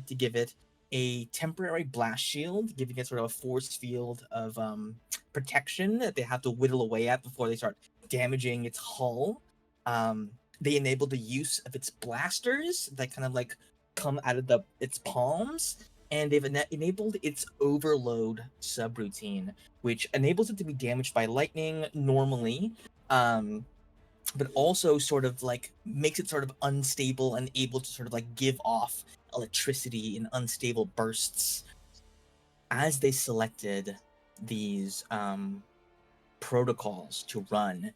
to give it a temporary blast shield, giving it sort of a force field of protection that they have to whittle away at before they start damaging its hull. They enable the use of its blasters that kind of like come out of its palms, and they've enabled its overload subroutine, which enables it to be damaged by lightning normally, but also sort of like makes it sort of unstable and able to sort of like give off electricity in unstable bursts. As they selected these protocols to run,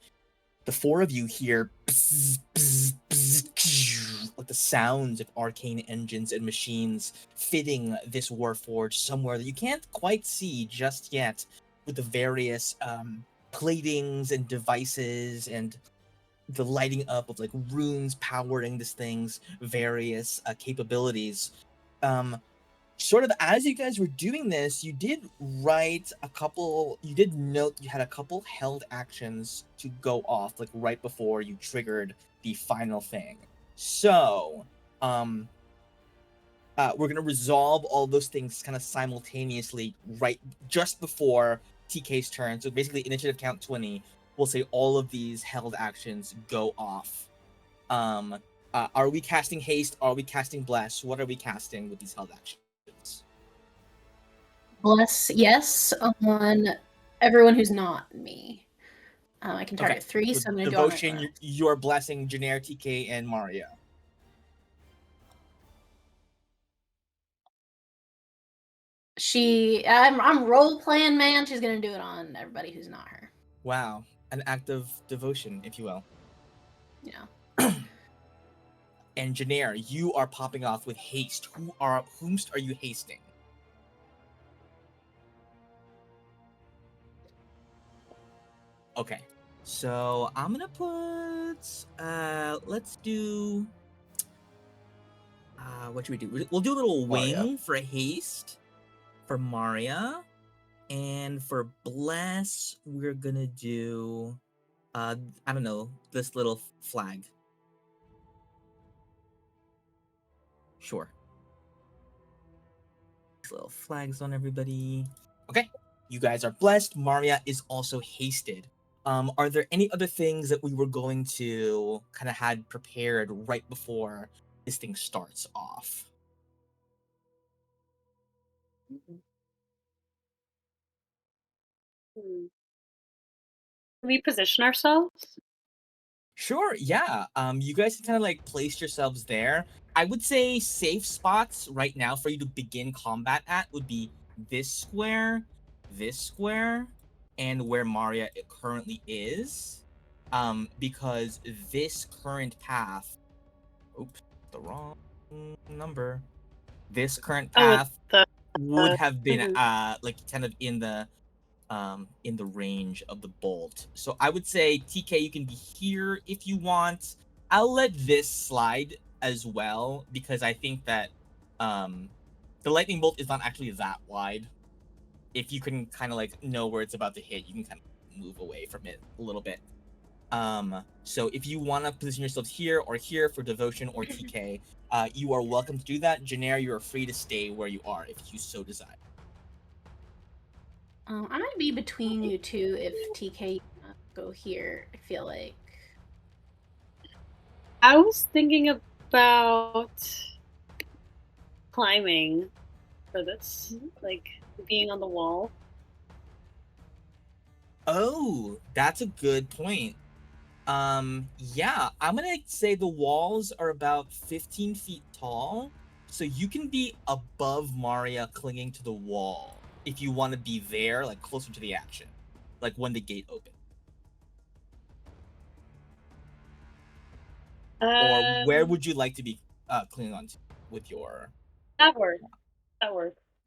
the four of you hear bzz, bzz, bzz, like the sounds of arcane engines and machines fitting this warforge somewhere that you can't quite see just yet, with the various platings and devices and the lighting up of like runes powering this thing's various capabilities. Sort of as you guys were doing this, you did note you had a couple held actions to go off like right before you triggered the final thing. So we're gonna resolve all those things kind of simultaneously right just before TK's turn. So basically initiative count 20, we'll say all of these held actions go off. Are we casting haste? Are we casting bless? What are we casting with these held actions? Bless, yes, on everyone who's not me. I can target 3, so I'm going to do Devotion, you're blessing Janair, TK, and Maria. I'm role-playing, man. She's going to do it on everybody who's not her. Wow. An act of devotion, if you will. Yeah. And Janair, you are popping off with haste. Whomst are you hasting? Okay. So I'm gonna put let's do what should we do? We'll do a little wing for haste for Maria. And for bless, we're gonna do I don't know, this little flag. Sure. These little flags on everybody. Okay. You guys are blessed. Maria is also hasted. Are there any other things that we were going to kind of had prepared right before this thing starts off? Can we position ourselves? Sure, yeah. You guys can kind of like place yourselves there. I would say safe spots right now for you to begin combat at would be this square, and where Maria currently is. Because this current path, oops, the wrong number. This current path would have been like kind of in the range of the bolt. So I would say TK, you can be here if you want. I'll let this slide as well because I think that the lightning bolt is not actually that wide. If you can kind of like know where it's about to hit, you can kind of move away from it a little bit. So if you want to position yourselves here or here for devotion or TK, you are welcome to do that. Janair, you are free to stay where you are if you so desire. I might be between you two if TK go here. I feel like. I was thinking about climbing for this, like being on the wall. Oh, that's a good point. Yeah, I'm gonna say the walls are about 15 feet tall, so you can be above Maria clinging to the wall if you want to be there, like closer to the action, like when the gate opens. Or where would you like to be clinging on to with your... That works.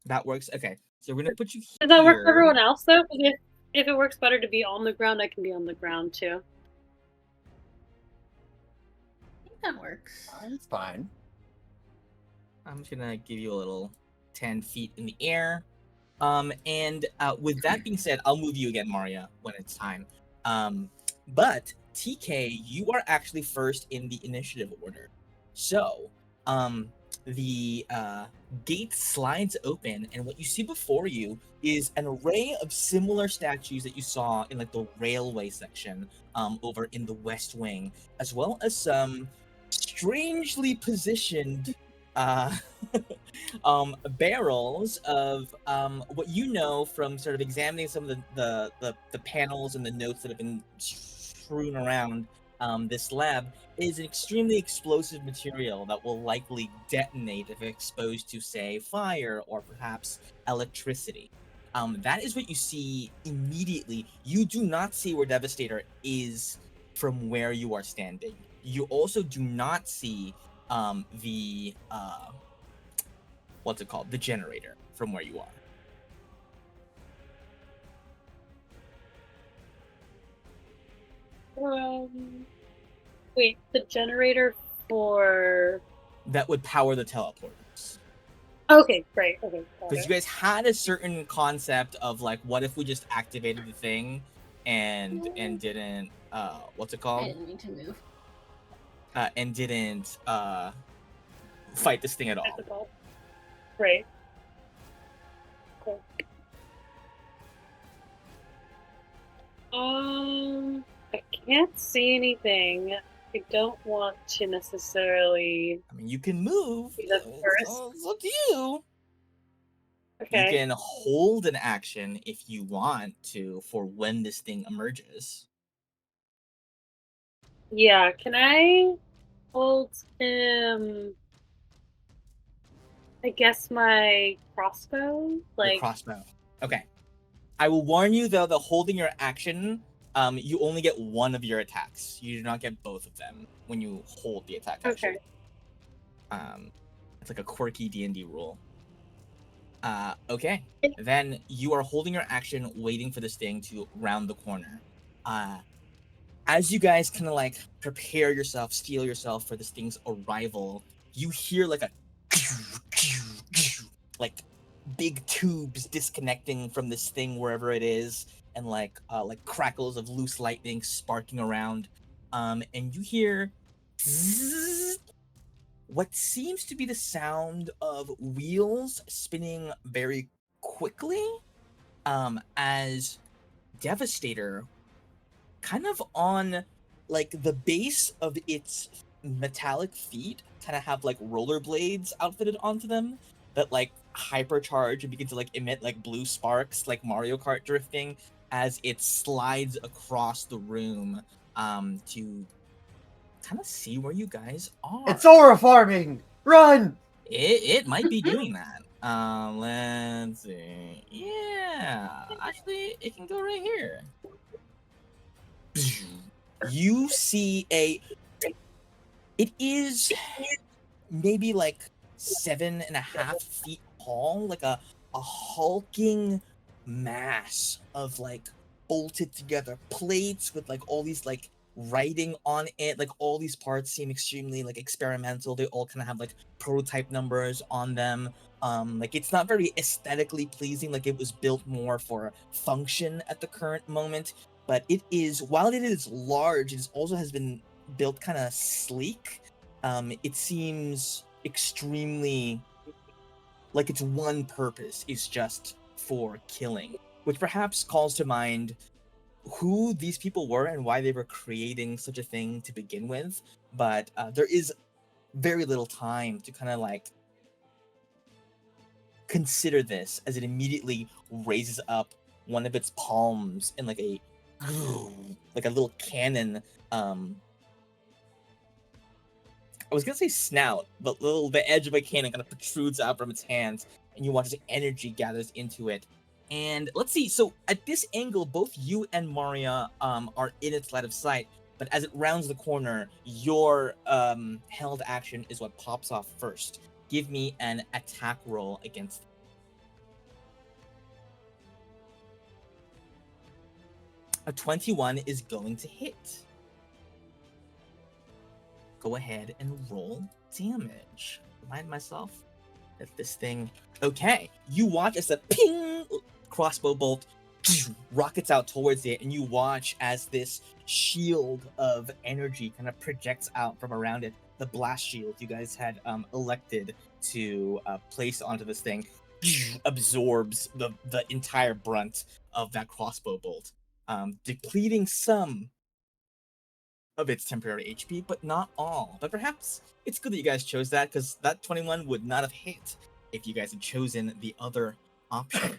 That works? Okay, so we're gonna put you here. Does that work for everyone else, though? If it works better to be on the ground, I can be on the ground, too. I think that works. That's fine. I'm just gonna give you a little 10 feet in the air. And with that being said, I'll move you again, Maria, when it's time. But TK, you are actually first in the initiative order. So, the gate slides open, and what you see before you is an array of similar statues that you saw in like the railway section over in the west wing, as well as some strangely positioned uh, barrels of what you know from sort of examining some of the panels and the notes that have been strewn around this lab is an extremely explosive material that will likely detonate if exposed to, say, fire or perhaps electricity. That is what you see immediately. You do not see where Devastator is from where you are standing. You also do not see the what's it called? The generator from where you are. Wait, the generator for That would power the teleporters. okay, great, okay. Because you guys had a certain concept of like, what if we just activated the thing and didn't what's it I called? didn't mean to move. And didn't fight this thing at all. Right. Cool. I can't see anything. I don't want to necessarily. I mean, you can move. Be the first. It's up to you. Okay. You can hold an action if you want to for when this thing emerges. Yeah, can I hold him? I guess my crossbow? Your crossbow. Okay. I will warn you though that holding your action, you only get one of your attacks. You do not get both of them when you hold the attack action. Okay. It's like a quirky D&D rule. Okay. Then you are holding your action, waiting for this thing to round the corner. As you guys kind of like prepare yourself, steel yourself for this thing's arrival, you hear like a like big tubes disconnecting from this thing wherever it is, and like crackles of loose lightning sparking around, and you hear what seems to be the sound of wheels spinning very quickly, as Devastator, kind of on like the base of its metallic feet, kind of have like rollerblades outfitted onto them that like hypercharge and begin to like emit like blue sparks, like Mario Kart drifting, as it slides across the room to kind of see where you guys are. It's aura farming! Run! It might be doing that. Let's see. Yeah, actually, it can go right here. You see it is maybe like 7.5 feet tall, like a hulking mass of like bolted together plates with like all these like writing on it. Like all these parts seem extremely like experimental. They all kind of have like prototype numbers on them. Like it's not very aesthetically pleasing. Like it was built more for function at the current moment. But it is, while it is large, it also has been built kind of sleek. It seems extremely like its one purpose is just for killing, which perhaps calls to mind who these people were and why they were creating such a thing to begin with. But there is very little time to kind of like consider this, as it immediately raises up one of its palms in like a little cannon. I was gonna say snout, but the edge of a cannon kind of protrudes out from its hands, and you watch as energy gathers into it. And let's see. So at this angle, both you and Maria are in its line of sight. But as it rounds the corner, your held action is what pops off first. Give me an attack roll against. A 21 is going to hit. Go ahead and roll damage. Remind myself that this thing. Okay, you watch as the ping crossbow bolt rockets out towards it, and you watch as this shield of energy kind of projects out from around it. The blast shield you guys had elected to place onto this thing absorbs the entire brunt of that crossbow bolt, depleting some of its temporary HP, but not all. But perhaps it's good that you guys chose that, because that 21 would not have hit if you guys had chosen the other option.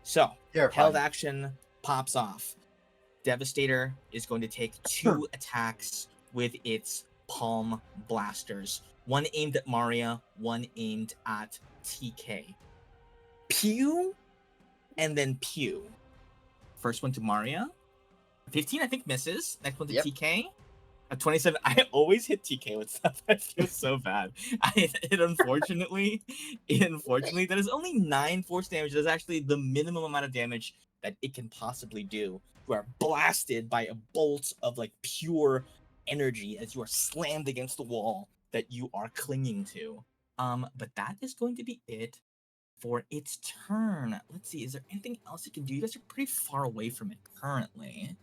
So, held action pops off. Devastator is going to take 2 attacks with its palm blasters. One aimed at Maria, one aimed at TK. Pew, and then pew. First one to Maria. 15, I think, misses. Next one to TK. A 27. I always hit TK with stuff. I feel so bad. Unfortunately, that is only 9 force damage. That's actually the minimum amount of damage that it can possibly do. You are blasted by a bolt of like pure energy as you are slammed against the wall that you are clinging to. But that is going to be it for its turn. Let's see, is there anything else it can do? You guys are pretty far away from it currently.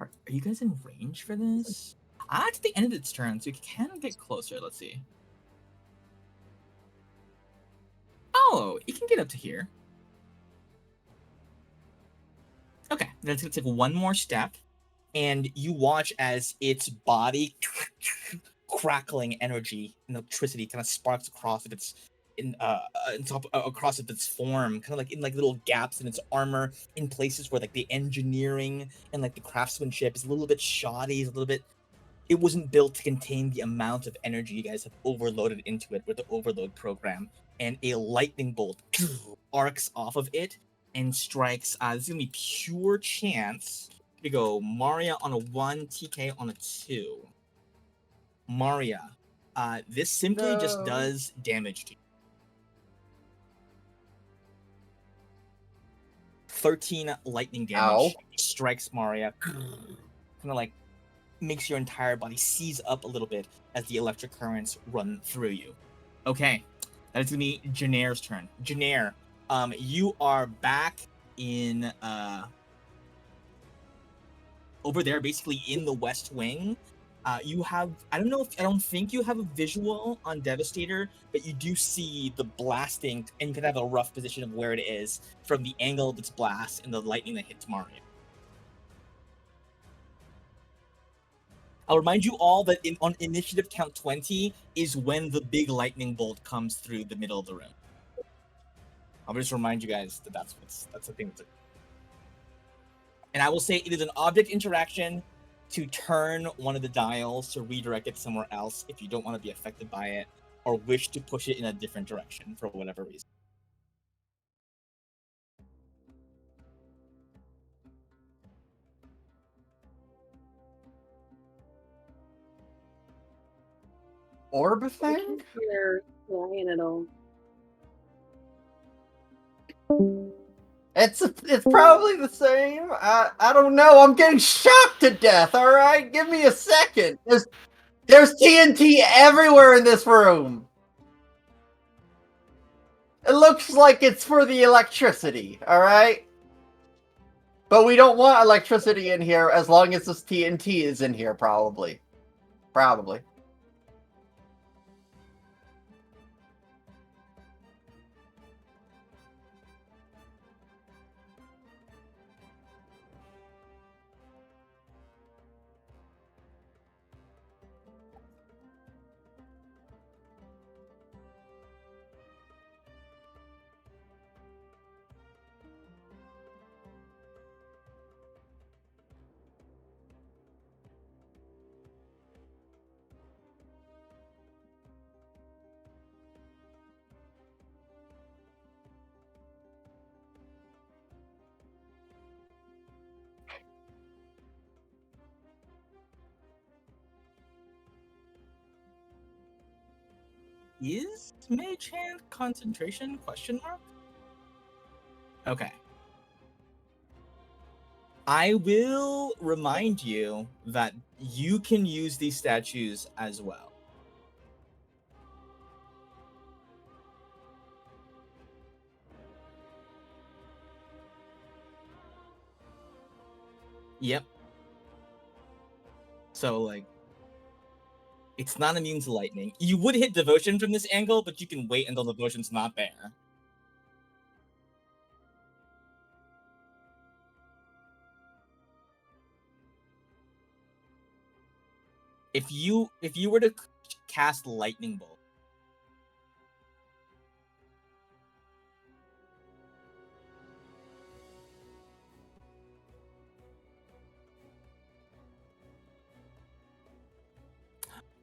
Are you guys in range for this? At the end of its turn, so you can get closer. Let's see. Oh, it can get up to here. Okay, then it's gonna take one more step, and you watch as its body crackling energy and electricity kind of sparks across of its across of its form, kind of like in like little gaps in its armor, in places where like the engineering and like the craftsmanship is a little bit shoddy, is a little bit. It wasn't built to contain the amount of energy you guys have overloaded into it with the overload program, and a lightning bolt arcs off of it and strikes. This is gonna be pure chance. We go Maria on a 1, TK on a 2. Maria, this simply just does damage to you. 13 lightning damage strikes Maria. Kind of like makes your entire body seize up a little bit as the electric currents run through you. Okay, that is gonna be Janair's turn. Janair, you are back in over there, basically in the West Wing. You have, I don't think you have a visual on Devastator, but you do see the blasting, and you can have a rough position of where it is from the angle of its blast and the lightning that hits Mario. I'll remind you all that on initiative count 20 is when the big lightning bolt comes through the middle of the room. I'll just remind you guys that that's the thing. And I will say it is an object interaction to turn one of the dials to redirect it somewhere else if you don't want to be affected by it or wish to push it in a different direction for whatever reason. Orb I thing? can't hear Ryan at all. It's probably the same. I don't know. I'm getting shocked to death. All right, give me a second. There's TNT everywhere in this room. It looks like it's for the electricity. All right, but we don't want electricity in here as long as this TNT is in here. Probably. Is Mage Hand concentration? Question mark? Okay. I will remind you that you can use these statues as well. Yep. So, like, It's not immune to lightning. You would hit Devotion from this angle, but you can wait until Devotion's not there. If you were to cast Lightning Bolt,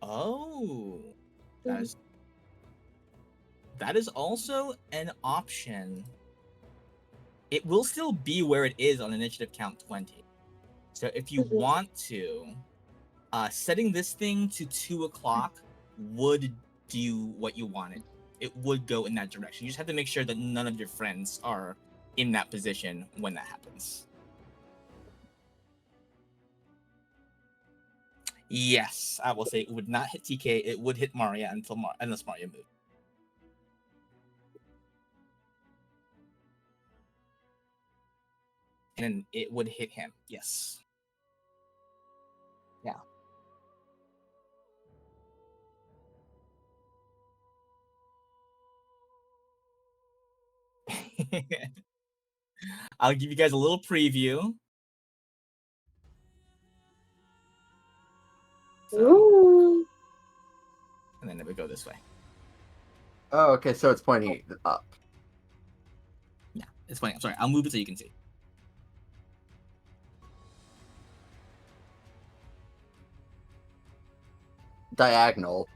oh, that is also an option. It will still be where it is on initiative count 20. So if you want to, setting this thing to 2 o'clock would do what you wanted. It would go in that direction. You just have to make sure that none of your friends are in that position when that happens. Yes, I will say it would not hit TK. It would hit Maria unless Maria moved. And it would hit him. Yes. Yeah. I'll give you guys a little preview. So, and then it would go this way. Oh, okay, so it's pointing up. Yeah, it's funny. I'm sorry. I'll move it so you can see. Diagonal.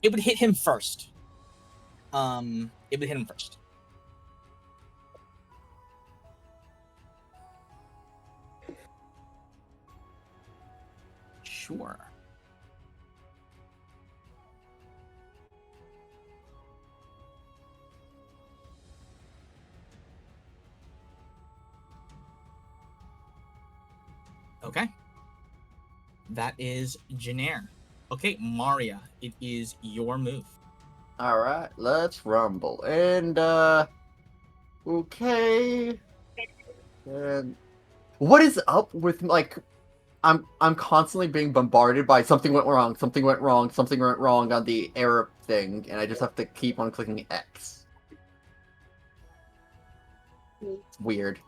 It would hit him first. It would hit him first. Sure. Okay. That is Janair. Okay, Maria, it is your move. Alright, let's rumble. And, okay. And what is up with, like, I'm constantly being bombarded by something went wrong, something went wrong, something went wrong on the error thing, and I just have to keep on clicking X. It's weird.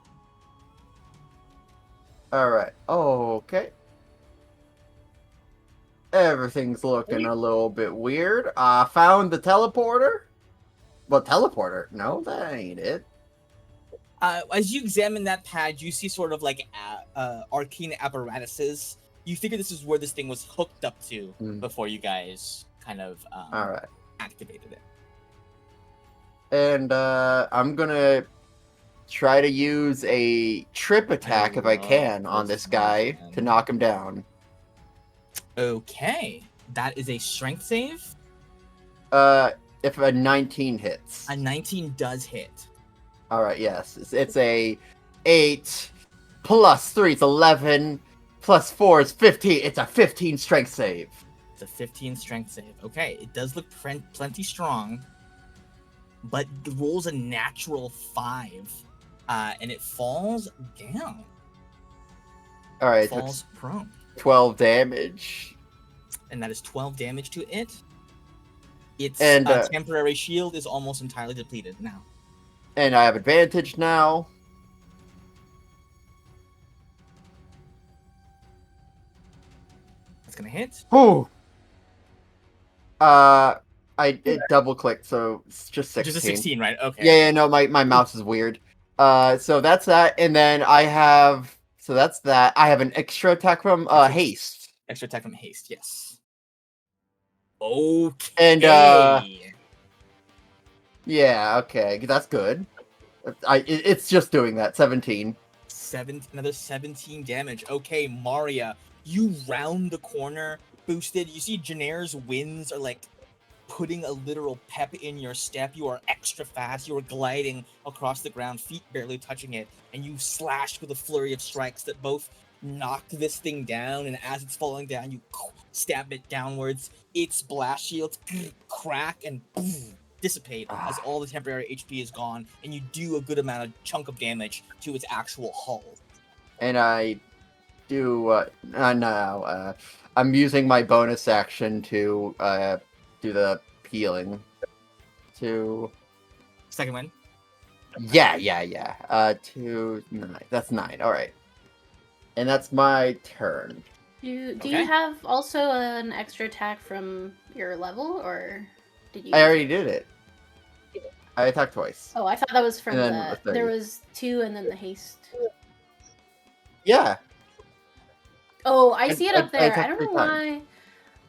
Alright, okay. Everything's looking a little bit weird. I found the teleporter. Well, teleporter? No, that ain't it. As you examine that pad, you see sort of like arcane apparatuses. You figure this is where this thing was hooked up to before you guys kind of activated it. And I'm gonna try to use a trip attack if I can on this guy to knock him down. Okay, that is a strength save. If a 19 hits. A 19 does hit. All right, yes, it's a 8 plus 3 is 11 plus 4 is 15. It's a 15 strength save. It's a 15 strength save. Okay, it does look plenty strong, but it rolls a natural 5, and it falls down. All right, it falls prone. 12 damage. And that is 12 damage to it. Its temporary shield is almost entirely depleted now. And I have advantage now. That's gonna hit. Ooh. It double clicked, so it's just 16. Just a 16, right? Okay. Yeah, no, my mouse is weird. So that's that, and then I have that's that. I have an extra attack from haste. Extra attack from haste, yes. Okay. And yeah, okay, that's good. It's just doing that. 17. Another 17 damage. Okay, Maria, you round the corner, boosted. You see Janair's winds are like putting a literal pep in your step. You are extra fast. You are gliding across the ground, feet barely touching it, and you slash with a flurry of strikes that both knock this thing down, and as it's falling down, you stab it downwards. Its blast shields crack and dissipate as all the temporary HP is gone, and you do a good chunk of damage to its actual hull. And I do no. I'm using my bonus action to do the healing. To Second one. yeah. 2 9. That's 9. All right, and that's my turn. Do Okay. you have also an extra attack from your level, or did you? I already did it. I attacked twice. Oh, I thought that was from And then the. a third. There was 2 and then the haste. Yeah. Oh, I see it up there. I attacked don't 3 know times.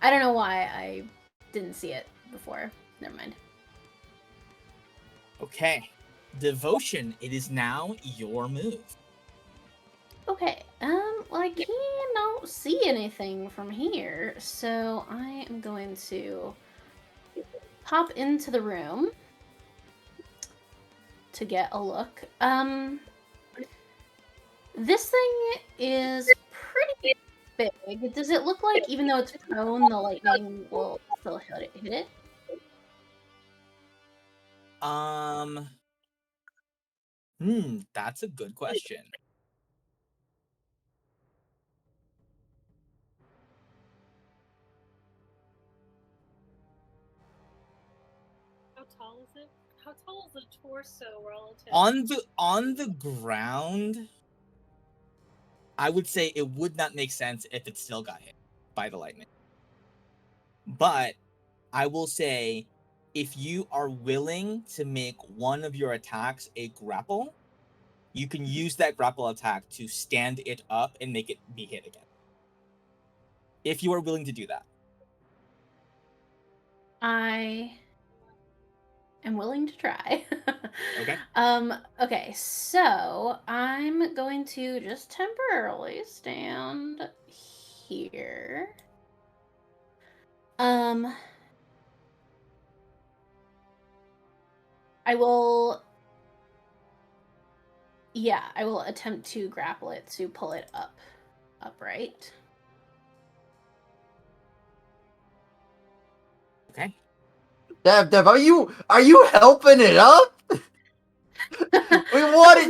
why. I don't know why I didn't see it before. Never mind. Okay. Devotion, it is now your move. Okay. Well, I cannot see anything from here, so I am going to pop into the room to get a look. This thing is pretty big. Does it look like, even though it's prone, the lightning will still hit it? That's a good question. How tall is it? How tall is the torso relative? On the ground, I would say it would not make sense if it still got hit by the lightning. But I will say, if you are willing to make one of your attacks a grapple, you can use that grapple attack to stand it up and make it be hit again. If you are willing to do that. I am willing to try. Okay. Okay, so I'm going to just temporarily stand here. I will attempt to grapple it to pull it upright. Okay. Dev, are you helping it up? We want it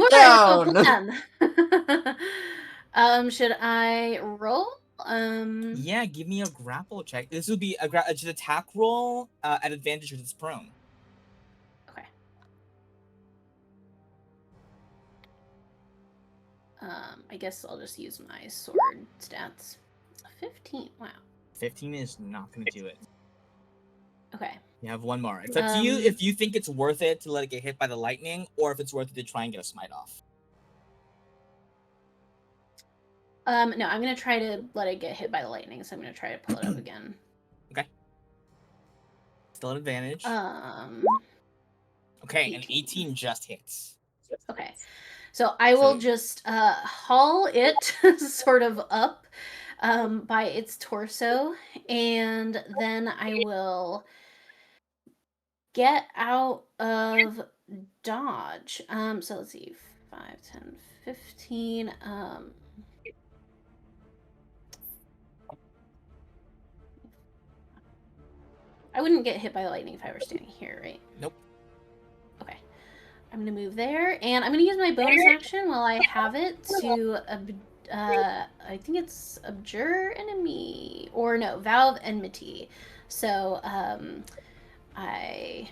down. Should I roll? Yeah, give me a grapple check. This would be just attack roll at advantage because it's prone. Okay. I guess I'll just use my sword stats. 15. Wow. 15 is not going to do it. Okay. You have one more. It's up to you if you think it's worth it to let it get hit by the lightning, or if it's worth it to try and get a smite off. No, I'm gonna try to let it get hit by the lightning, so I'm gonna try to pull it up again. Okay. Still an advantage. Okay, 18. an 18 just hits. Okay. So I will just haul it sort of up by its torso, and then I will get out of dodge. So let's see, 5, 10, 15. I wouldn't get hit by the lightning if I were standing here, right? Nope. Okay. I'm gonna move there, and I'm gonna use my bonus action while I have it to, I think it's abjure enemy, or no, vow of enmity. So, I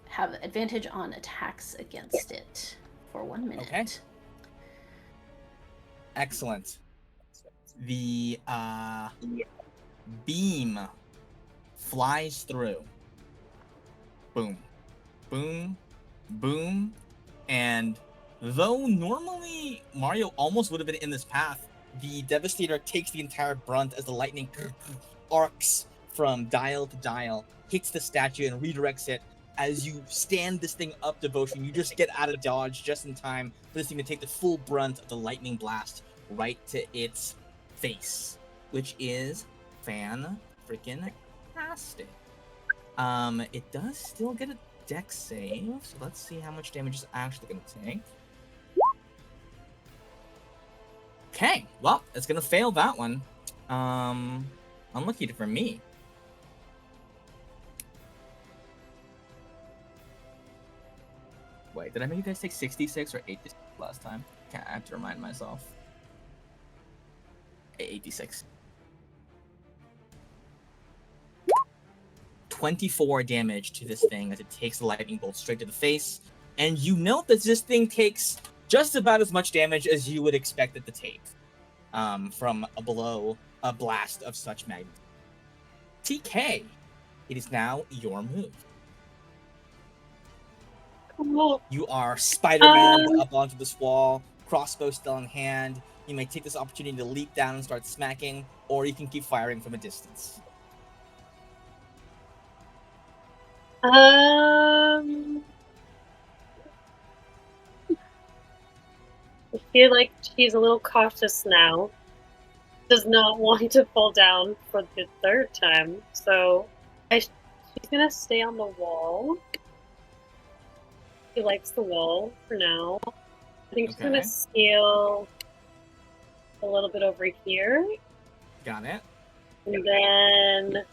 have advantage on attacks against it for 1 minute. Okay. Excellent. The beam flies through. Boom. Boom. Boom. And though normally Mario almost would have been in this path, the Devastator takes the entire brunt as the lightning arcs from dial to dial, hits the statue and redirects it. As you stand this thing up, Devotion, you just get out of dodge just in time for this thing to take the full brunt of the lightning blast right to its face, which is fan-freaking-tastic. It does still get a dex save, so let's see how much damage it's actually going to take. Okay, well, it's going to fail that one. Unlucky for me. Wait, did I make you guys take 66 or 86 last time? I have to remind myself. 8d6. 24 damage to this thing as it takes the lightning bolt straight to the face. And you note that this thing takes just about as much damage as you would expect it to take from a blast of such magnitude. TK, it is now your move. Cool. You are Spider-Man up onto this wall, crossbow still in hand. You may take this opportunity to leap down and start smacking, or you can keep firing from a distance. I feel like she's a little cautious now. Does not want to fall down for the third time, so she's gonna stay on the wall. She likes the wall for now. I think she's gonna scale a little bit over here. Got it. And then...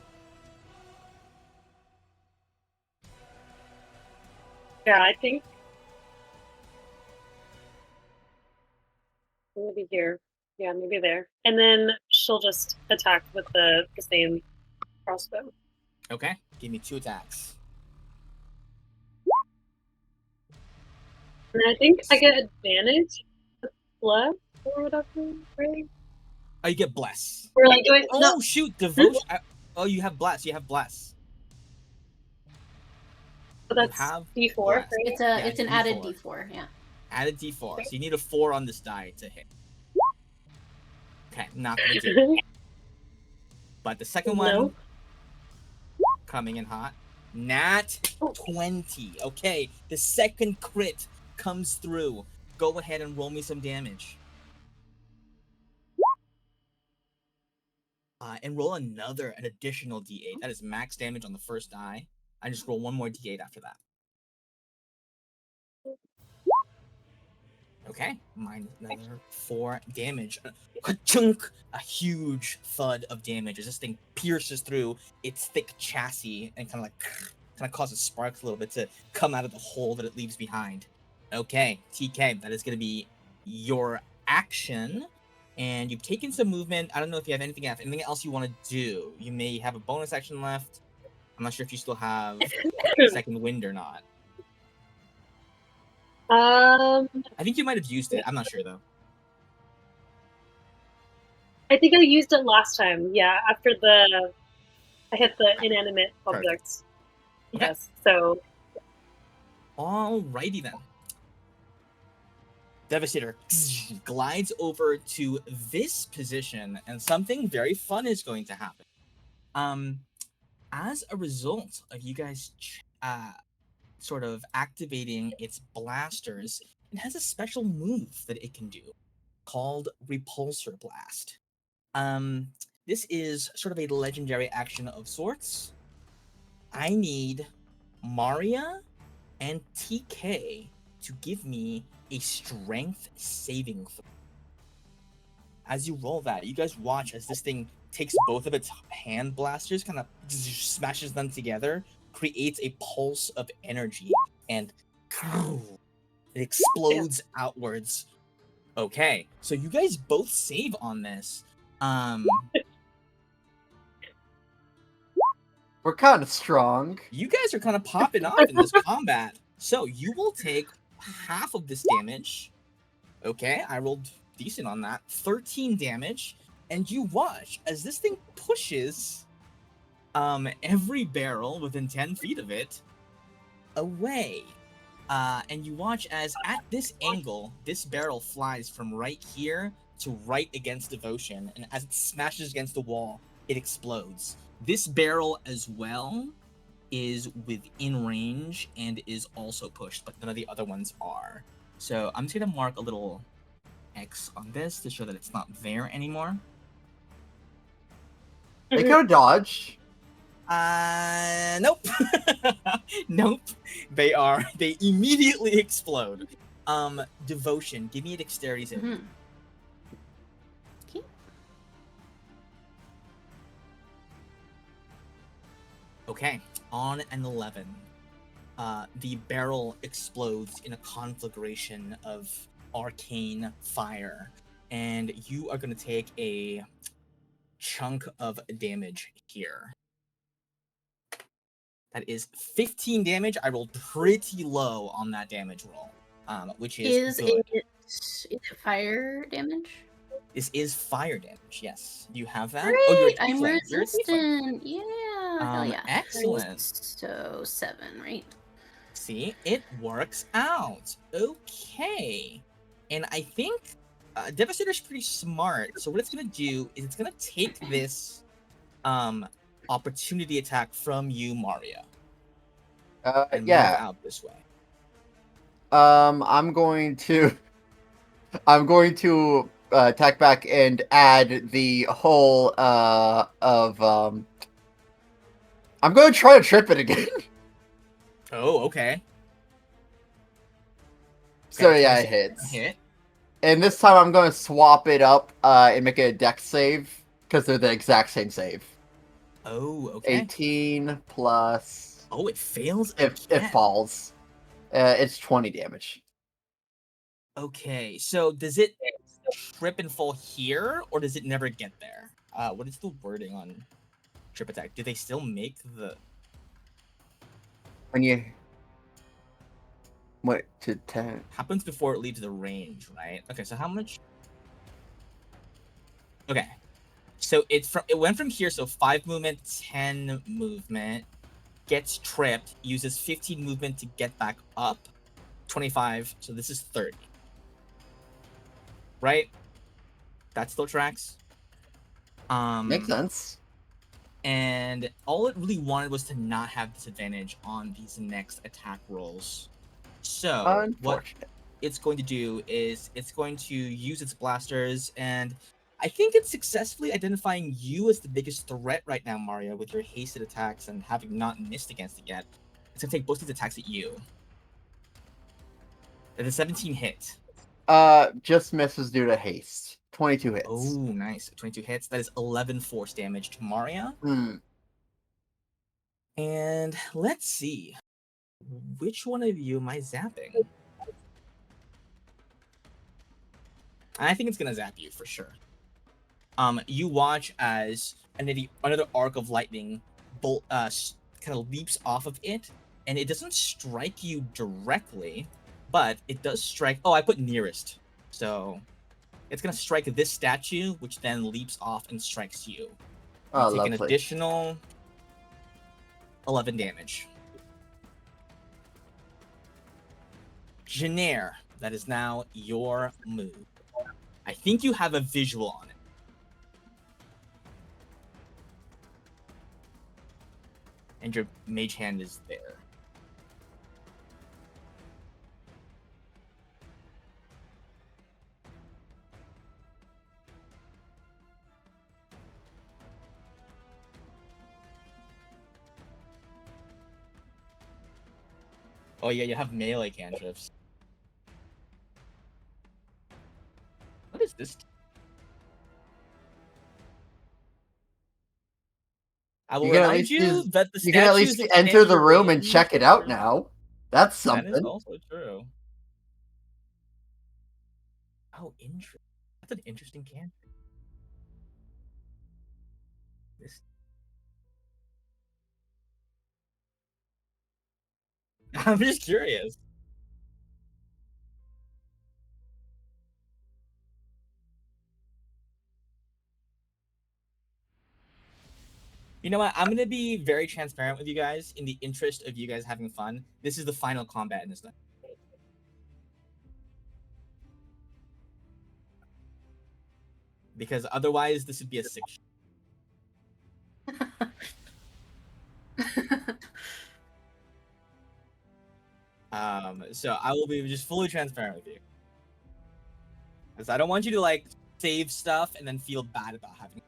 yeah, I think... maybe here. Yeah, maybe there. And then she'll just attack with the same crossbow. Okay, give me 2 attacks. And I think I get advantage with bless or whatever, right? Oh, you get bless. Or like, oh, shoot, devotion. Oh, you have bless. You have bless. So that's D4, right? It's an added D4, yeah. Added D4. So you need a 4 on this die to hit. Okay, not gonna do it. But the second one coming in hot. Nat 20. Okay, the second crit comes through. Go ahead and roll me some damage. And roll an additional D8. That is max damage on the first die. I just roll one more D8 after that. Okay, minus another 4 damage. A chunk, a huge thud of damage as this thing pierces through its thick chassis and kind of causes sparks a little bit to come out of the hole that it leaves behind. Okay, TK, that is going to be your action, and you've taken some movement. I don't know if you have anything else you want to do. You may have a bonus action left. I'm not sure if you still have second wind or not. I think you might have used it. I'm not sure though. I think I used it last time. Yeah, after I hit the inanimate objects. Okay. Yes. So. Alrighty then. Devastator glides over to this position, and something very fun is going to happen. As a result of you guys sort of activating its blasters, it has a special move that it can do called Repulsor Blast. This is sort of a legendary action of sorts. I need Maria and TK to give me a strength saving throw. As you roll that, you guys watch as this thing takes both of its hand blasters, kind of smashes them together, creates a pulse of energy, and it explodes outwards. Okay, so you guys both save on this. We're kind of strong. You guys are kind of popping off in this combat. So you will take half of this damage. Okay, I rolled decent on that. 13 damage. And you watch as this thing pushes every barrel within 10 feet of it away. And you watch as at this angle, this barrel flies from right here to right against Devotion. And as it smashes against the wall, it explodes. This barrel as well is within range and is also pushed, but none of the other ones are. So I'm just going to mark a little X on this to show that it's not there anymore. They could have dodged. Nope. Nope. They immediately explode. Devotion, give me a dexterity save. Mm-hmm. Okay. Okay, on an 11. The barrel explodes in a conflagration of arcane fire. and you are going to take a chunk of damage here. That is 15 damage. I rolled pretty low on that damage roll, which is good. Is it fire damage? This is fire damage. Yes, you have that. Great! Oh, you're a I'm tiefling. You're a tiefling. resistant. Yeah, hell yeah. Excellent. So 7, right? See, it works out. Okay, and I think Devastator's pretty smart. So what it's gonna do is it's gonna take this opportunity attack from you, Mario. And move out this way. I'm going to attack back and add the whole of I'm going to try to trip it again. Oh, okay. So yeah, it hits. Hit. And this time I'm going to swap it up and make it a dex save because they're the exact same save. Oh, okay. 18 plus. Oh, it fails. It falls. It's 20 damage. Okay, so does it trip and fall here, or does it never get there? What is the wording on trip attack? Do they still make the? When you what to 10 happens before it leaves the range, right? Okay, so how much? Okay, so it went from here, so 5 movement, 10 movement, gets tripped, uses 15 movement to get back up, 25. So this is 30. Right? That still tracks. Makes sense. And all it really wanted was to not have disadvantage on these next attack rolls. So what it's going to do is it's going to use its blasters, and I think it's successfully identifying you as the biggest threat right now, Mario, with your hasted attacks and having not missed against it yet. It's going to take both these attacks at you. And the 17 hit. Just misses due to haste. 22 hits. Oh, nice. 22 hits. That is 11 force damage to Mario. And let's see. Which one of you am I zapping? I think it's going to zap you for sure. You watch as another arc of lightning bolt kind of leaps off of it, and it doesn't strike you directly, but it does strike. Oh, I put nearest, so it's gonna strike this statue, which then leaps off and strikes you. You take an additional 11 damage. Janaire, that is now your move. I think you have a visual on it. And your mage hand is there. Oh yeah, you have melee cantrips. What is this? I will remind you that the you can at least enter the room and check it out now. That's something. That is also true. Oh, interesting. That's an interesting cantrip. This. I'm just curious. You know what? I'm going to be very transparent with you guys in the interest of you guys having fun. This is the final combat in this thing. Because otherwise, this would be a 6. So I will be just fully transparent with you. Because I don't want you to, like, save stuff and then feel bad about having.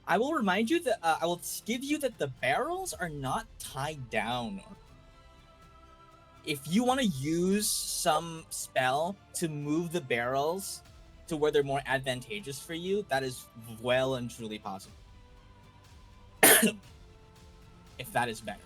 I will remind you that I will give you that the barrels are not tied down. if you want to use some spell to move the barrels to where they're more advantageous for you, that is well and truly possible. If that is better.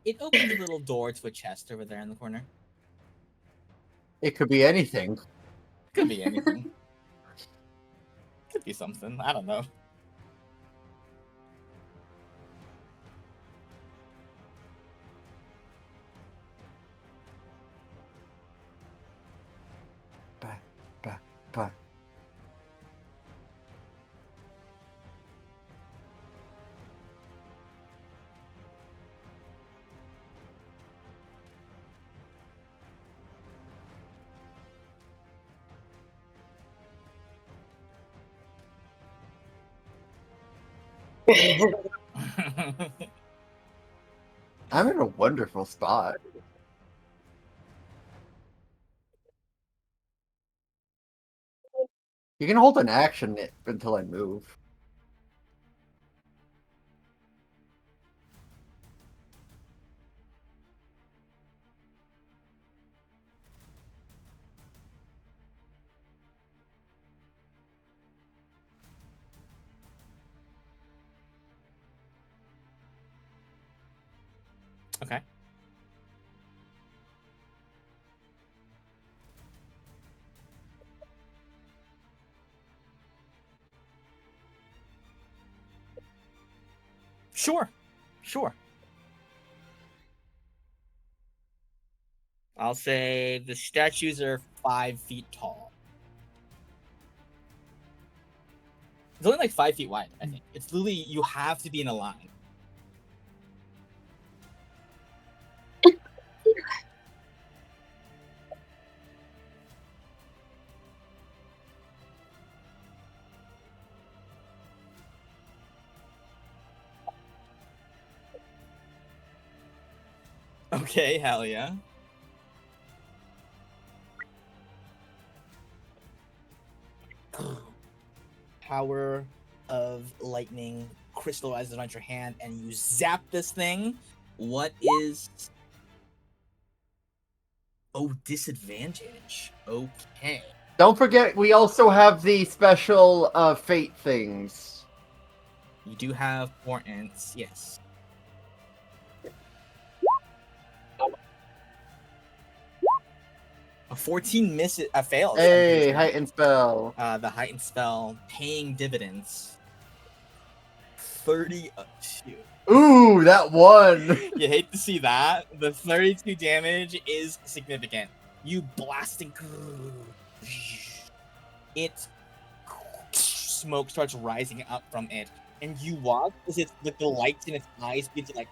It opens a little door to a chest over there in the corner. It could be anything. Could be anything. Could be something. I don't know. Bah. I'm in a wonderful spot. You can hold an action until I move. Okay. Sure. I'll say the statues are 5 feet tall. It's only like 5 feet wide, I think. It's literally, you have to be in a line. Okay, hell yeah. Power of lightning crystallizes around your hand and you zap this thing. What is... Oh, disadvantage. Okay. Don't forget, we also have the special fate things. You do have portents, yes. A 14 misses, fails. Hey, heightened spell. The heightened spell paying dividends. 30. Ooh, that one. You hate to see that. The 32 damage is significant. You blasting. It smoke starts rising up from it, and you watch as it's like the lights in its eyes begin to like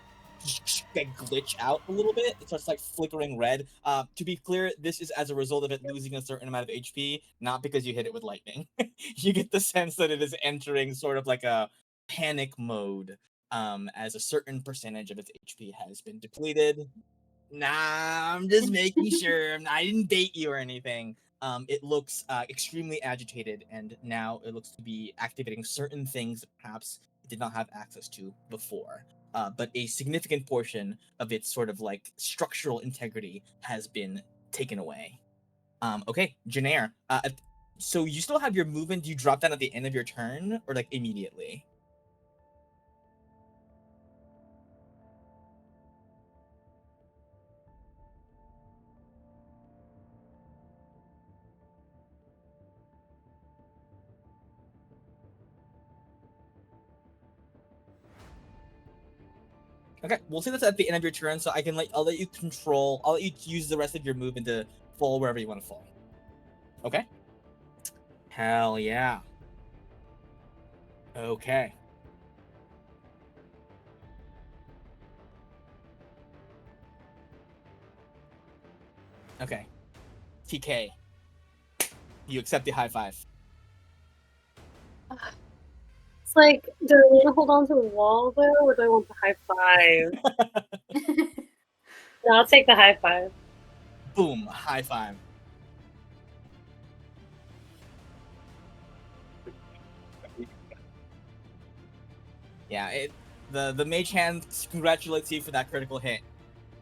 glitch out a little bit. It starts like flickering red. To be clear, this is as a result of it losing a certain amount of HP, not because you hit it with lightning. You get the sense that it is entering sort of like a panic mode, as a certain percentage of its HP has been depleted. Nah, I'm just making sure. I didn't bait you or anything. It looks extremely agitated, and now it looks to be activating certain things that perhaps it did not have access to before. But a significant portion of its sort of like structural integrity has been taken away. Okay, Janair. So you still have your movement. Do you drop down at the end of your turn, or like immediately? Okay, we'll say that's at the end of your turn, so I'll let you use the rest of your movement to fall wherever you want to fall. Okay. Hell yeah. Okay. Okay. TK. You accept the high five. It's like, do I want to hold on to the wall though, or do I want the high five? No, I'll take the high five. Boom, high five. Yeah, the mage hand congratulates you for that critical hit.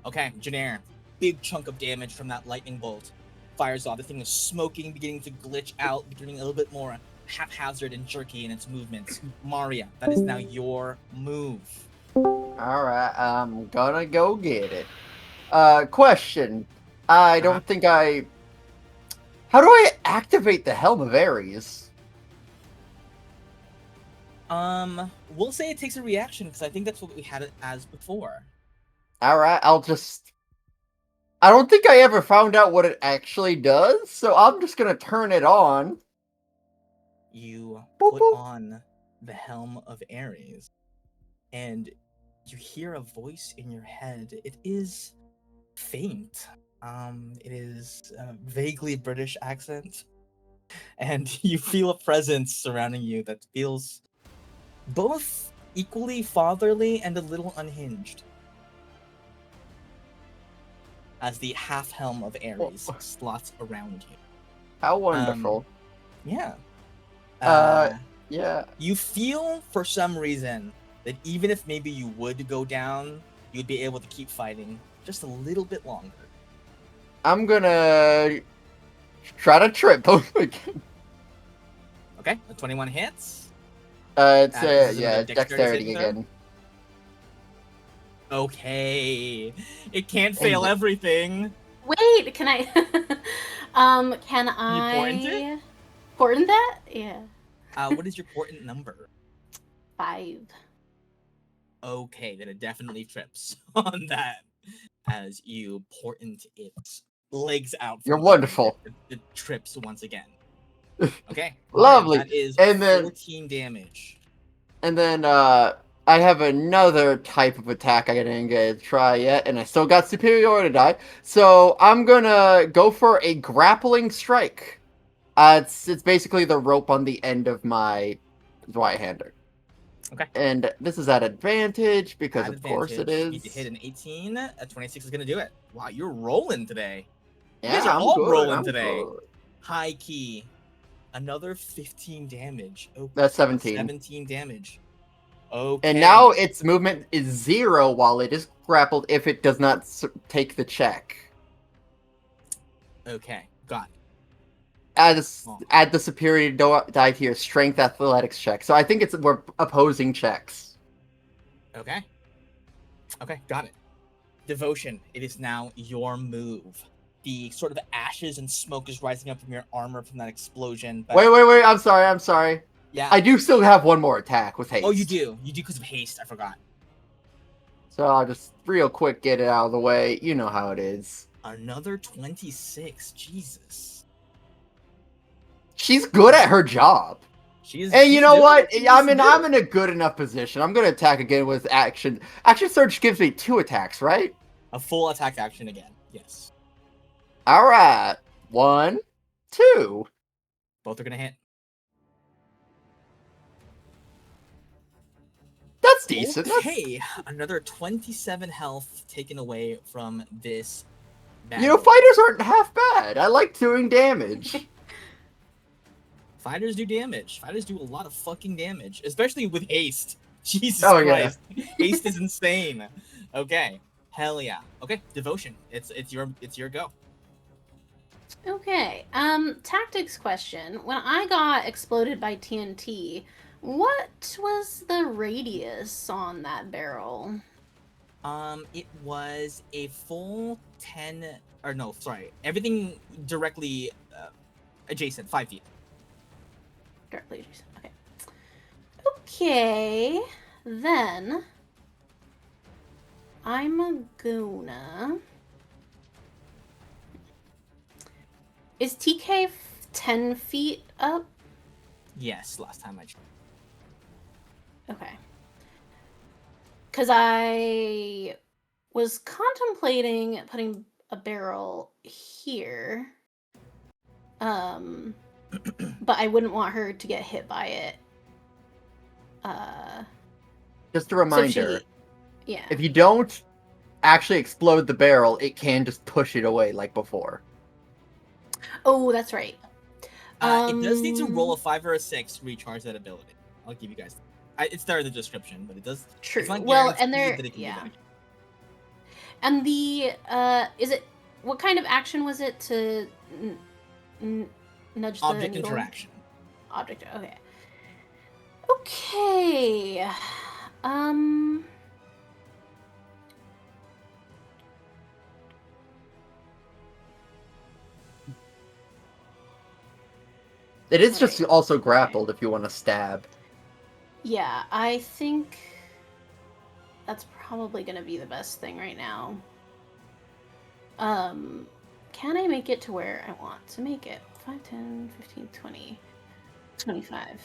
Okay, Janair, big chunk of damage from that lightning bolt. Fires off. The thing is smoking, beginning to glitch out, becoming a little bit more haphazard and jerky in its movements. Maria, that is now your move. Alright, I'm gonna go get it. Question. I don't think I... How do I activate the Helm of Ares? We'll say it takes a reaction, because I think that's what we had it as before. Alright, I'll just... I don't think I ever found out what it actually does, so I'm just gonna turn it on. You Boop, put boop. on the Helm of Ares, and you hear a voice in your head. It is faint. It is a vaguely British accent, and you feel a presence surrounding you that feels both equally fatherly and a little unhinged. As the half helm of Ares slots around you. How wonderful. Yeah. Yeah. You feel, for some reason, that even if maybe you would go down, you'd be able to keep fighting just a little bit longer. I'm gonna try to trip both again. Okay, a 21 hits. It's This is yeah, another dexterity saving throw? again. Okay. It can't fail everything. Wait, can I? Can You portent it? I portent that? Yeah. What is your portent number? 5. Okay, then it definitely trips on that as you portent its legs out. You're wonderful. It trips once again. Okay. Lovely. That is And then 14 damage. And then I have another type of attack I didn't get to try yet, and I still got superiority die. So I'm gonna go for a grappling strike. It's basically the rope on the end of my right-hander. Okay. And this is at advantage because At of course it advantage, is. You hit an 18. A 26 is gonna do it. Wow, you're rolling today. You Yeah, guys are I'm all good. rolling I'm today. good. High key. Another 15 damage. Okay. That's 17. 17 damage. Okay. And now its movement is 0 while it is grappled if it does not take the check. Okay, got it. Add the superior die to your strength athletics check. So I think we're opposing checks. Okay. Okay, got it. Devotion, it is now your move. The sort of ashes and smoke is rising up from your armor from that explosion. But... Wait, I'm sorry. Yeah. I do still have one more attack with haste. Oh, you do? You do because of haste, I forgot. So I'll just real quick get it out of the way. You know how it is. Another 26, Jesus. She's good at her job. And you know what? I'm in a good enough position. I'm gonna attack again with action. Action surge gives me 2 attacks, right? A full attack action again. Yes. Alright. 1, 2. Both are gonna hit. That's decent. Okay, another 27 health taken away from this battle. You know, fighters aren't half bad. I like doing damage. Fighters do damage. Fighters do a lot of fucking damage, especially with haste. Jesus Oh, Christ, haste is insane. Okay, hell yeah. Okay, devotion. It's your go. Okay. Tactics question. When I got exploded by TNT, what was the radius on that barrel? It was a full 10, or no, sorry, everything directly adjacent, 5 feet. Directly adjacent. Okay. Okay. Then I'm gonna Is TK 10 feet up? Yes, last time I checked. Okay. Because I was contemplating putting a barrel here. But I wouldn't want her to get hit by it. Just a So reminder, yeah. if you don't actually explode the barrel, it can just push it away like before. Oh, that's right. It does need to roll a 5 or a 6 to recharge that ability. I'll give you guys. It's there in the description, but it does. True. It's not Well, and guaranteed there, that it can yeah. do that. And the is it? What kind of action was it to nudge the Object needle? interaction. Object. Okay. Okay. It is just Alright. also grappled if you want to stab. Yeah, I think that's probably gonna be the best thing right now. Can I make it to where I want to make it? 5, 10, 15, 20, 25.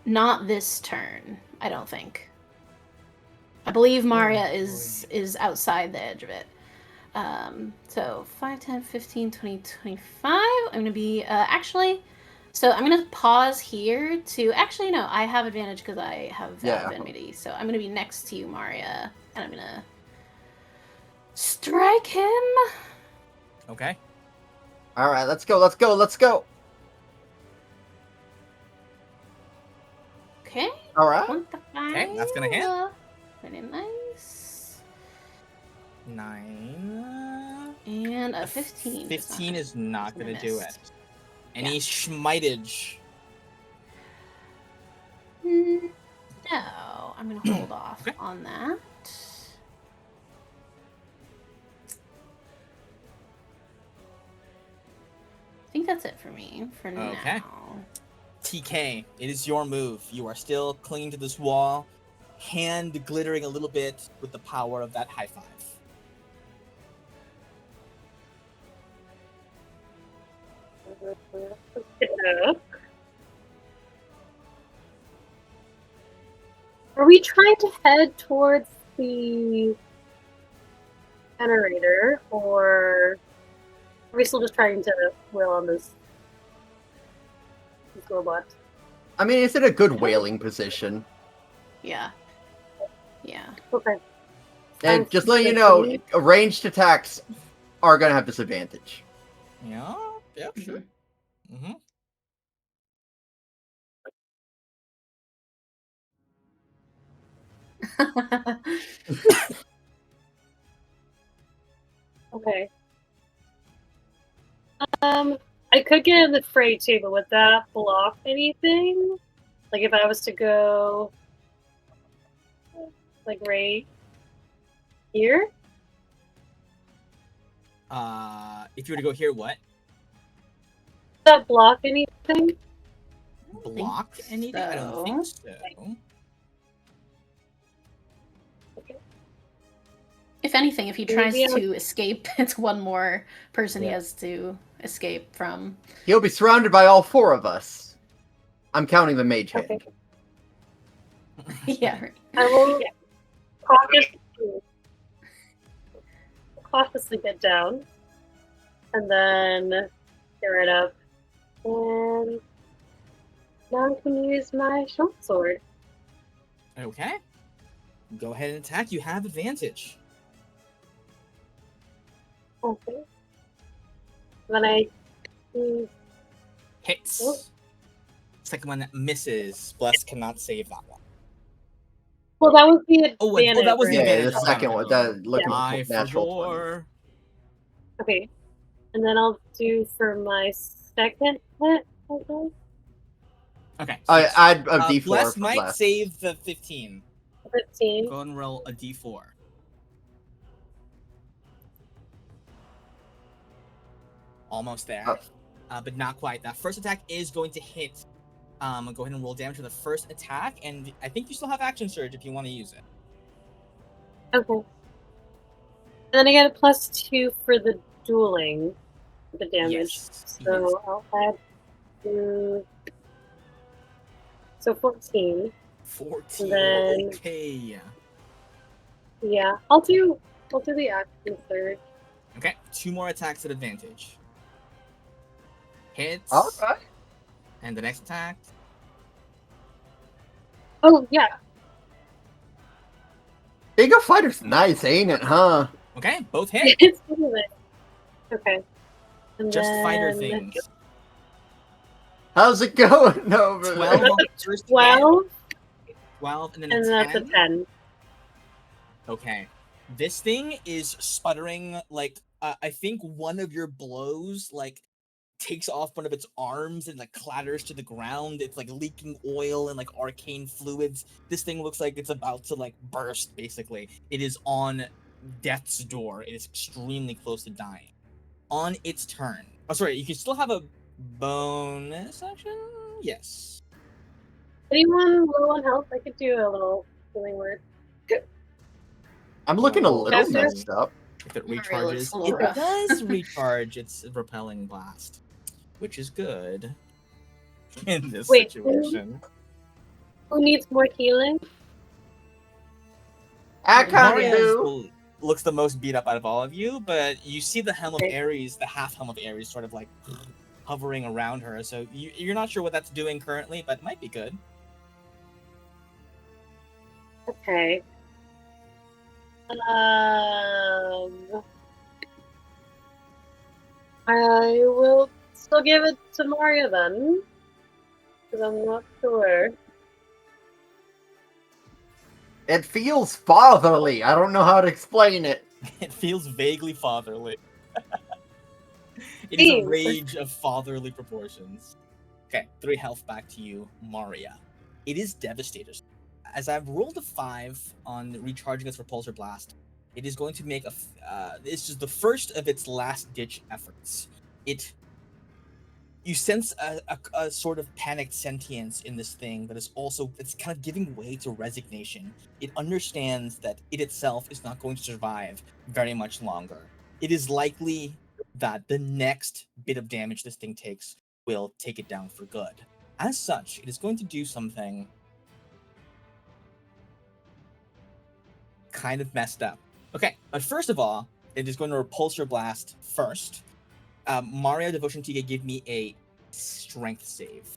Not this turn, I don't think. I believe Maria is outside the edge of it. So 5, 10, 15, 20, 25. I'm going to be, actually, so I'm going to pause here to, actually, no, I have advantage because I have Yeah. enmity. So I'm going to be next to you, Maria, and I'm going to strike him. Okay. All right, let's go, let's go, let's go. Okay. All right. Okay, that's gonna hit. Very nice. 9. And a 15. 15 is not gonna going to do miss. it. Any schmitage? No, I'm going to hold off Okay. on that. I think that's it for me for Okay. now. TK, it is your move. You are still clinging to this wall, hand glittering a little bit with the power of that high five. Are we trying to head towards the generator, or are we still just trying to wheel on this robot? I mean, it's in a good whaling position. Yeah. Yeah. Okay. And just letting you know, ranged attacks are going to have disadvantage. Yeah, yeah, sure. Mm-hmm. Okay. I could get in the fray too, but would that block anything? Like if I was to go, like right here? If you were to go here, what? Does that block anything? Block anything? I don't think so. If anything, if he tries Maybe to escape, it's one more person he Yeah. has to escape from. He'll be surrounded by all 4 of us. I'm counting the mage hand. Okay. Yeah. Right. I will cautiously get down, and then get right up, and now I can use my short sword. Okay. Go ahead and attack. You have advantage. Okay. Then I Hits. Oh. Second one misses. Bless cannot save that one. well, that was the advantage. Oh, that was the Yeah, advantage. the second one. Looking I for natural 20. forgot. Okay, and then I'll do for my second hit. Okay. Okay. I add a D4 Bless for might Bless. save the 15. 15. Go ahead and roll a D4. Almost there. Oh. But not quite. That first attack is going to hit Go ahead and roll damage for the first attack, and I think you still have action surge if you want to use it. Okay. And then I get a +2 for the dueling, the damage. Yes. So I'll add 2. So 14. 14. Then- Okay. Yeah, I'll do the action surge. Okay. 2 more attacks at advantage. Hits. Alright. And the next attack. Oh yeah. Being a fighter's nice, ain't it, huh? Okay, both hit. It's really okay. And Just fighter then things. How's it going over 12 there? on the first hit, 12, 12, and then and a that's 10. a 10. Okay. This thing is sputtering, like, I think one of your blows, like, takes off one of its arms and, like, clatters to the ground. It's, like, leaking oil and, like, arcane fluids. This thing looks like it's about to, like, burst, basically. It is on death's door. It is extremely close to dying. On its turn. Oh, sorry, you can still have a bonus action? Yes. Anyone low on health? I could do a little healing word. I'm looking a Oh, little okay. messed up. If it Mario recharges, looks a little it rough. does recharge its repelling blast, which is good in this Wait, situation. Who needs more healing? I kind of Maria's do. looks the most beat up out of all of you, but you see the helm of Okay. Ares, the half helm of Ares, sort of like hovering around her. So you're not sure what that's doing currently, but it might be good. Okay. I will still give it to Mario then, because I'm not sure. It feels fatherly. I don't know how to explain it. It feels vaguely fatherly. It is a Seems. rage of fatherly proportions. Okay, 3 health back to you, Maria. It is Devastator. As I've rolled a 5 on recharging its repulsor blast, it is going to make this is the first of its last-ditch efforts. You sense a sort of panicked sentience in this thing that is also, it's kind of giving way to resignation. It understands that it itself is not going to survive very much longer. It is likely that the next bit of damage this thing takes will take it down for good. As such, it is going to do something kind of messed up. Okay, but first of all, it is going to repulsor blast first. Mario Devotion TK, give me a strength save.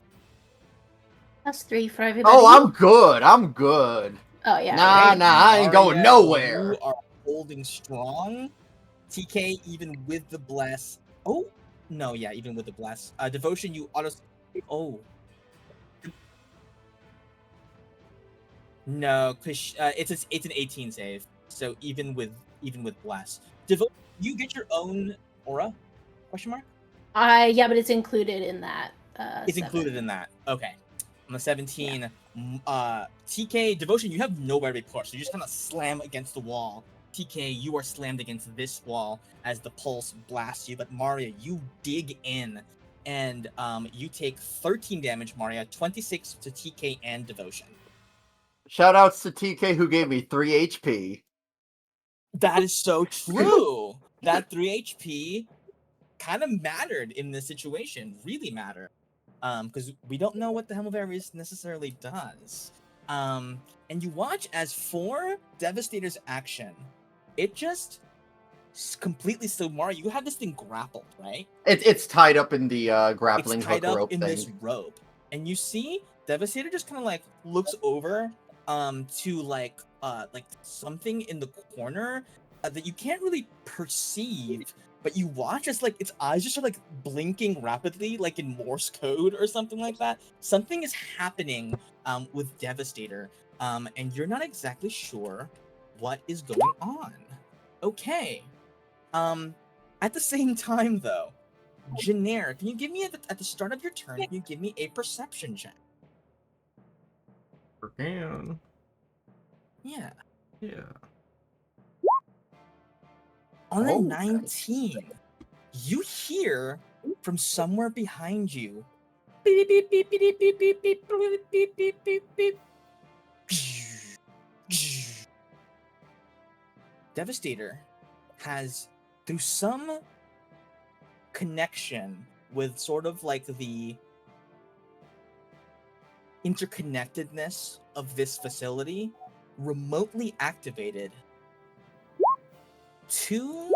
That's 3 for everybody. Oh, I'm good. I'm good. Oh yeah. Nah, Okay, nah, I ain't going Maria, nowhere. You are holding strong. TK, even with the bless. Oh, no, yeah, even with the bless. Devotion, you auto. Oh. No, because it's an 18 save. So even with bless, Devotion, you get your own aura? Question mark. Yeah, but it's included in that. It's 7. included in that. Okay. On the 17, TK, Devotion, you have nowhere to be pushed. So you just kind of slam against the wall. TK, you are slammed against this wall as the pulse blasts you. But Maria, you dig in, and you take 13 damage, Maria, 26 to TK and Devotion. Shoutouts to TK who gave me 3 HP. That is so true. That 3 HP kind of mattered in this situation. Really mattered. Because we don't know what the Helm of Ares necessarily does. And you watch as for Devastator's action, it just completely. So Mario, you have this thing grappled, right? It's tied up in the grappling It's tied hook up rope in thing. this rope, and you see Devastator just kind of like looks over to like something in the corner that you can't really perceive. But you watch as like its eyes just are like blinking rapidly, like in Morse code or something like that. Something is happening with Devastator, and you're not exactly sure what is going on. Okay. At the same time, though, Janair, can you give me at the start of your turn? Can you give me a perception check? Can. Yeah. Yeah. On a Oh, 19, you hear from somewhere behind you, Devastator has, through some connection with sort of like the interconnectedness of this facility, remotely activated 2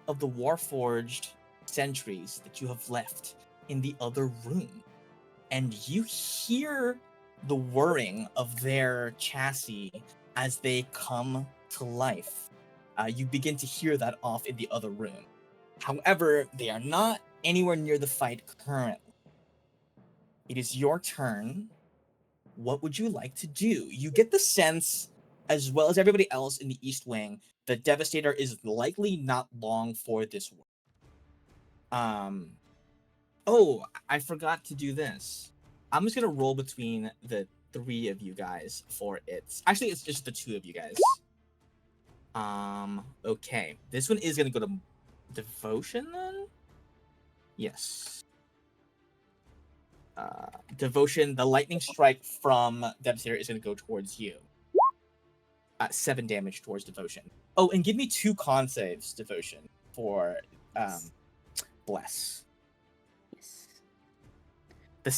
of the Warforged sentries that you have left in the other room. And you hear the whirring of their chassis as they come to life. You begin to hear that off in the other room. However, they are not anywhere near the fight currently. It is your turn. What would you like to do? You get the sense, as well as everybody else in the East Wing, that Devastator is likely not long for this world. Oh, I forgot to do this. I'm just gonna roll between the 3 of you guys for it. Actually, it's just the 2 of you guys. Okay. This one is gonna go to Devotion then? Yes. Devotion, the lightning strike from Devastator is gonna go towards you. 7 damage towards Devotion. Oh, and give me 2 con saves, Devotion, for Bless. Yes. The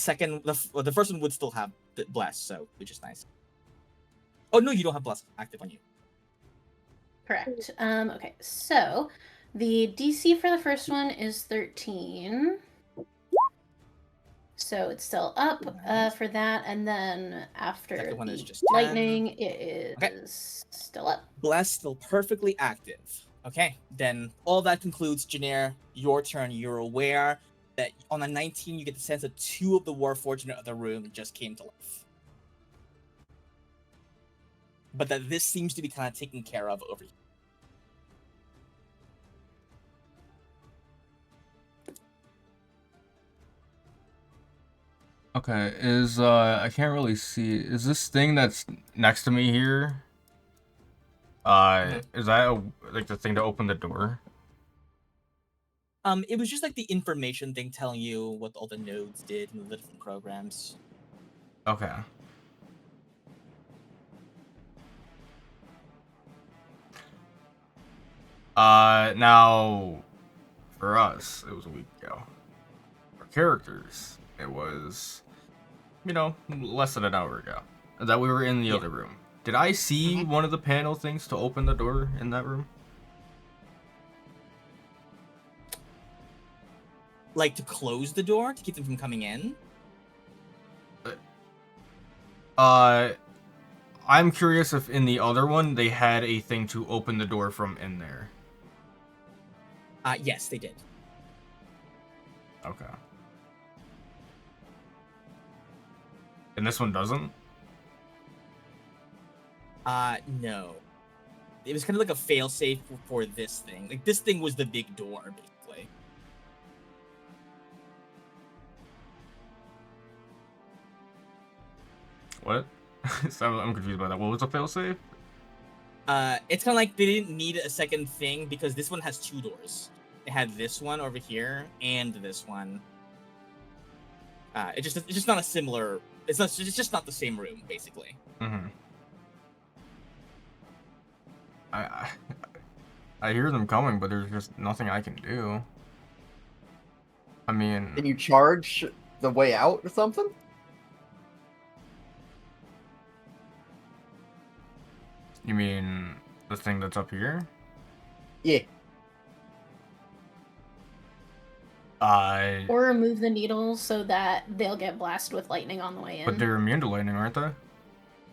first one would still have the Bless, so which is nice. Oh no, you don't have Bless active on you. Correct. Okay, so the DC for the first one is 13. So it's still up for that, and then after Second one the is just 10. lightning, it is still up. Bless still perfectly active. Okay, then all that concludes Janair, your turn. You're aware that on a 19, you get the sense that 2 of the Warforged in the other room just came to life. But that this seems to be kind of taken care of over here. Okay, I can't really see. Is this thing that's next to me here? Is that like the thing to open the door? It was just like the information thing telling you what all the nodes did and the different programs. Okay. Now, for us, it was a week ago. For characters, it was, less than an hour ago. That we were in the other room. Did I see one of the panel things to open the door in that room? Like to close the door to keep them from coming in? I'm curious if in the other one they had a thing to open the door from in there. Yes, they did. Okay. And this one doesn't? No. It was kind of like a failsafe for this thing. Like, this thing was the big door, basically. What? So I'm confused by that. What was the failsafe? It's kind of like they didn't need a second thing because this one has 2 doors. It had this one over here and this one. It's just not a similar. It's just not the same room, basically. Mm-hmm. I hear them coming, but there's just nothing I can do. I mean, Can you charge the way out or something? you mean the thing that's up here? Yeah. Or remove the needles so that they'll get blasted with lightning on the way in. But they're immune to lightning, aren't they?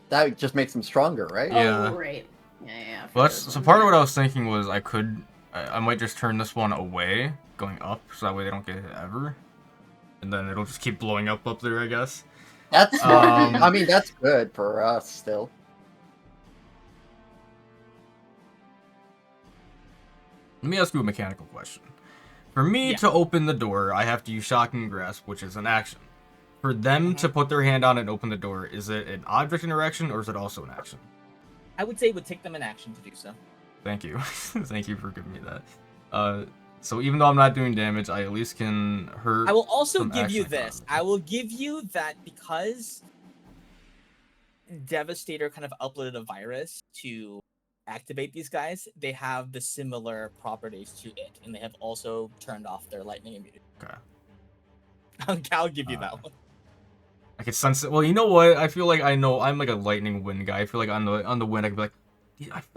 That just makes them stronger, right? Yeah. Oh, right. Yeah. Well, so part of what I was thinking was I might just turn this one away, going up, so that way they don't get hit ever. And then it'll just keep blowing up there, I guess. That's I mean, that's good for us still. Let me ask you a mechanical question. For me to open the door, I have to use Shocking Grasp, which is an action. For them to put their hand on it and open the door, is it an object interaction, or is it also an action? I would say it would take them an action to do so. Thank you. Thank you for giving me that. So even though I'm not doing damage, I at least can hurt. I will also some give you action this. economy. I will give you that because Devastator kind of uploaded a virus to activate these guys, they have the similar properties to it, and they have also turned off their lightning immunity. Okay. I'll give you that one. I can sense it. Well, you know what? I feel like I know. I'm like a lightning wind guy. I feel like on the wind, I can be like,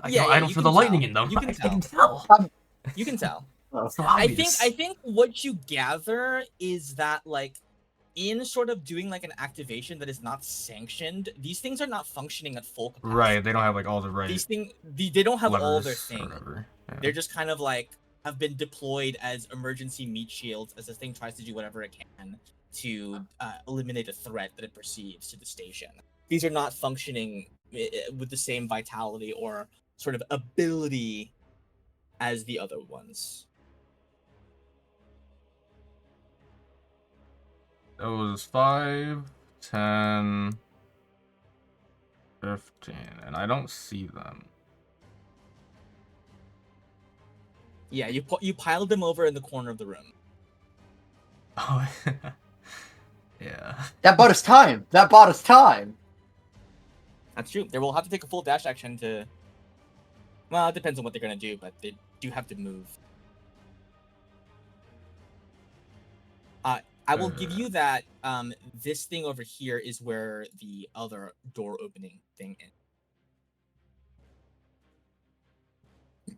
I don't you feel can the lightning tell. in them. You can I can tell. tell. You can tell. It's so I obvious. think what you gather is that like in sort of doing like an activation that is not sanctioned, these things are not functioning at full capacity. Right, they don't have like all the right. These things, they don't have all their levers or things. whatever. Yeah. They're just kind of like have been deployed as emergency meat shields as this thing tries to do whatever it can to eliminate a threat that it perceives to the station. These are not functioning with the same vitality or sort of ability as the other ones. That was 5, 10, 15, and I don't see them. Yeah, you piled them over in the corner of the room. Oh, yeah. That bought us time. That bought us time. That's true. They will have to take a full dash action to... Well, it depends on what they're going to do, but they do have to move. I will give you that this thing over here is where the other door opening thing is.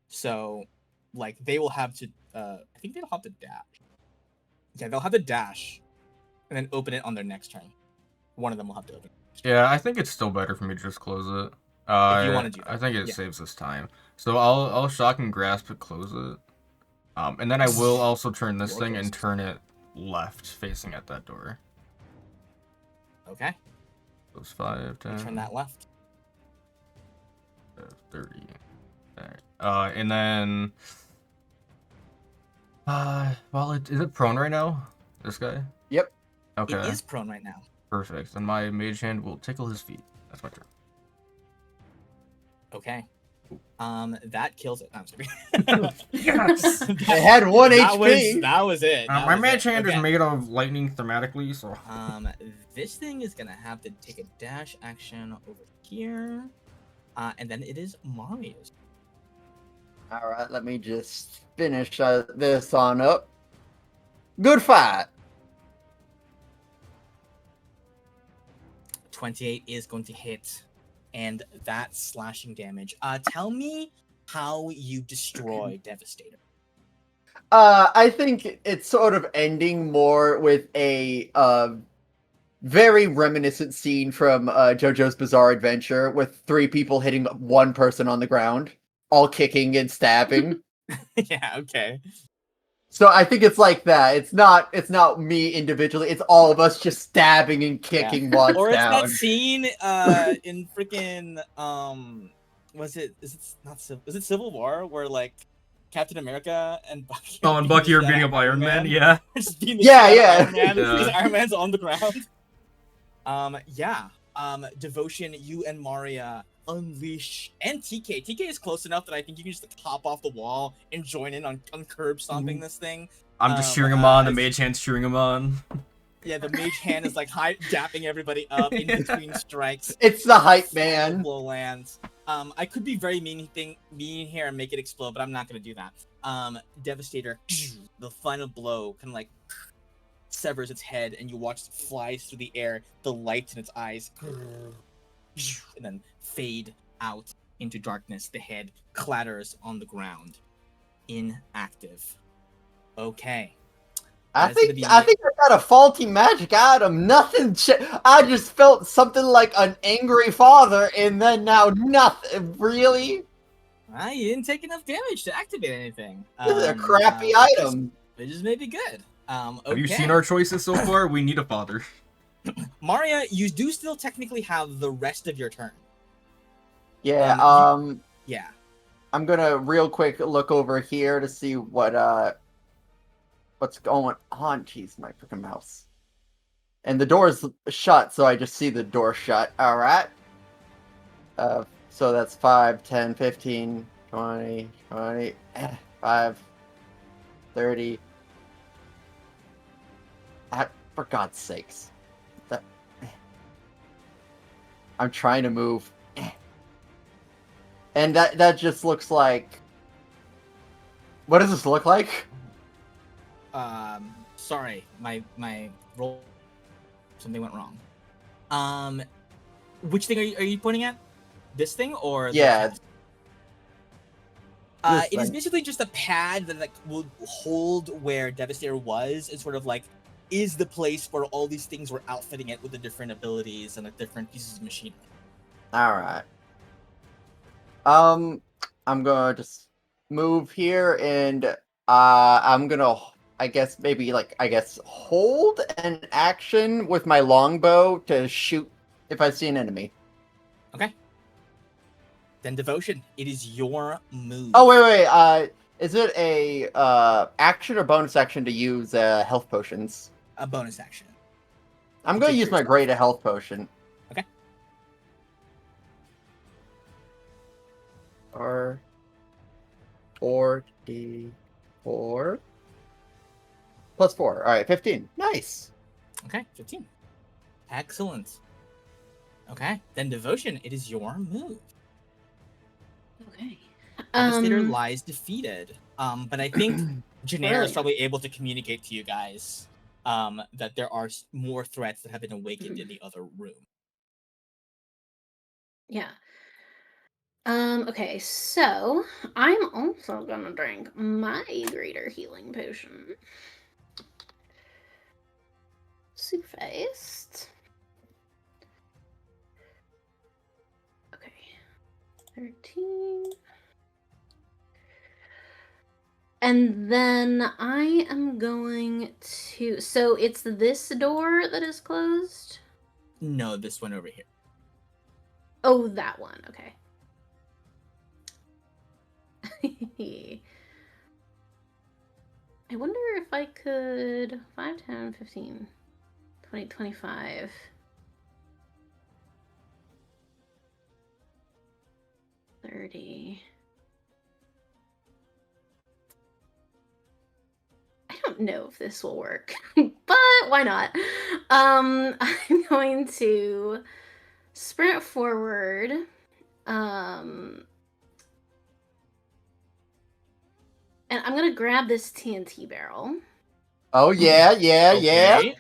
So, like, they will have to... I think they'll have to dash. Yeah, they'll have to dash and then open it on their next turn. One of them will have to open it. Yeah, I think it's still better for me to just close it. If you want to do that. I think it saves us time. So I'll shock and grasp to close it. And then I will also turn this thing and turn it left, facing at that door. Okay. Those 5, 10. Turn that left. 30. Alright. And then... well, is it prone right now? This guy? Yep. Okay. It is prone right now. Perfect. Then my mage hand will tickle his feet. That's my turn. Okay. That kills it. I'm sorry. Yes! It had 1 HP. That was it. My mage hand is made of lightning thematically, so... This thing is gonna have to take a dash action over here. And then it is Mario's. Alright, let me just finish this on up. Good fight. 28 is going to hit, and that slashing damage. Tell me how you destroy Devastator. I think it's sort of ending more with a very reminiscent scene from JoJo's Bizarre Adventure, with 3 people hitting 1 person on the ground, all kicking and stabbing. Yeah, okay. So I think it's like that. It's not me individually. It's all of us just stabbing and kicking one Or it's down. that scene in freaking is it Civil War where like Captain America and Bucky Oh, and Bucky are beating up Iron Man, yeah. Just beating the Yeah, shit out of yeah. Iron Man Yeah. because Iron Man's on the ground. Devotion, you and Maria unleash, and TK. TK is close enough that I think you can just hop off the wall and join in on curb stomping this thing. I'm just cheering him on, the mage hand's cheering him on. Yeah, the mage hand is like dapping everybody up in between strikes. It's the hype man. Blow lands. I could be very mean here and make it explode, but I'm not gonna do that. Devastator, the final blow kind of like severs its head, and you watch it flies through the air, the light in its eyes, and then fade out into darkness. The head clatters on the ground, inactive. Okay. I think I got a faulty magic item. Nothing. I just felt something like an angry father, and then now nothing. Really? You didn't take enough damage to activate anything. This is a crappy item. Which is maybe good. Okay. Have you seen our choices so far? We need a father. Maria, you do still technically have the rest of your turn. Yeah. Yeah. I'm gonna real quick look over here to see what's going on. Jeez, my freaking mouse. And the door's shut, so I just see the door shut. All right. So that's 5, 10, 15, 20, 5, 30. For God's sakes. That... I'm trying to move. And that just looks like... What does this look like? Sorry, my roll, something went wrong. Which thing are you pointing at? This thing or Yeah. the chest? It is thing. basically just a pad that like will hold where Devastator was, and sort of like is the place where all these things were outfitting it with the different abilities and the different pieces of machinery. Alright. I'm gonna just move here and I'm gonna hold an action with my longbow to shoot if I see an enemy. Okay. Then Devotion, it is your move. Oh wait, is it a action or bonus action to use health potions? A bonus action. I'm You gonna take use my yourself. greater health potion. Okay. R 4d4 plus 4. All right, 15. Nice. Okay, 15. Excellent. Okay, then Devotion, it is your move. Okay. Devastator lies defeated. But I think Janair is Brilliant. probably able to communicate to you guys that there are more threats that have been awakened in the other room. Yeah. Okay, so I'm also gonna drink my greater healing potion. Sufaced. Okay. 13. And then I am going to... So it's this door that is closed? No, this one over here. Oh, that one. Okay. I wonder if I could... 5, 10, 15, 20, 25... 30... I don't know if this will work, but why not? I'm going to sprint forward. And I'm gonna grab this TNT barrel. Oh yeah. Okay,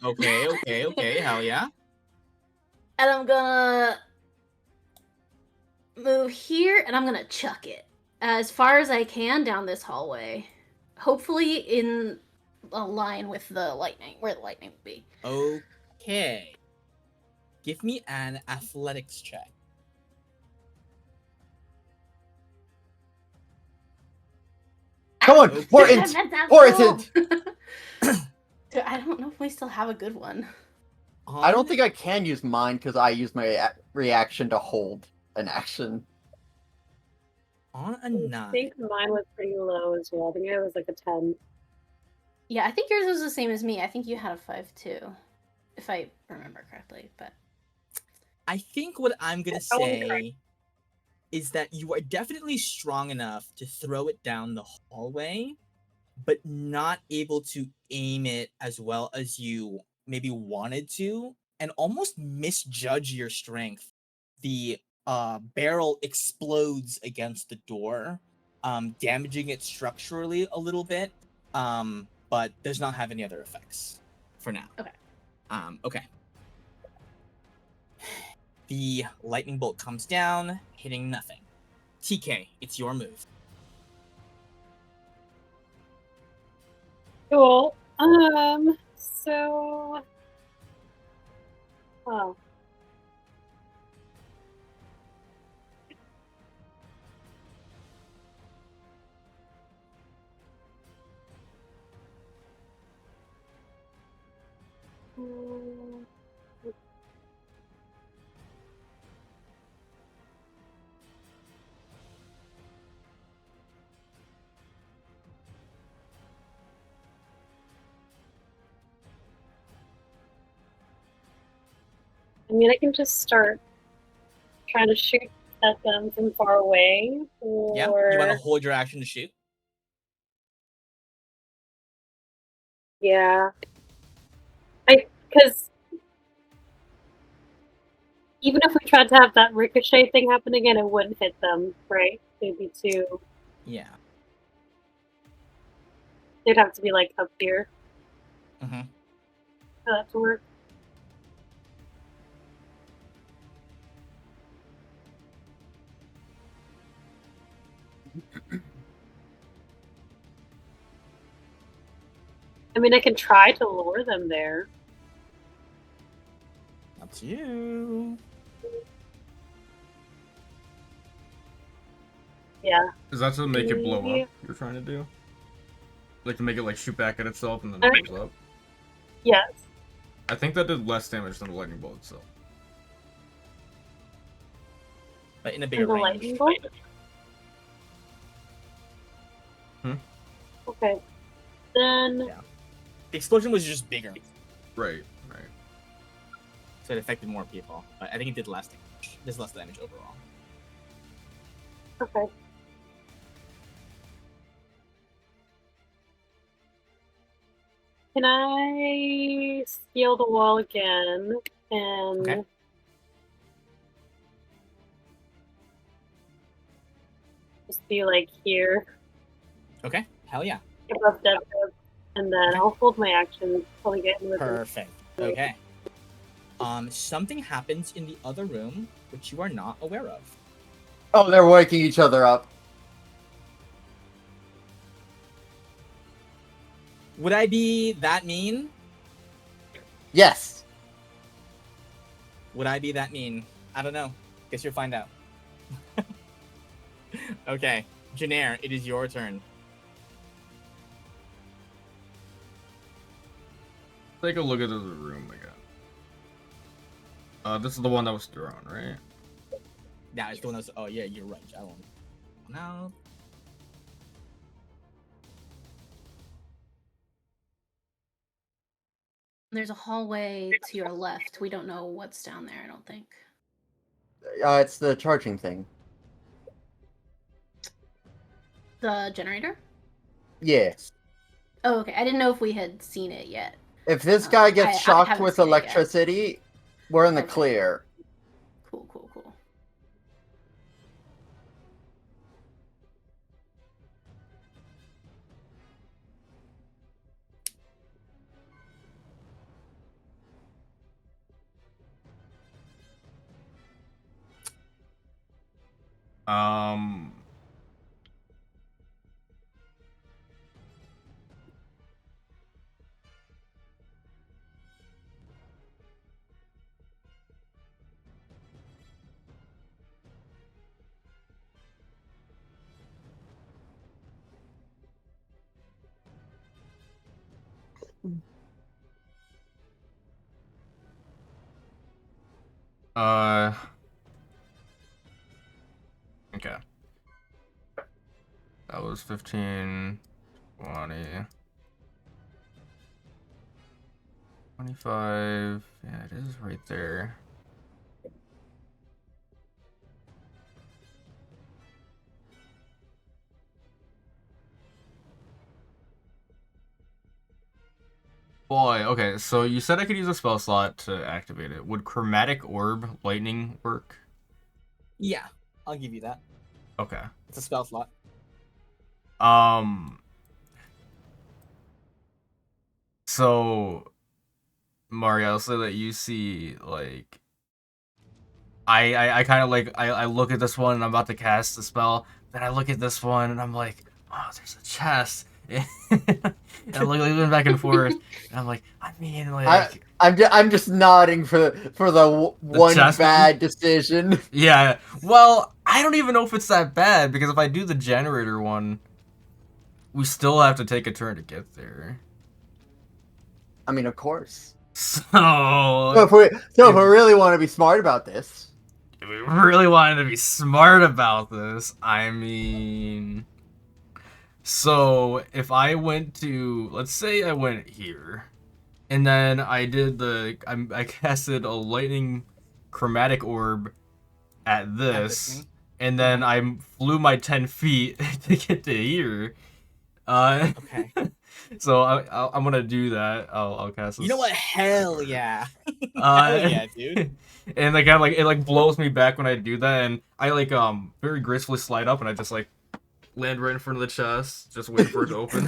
hell yeah. And I'm gonna move here and I'm gonna chuck it as far as I can down this hallway. Hopefully in a line with the lightning, where the lightning would be. Okay. Give me an athletics check. Come on, Okay. pour it. Dude, I don't know if we still have a good one. I don't think I can use mine because I use my reaction to hold an action. On a I 9. think mine was pretty low as well. I think it was like a 10. Yeah, I think yours was the same as me. I think you had a 5 too, if I remember correctly. But I think what I'm gonna say is that you are definitely strong enough to throw it down the hallway, but not able to aim it as well as you maybe wanted to, and almost misjudge your strength. The barrel explodes against the door, damaging it structurally a little bit, but does not have any other effects for now. Okay. Okay. The lightning bolt comes down, hitting nothing. TK, it's your move. Cool. So... Oh. I mean, I can just start trying to shoot at them from far away, or Yeah, you want to hold your action to shoot? yeah, because even if we tried to have that ricochet thing happen again, it wouldn't hit them, right? They'd be too. Yeah. They'd have to be like up here Mm-hmm. for that to work. I mean, I can try to lure them there. Up to you. Yeah. Is that to make it blow Yeah. up? You're trying to do? Like to make it like shoot back at itself and then Uh, it blows up? Yes. I think that did less damage than the lightning bolt itself. But in a And bigger the range. lightning bolt. Hmm? Okay. Then. Yeah. The explosion was just bigger, Right, right. so it affected more people. But I think it did less damage. There's less damage overall. Okay. Can I scale the wall again and Okay. just be like here Okay. Hell yeah. above Dead Rib, and then Okay. I'll hold my action till we get in with it. Perfect. Okay. Something happens in the other room which you are not aware of. Oh, they're waking each other up. Would I be that mean? Yes. Would I be that mean? I don't know. Guess you'll find out. Okay. Janair, it is your turn. Take a look at the room again. This is the one that was thrown, right? Yeah, it's the one that's. Oh, yeah, you're right. I won't. No. There's a hallway to your left. We don't know what's down there, I don't think. It's the charging thing. The generator? Yes. Oh, okay. I didn't know if we had seen it yet. If this guy gets I shocked haven't with seen it yet. electricity, we're in the Okay. clear. Cool, cool, cool. Um. Okay. That was 15, 20, 25. Yeah, it is right there. Boy, okay, so you said I could use a spell slot to activate it. Would Chromatic Orb Lightning work? Yeah, I'll give you that. Okay. It's a spell slot. So, Mario, I'll say that you see, like, I kind of like, I look at this one and I'm about to cast the spell, then I look at this one and I'm like, oh, there's a chest. And I'm like looking back and forth, and I'm like, I mean, like, I'm just nodding for the one chest bad decision. yeah. Well, I don't even know if it's that bad because if I do the generator one, we still have to take a turn to get there. I mean, of course. So if we really want to be smart about this, if we really wanted to be smart about this, I mean, so if I went to, let's say I went here, and then I did I casted a lightning chromatic orb at this, thing. and then I flew my 10 feet to get to here. Okay. So I'm gonna do that. I'll cast this. You know what? Hell yeah. Uh, Hell yeah, dude. And like it blows me back when I do that, and I very gracefully slide up, and I just land right in front of the chest, just wait for it to open.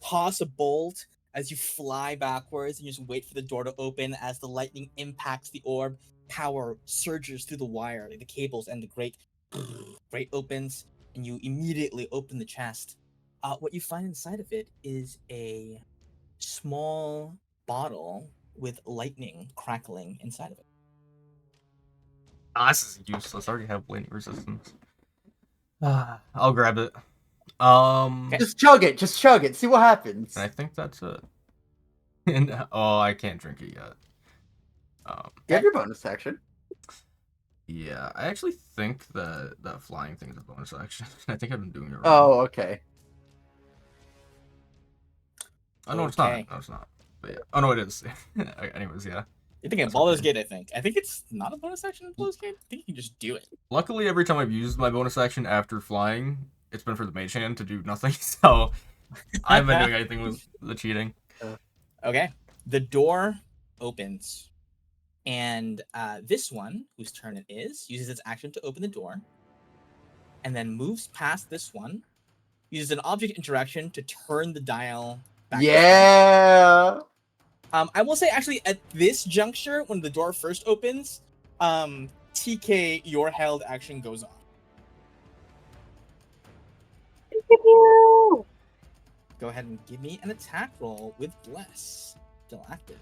Toss a bolt as you fly backwards and you just wait for the door to open as the lightning impacts the orb. Power surges through the wire, like the cables, and the grate opens, and you immediately open the chest. What you find inside of it is a small bottle with lightning crackling inside of it. This is useless. I already have lightning resistance. I'll grab it. Just chug it. Just chug it. See what happens. I think that's it. And I can't drink it yet. You have your bonus action. Yeah, I actually think that flying thing is a bonus action. I think I've been doing it wrong. Oh, okay. Oh no, it's not. No, it's not. But yeah. Oh no, it is. Anyways, yeah. You're thinking of Baldur's Gate, I think. I think it's not a bonus action in Baldur's Gate. I think you can just do it. Luckily, every time I've used my bonus action after flying, it's been for the mage hand to do nothing. So I haven't been doing anything with the cheating. Okay. The door opens. And this one, whose turn it is, uses its action to open the door. And then moves past this one. Uses an object interaction to turn the dial back. Yeah. I will say, actually, at this juncture, when the door first opens, TK, your held action goes off. Go ahead and give me an attack roll with Bless. Still active.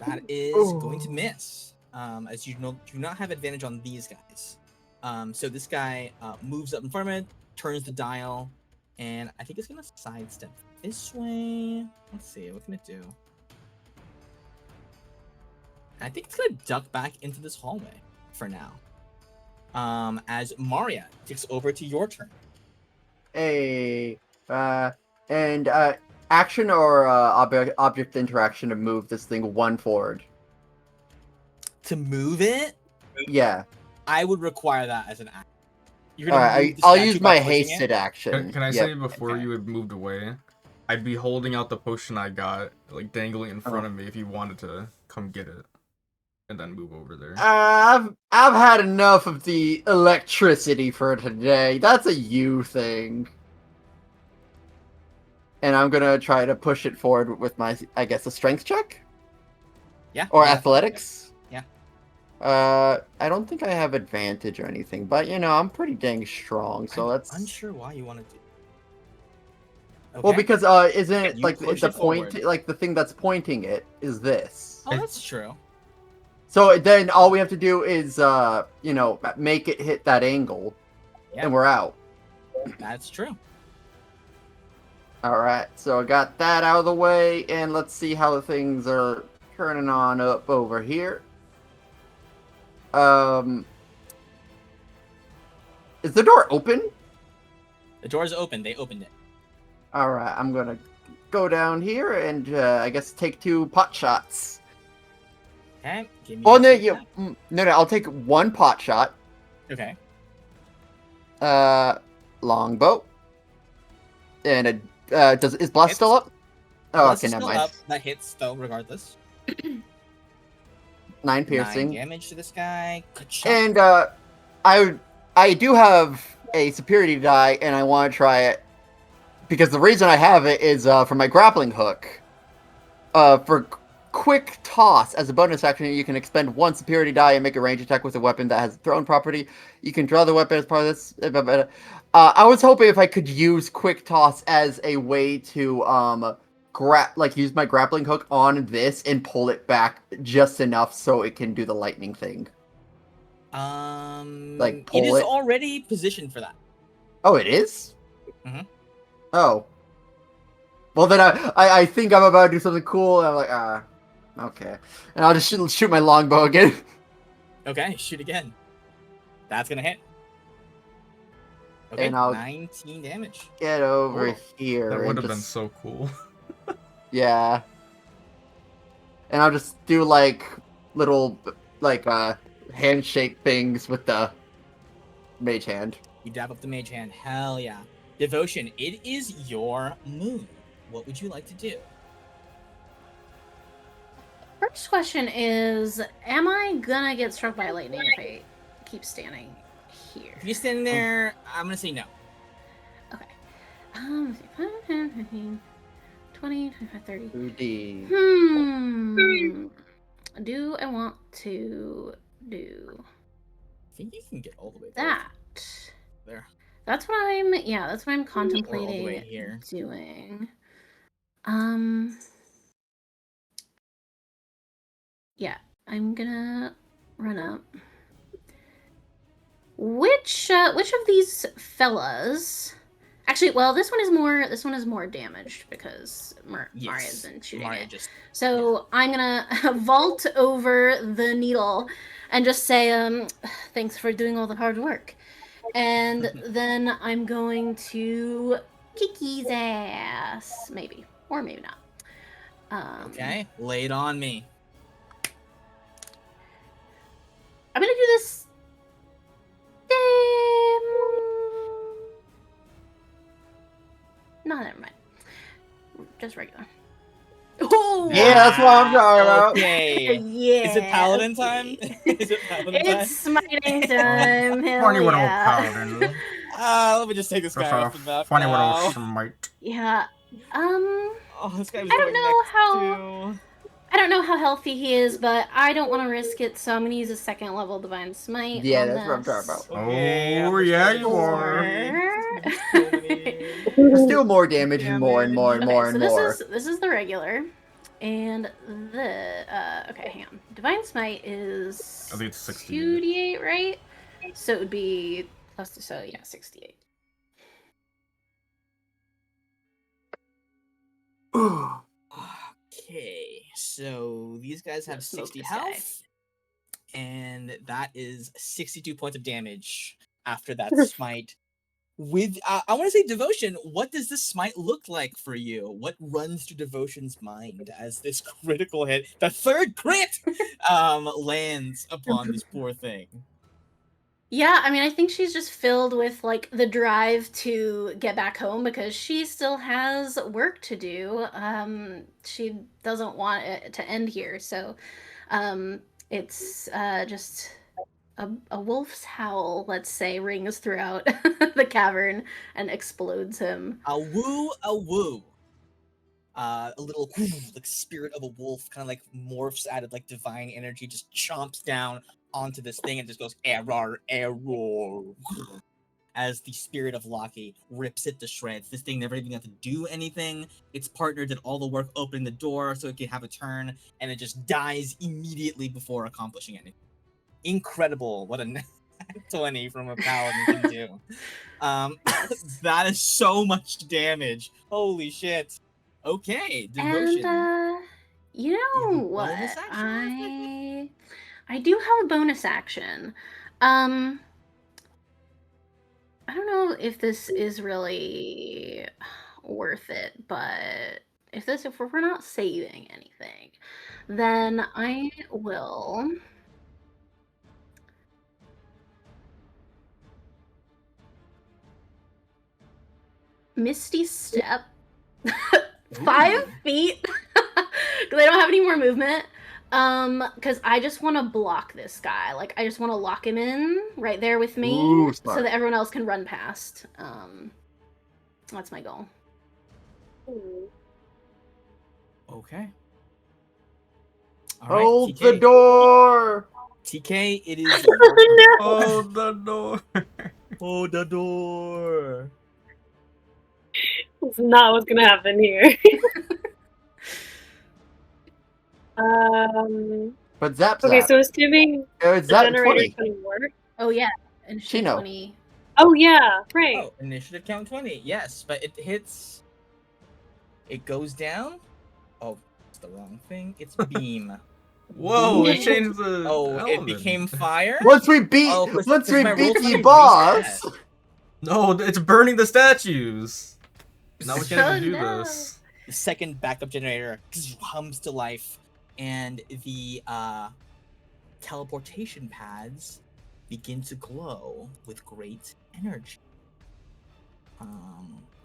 That is going to miss. As you do not have advantage on these guys. So this guy moves up in front of it, turns the dial, and I think it's going to sidestep this way. Let's see, what can it do? I think it's going to duck back into this hallway for now. As Maria takes over to your turn. Hey, and action or object interaction to move this thing one forward. To move it, Yeah. I would require that as an action. You're All gonna right, move the I'll statue use by my pushing hasted it? action. Can I Yep. say before Okay. you had moved away, I'd be holding out the potion I got, dangling in front of me if you wanted to come get it, and then move over there. I've had enough of the electricity for today. That's a you thing. And I'm gonna try to push it forward with my, I guess, a strength check? Yeah. Or yeah, athletics? Yeah. I don't think I have advantage or anything, but I'm pretty dang strong, so I'm let's... unsure why you want to do. Okay. Well, because isn't it You like push the it point, forward. like the thing that's pointing it is this. Oh, that's true. So then all we have to do is make it hit that angle, Yeah. and we're out. That's true. All right, so I got that out of the way, and let's see how things are turning on up over here. Is the door open? The door's open. They opened it. All right, I'm gonna go down here and I guess take 2 pot shots. Okay. Give me. Oh a no, attack. no, I'll take 1 pot shot. Okay. Longbow. And is Blast still up? Oh, Plus okay, it's never still mind. up. That hits though, regardless. 9 piercing. 9 damage to this guy. Ka-chunk. And I do have a superiority die, and I want to try it because the reason I have it is for my grappling hook. For quick toss, as a bonus action, you can expend 1 superiority die and make a range attack with a weapon that has a thrown property. You can draw the weapon as part of this. I was hoping if I could use quick toss as a way to use my grappling hook on this and pull it back just enough so it can do the lightning thing. Pull it is it. already positioned for that. Oh, it is? Mhm. Oh. Well, then I think I'm about to do something cool, and I'm like, okay. And I'll just shoot my longbow again. Okay, shoot again. That's gonna hit. Okay, And I'll 19 damage. get over here. That and would have been just- so cool. Yeah. And I'll just do little handshake things with the mage hand. You dab up the mage hand. Hell yeah. Devotion, it is your move. What would you like to do? First question is, am I gonna get struck by lightning if I keep standing here? If you're standing there, I'm gonna say no. Okay. 20, 25, 30. 2D. Do I want to do I think you can get all the way that? there. That's what I'm contemplating way here. doing. Yeah, I'm gonna run up. Which of these fellas? Actually, well, this one is more damaged because Maria's been shooting Maria it. just So I'm gonna vault over the needle and just say, thanks for doing all the hard work. And then I'm going to Kiki's ass, maybe, or maybe not. okay, lay it on me. I'm gonna do this. No, never mind. Just regular. Oh, Yeah, that's what I'm talking about. Okay. Yeah. Is it paladin time? Is it paladin time? It's smiting time. Hell Funny little yeah. paladin. Let me just take this guy off the map Funny now. little smite. Yeah. Oh, this guy was I don't going know next how- to... I don't know how healthy he is, but I don't want to risk it, so I'm gonna use a second level divine smite. Yeah, on that's what I'm talking this. about. Okay, Oh, I'm just yeah, gonna you do are. so many- Still more damage and more and more and Okay, more so and this more. is the regular, and the okay, hang on. Divine smite is I think it's 68. 2d8, right? So it would be plus 68. Okay, so these guys have Smoke 60 this guy. health, and that is 62 points of damage after that smite. With I want to say Devotion, what does this smite look like for you? What runs through Devotion's mind as this critical hit, the third crit, lands upon this poor thing? Yeah, I mean, I think she's just filled with like the drive to get back home because she still has work to do. She doesn't want it to end here, so it's just a wolf's howl, let's say, rings throughout the cavern and explodes him. A woo, a woo. A little like spirit of a wolf kind of like morphs out of like divine energy, just chomps down onto this thing and just goes error, error. As the spirit of Loki rips it to shreds. This thing never even got to do anything. Its partner did all the work opening the door so it could have a turn, and it just dies immediately before accomplishing anything. Incredible. What a 20 from a paladin can do. That is so much damage. Holy shit. Okay, Devotion. And you know You have a what? bonus action? I do have a bonus action. I don't know if this is really worth it, but if we're not saving anything, then I will Misty Step 5 feet because I don't have any more movement. Because I just want to block this guy. Like, I just want to lock him in right there with me. Ooh, so smart. that everyone else can run past. That's my goal. Okay. All Hold TK. the door! TK, it is. Hold the door. Hold the door. That's not what's gonna happen here. But zap Okay, zap. so assuming It's the zap generator 20. can work. Oh, yeah. And Chino. 20. Oh yeah, right. Oh, initiative count 20. Yes, but it hits. It goes down. Oh, it's the wrong thing. It's beam. Whoa, it changed the Oh, it element. became fire? Once we beat, Oh, 'cause once my we roll beat 20 the boss, reset. No, it's burning the statues. Now we can't Oh, even do no. this. The second backup generator hums to life, and the teleportation pads begin to glow with great energy.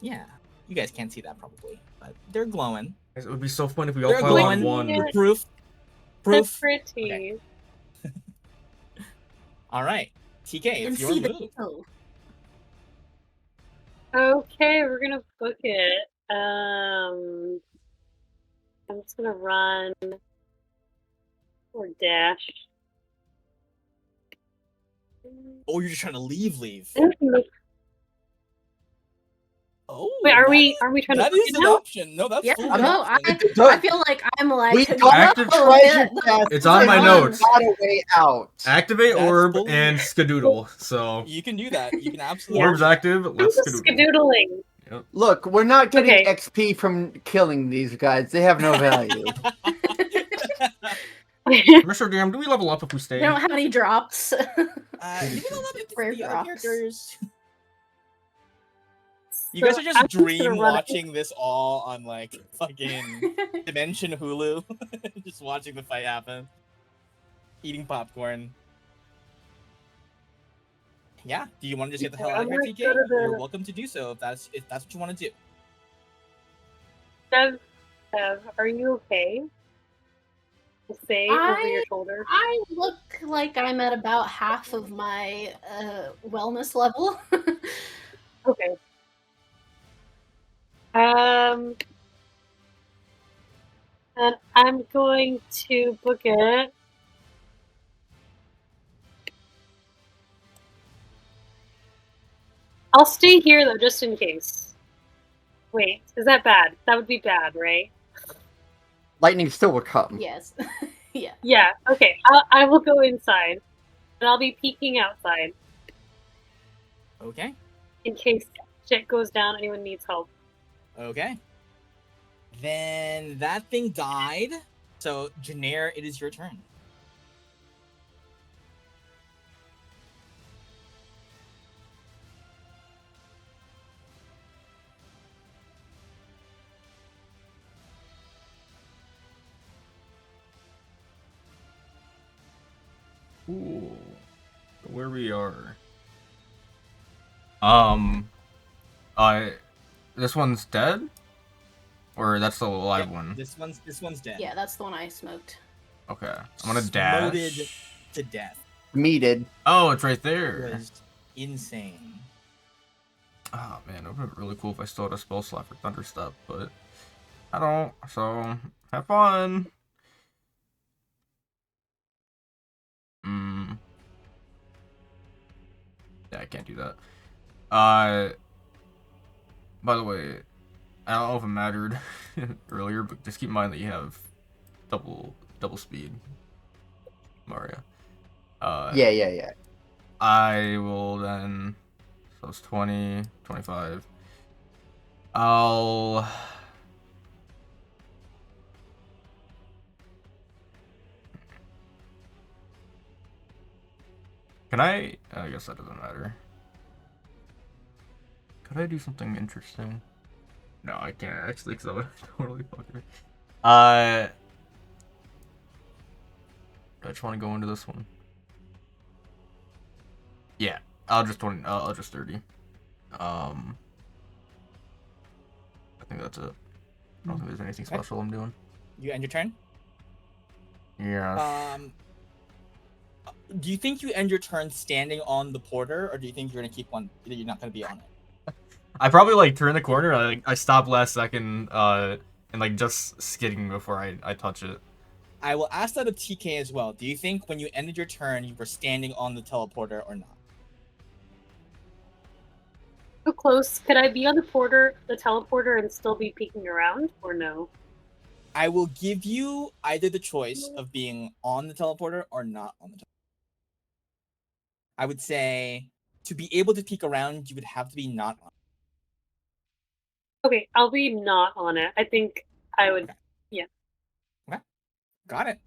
Yeah, you guys can't see that probably, but they're glowing. It would be so fun if we all They're pile on glowing. one. Proof. That's Proof. pretty. All right, TK, And it's your see move. the Okay, we're gonna book it. I'm just gonna run or dash. Oh, you're just trying to leave. Oh, Wait, are that we is- are we trying to That book is it an now? option. No, that's Yeah, fully no, an option. I feel like I'm like We got Active "Whoa, treasure man." chest. It's on my and notes. we got a way out. Activate That's orb fully- and skadoodle. So You can do that. You can absolutely. orb's active. I'm Let's just skadoodle. skadoodling. Look, we're not getting Okay. XP from killing these guys. They have no value. Mr. DM, do we level up if we stay? They don't have any drops. You can level up Rare the other drops. characters. You guys So are just I'm just gonna dream run- watching this all on like fucking Dimension Hulu, just watching the fight happen, eating popcorn. Yeah. Do you want to just get the hell out of here, I'm gonna TK? go to the- You're welcome to do so if that's what you want to do. Dev, are you okay? Say over your shoulder. I look like I'm at about half of my wellness level. Okay. And I'm going to book it. I'll stay here though, just in case. Wait, is that bad? That would be bad, right? Lightning still will come. Yes. Yeah. Yeah. Okay. I will go inside, and I'll be peeking outside Okay. in case shit goes down. Anyone needs help. Okay. Then that thing died. So, Janair, it is your turn. Ooh, where we are. This one's dead, or that's the live Yep, one. This one's dead. Yeah, that's the one I smoked. Okay, I'm gonna Smoted dash. to death. Meated. Oh, it's right It there. was insane. Oh man, it would be really cool if I still had a spell slot for Thunderstep, but I don't. So have fun. Yeah, I can't do that. By the way, I don't know if it mattered earlier, but just keep in mind that you have double speed, Mario. Yeah. I will then. So it's 20, 25. I'll. Can I guess that doesn't matter. Could I do something interesting? No, I can't actually, because I would totally fuck her. Do I just want to go into this one? Yeah, I'll just 20. I'll just 30. I think that's it. I don't think there's anything Okay. special I'm doing. You end your turn? Yeah. Do you think you end your turn standing on the porter, or do you think you're gonna keep on? You're not gonna be on it. I probably like turn the corner. I stop last second. And like just skidding before I touch it. I will ask that of TK as well. Do you think when you ended your turn, you were standing on the teleporter or not? How close? Could I be on the teleporter, and still be peeking around, or no? I will give you either the choice of being on the teleporter or not on the teleporter. I would say to be able to peek around, you would have to be not on. Okay, I'll be not on it. I think I would. Okay. Yeah. Okay. Got it.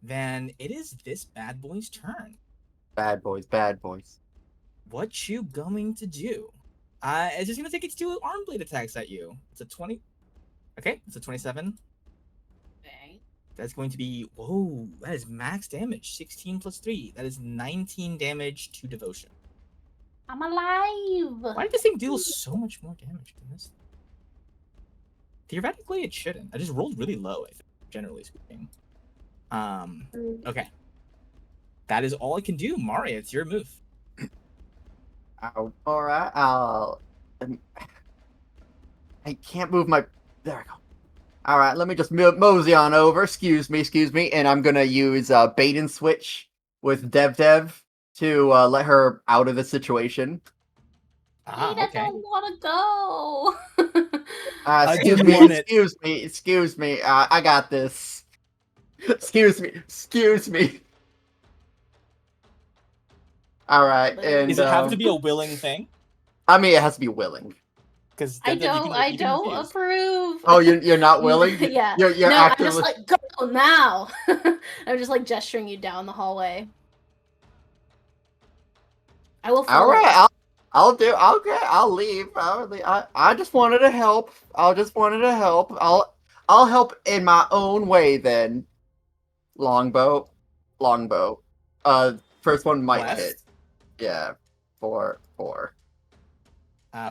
Then it is this bad boy's turn. Bad boys, bad boys. What you going to do? It's just gonna take its 2 arm blade attacks at you. It's a 20. Okay, it's a 27. Okay. That's going to be, whoa, that is max damage. 16 plus 3. That is 19 damage to devotion. I'm alive. Why did this thing deal so much more damage than this? Theoretically, it shouldn't. I just rolled really low, I think, generally speaking. Okay. That is all I can do. Mario, it's your move. Oh, alright, I can't move my... There I go. Alright, let me just mosey on over. Excuse me. And I'm gonna use bait and switch with Dev to let her out of the situation. I don't want to go. Excuse me. I got this. Excuse me. Alright, and... Does it have to be a willing thing? I mean, it has to be willing. I don't approve. Oh, you're not willing? Yeah. You're actively... I'm just like, go now. I'm just like gesturing you down the hallway. I will follow. Alright, I'll leave. I just wanted to help. I'll help in my own way then. Longbow. First one might Blast? hit. Yeah. 4.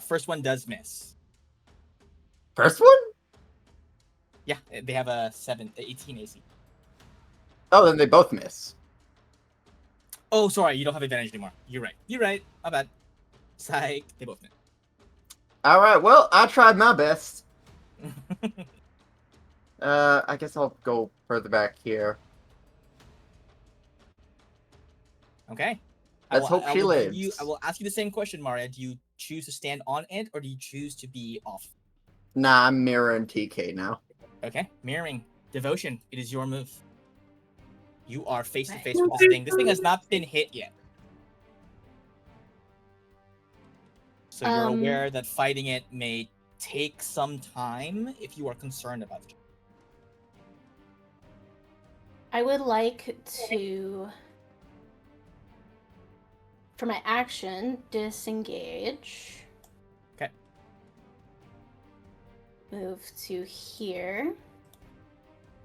First one does miss. First one? Yeah, they have a 18 AC. Oh, then they both miss. Oh, sorry, you don't have advantage anymore. You're right. My bad. Psych. They both miss. Alright, well, I tried my best. I guess I'll go further back here. Okay. Let's hope she lives. I will ask you the same question, Maria. Do you choose to stand on it, or do you choose to be off? Nah, I'm mirroring TK now. Okay. Mirroring. Devotion. It is your move. You are face to face with this thing. This thing has not been hit yet. So you're aware that fighting it may take some time if you are concerned about it. I would like to, for my action, disengage. Okay. Move to here.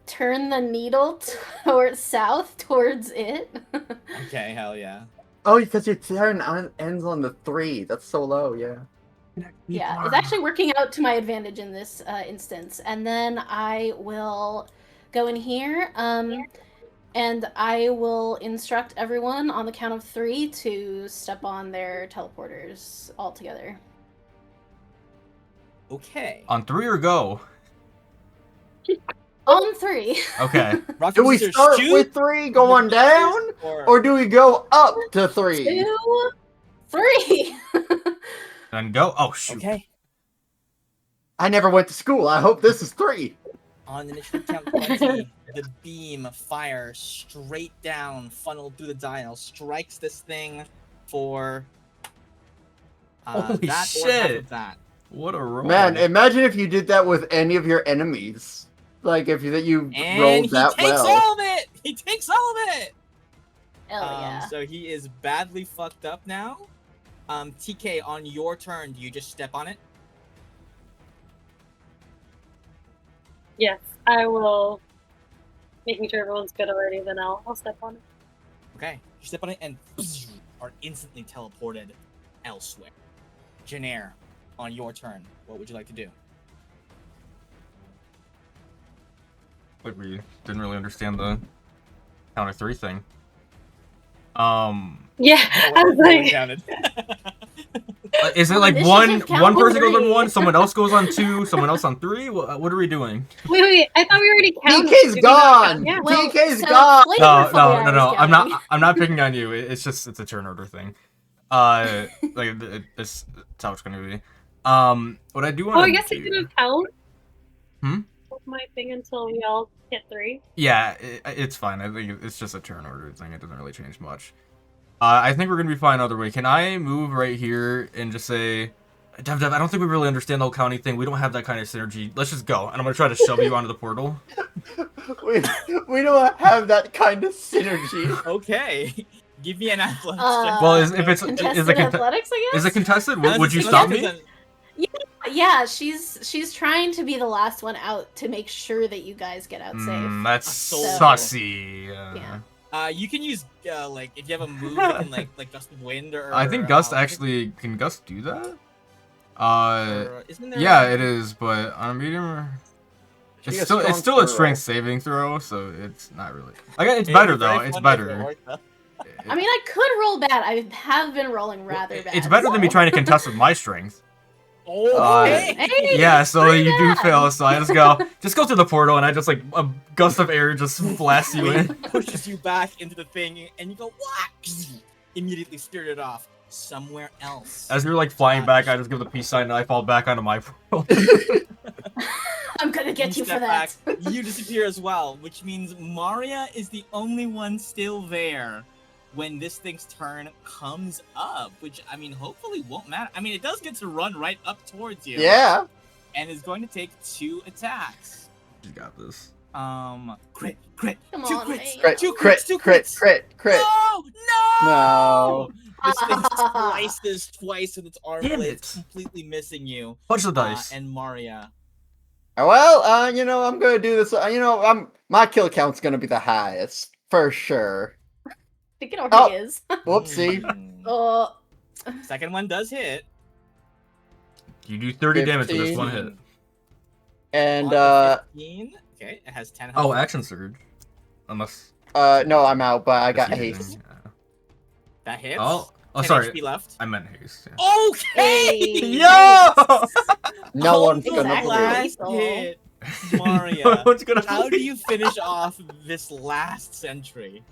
Turn the needle towards south, towards it. Okay, hell yeah. Oh, because your turn ends on the 3. That's so low, yeah. Yeah, it's actually working out to my advantage in this instance. And then I will go in here, and I will instruct everyone on the count of 3 to step on their teleporters all together. Okay. On 3 or go? On 3. Okay. Do we start with 3 going down, or do we go up to 3? 2, 3. Then go. Oh, shoot. Okay. I never went to school. I hope this is 3. On initiative count 20, the beam fires straight down, funneled through the dial, strikes this thing for Holy that shit. or half of that. What a roll. Man, imagine if you did that with any of your enemies. Like, if you rolled that well. And he takes all of it! He takes all of it! Hell yeah. So he is badly fucked up now. TK, on your turn, do you just step on it? Yes, I will. Making sure everyone's good already, then I'll step on it. Okay. You step on it and are instantly teleported elsewhere. Janair, on your turn, what would you like to do? Like, we didn't really understand the count of 3 thing. Yeah, I was like... Is it like one person goes on 1, someone else goes on 2, someone else on 3? What are we doing? Wait, I thought we already counted. TK's gone! Yeah. TK's gone! No, I'm not picking on you. It's a turn order thing. Like, it's how it's gonna be. What I do want to I guess it didn't count. Hmm? My thing until we all hit 3. Yeah, it's fine. I think it's just a turn order thing. It doesn't really change much. I think we're gonna be fine either way. Can I move right here and just say, Dev, I don't think we really understand the whole counting thing. We don't have that kind of synergy. Let's just go. And I'm gonna try to shove you onto the portal. we don't have that kind of synergy. Okay. Give me an athletics check. Well, if it's contested athletics, I guess? Is it contested? Would you stop me? Yeah, Yeah, she's trying to be the last one out to make sure that you guys get out safe. That's So- sussy. Yeah. You can use like if you have a move that can like gust of wind or. I think Gust I think- actually can Gust do that. or isn't there Yeah, a- it is, but on a medium, Should be it's a strong still a throw. strength saving throw, so it's not really. Like it's It'd be better very though. It's funny if it better. worked, though. I mean, I could roll bad. I have been rolling rather bad. It's better than me so- trying to contest with my strength. Okay. Hey, Yeah, so pretty you do bad. fail, so I just go through the portal, and I just like a gust of air just blasts you in. Wind pushes you back into the thing, and you go what? Immediately steered it off somewhere else. As you're like flying back, I just give the peace sign, and I fall back onto my portal. I'm gonna get you for step that. back, you disappear as well, which means Maria is the only one still there when this thing's turn comes up, which, I mean, hopefully won't matter. I mean, it does get to run right up towards you. Yeah. And is going to take 2 attacks. You got this. Crit, Come 2 on, crits, mate. Crit, 2 crit, crits, 2 crit, crits. crit, crit. No! No. This thing slices twice with its arm Damn blades, it. completely missing you. Punch the dice. And Maria. Well, you know, I'm gonna do this. You know, my kill count's gonna be the highest for sure. I think it already is. Whoopsie. Oh. Second one does hit. You do 30 damage with this one 15. hit. And On the 15. Okay, it has 10 health. Oh, action surge. Unless. no, I'm out, but I got it's using- haste. yeah. That hits. Oh, 10 sorry. HP left. I meant haste. Yeah. Okay. Hey. Yo! No On one's the gonna Exactly. believe. last hit, No Maria. one's gonna How do believe. you finish off this last sentry?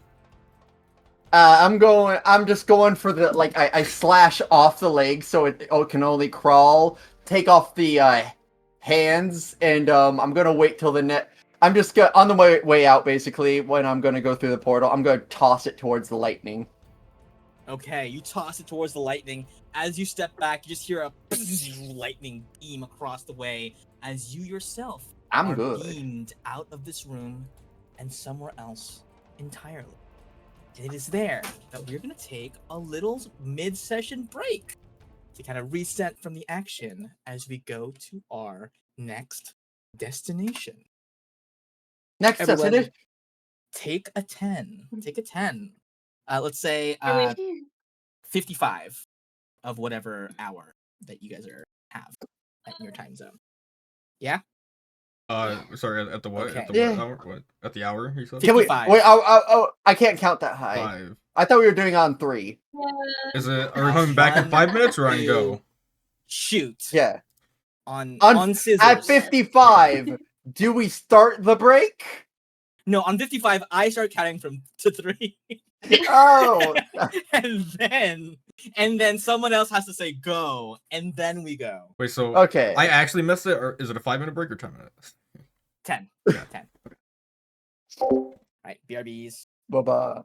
I'm just going for the, like, I slash off the leg so it can only crawl, take off the, hands, and, I'm gonna wait till the net. I'm just on the way out, basically, when I'm gonna go through the portal, I'm gonna toss it towards the lightning. Okay, you toss it towards the lightning. As you step back, you just hear a lightning beam across the way as you yourself I'm are good. beamed out of this room and somewhere else entirely. And it is there that we're going to take a little mid-session break to kind of reset from the action as we go to our next destination. Next Everyone, destination. take a 10. Take a 10. Let's say Are 55 of whatever hour that you guys have at your time zone. Yeah? Sorry, at the what? At the Okay. what hour? What? At the hour, you said? Can we 55. wait? Oh, I can't count that high. 5. I thought we were doing on 3. Is it, are we coming back in 5 minutes or on go? Shoot. Yeah. On On- scissors. At 55, do we start the break? No, on 55, I start counting from to 3. Oh. and then someone else has to say go, and then we go. Wait, so Okay. I actually missed it, or is it a 5-minute break or 10 minutes? 10. Yeah. 10. All right, BRBs. Bye-bye.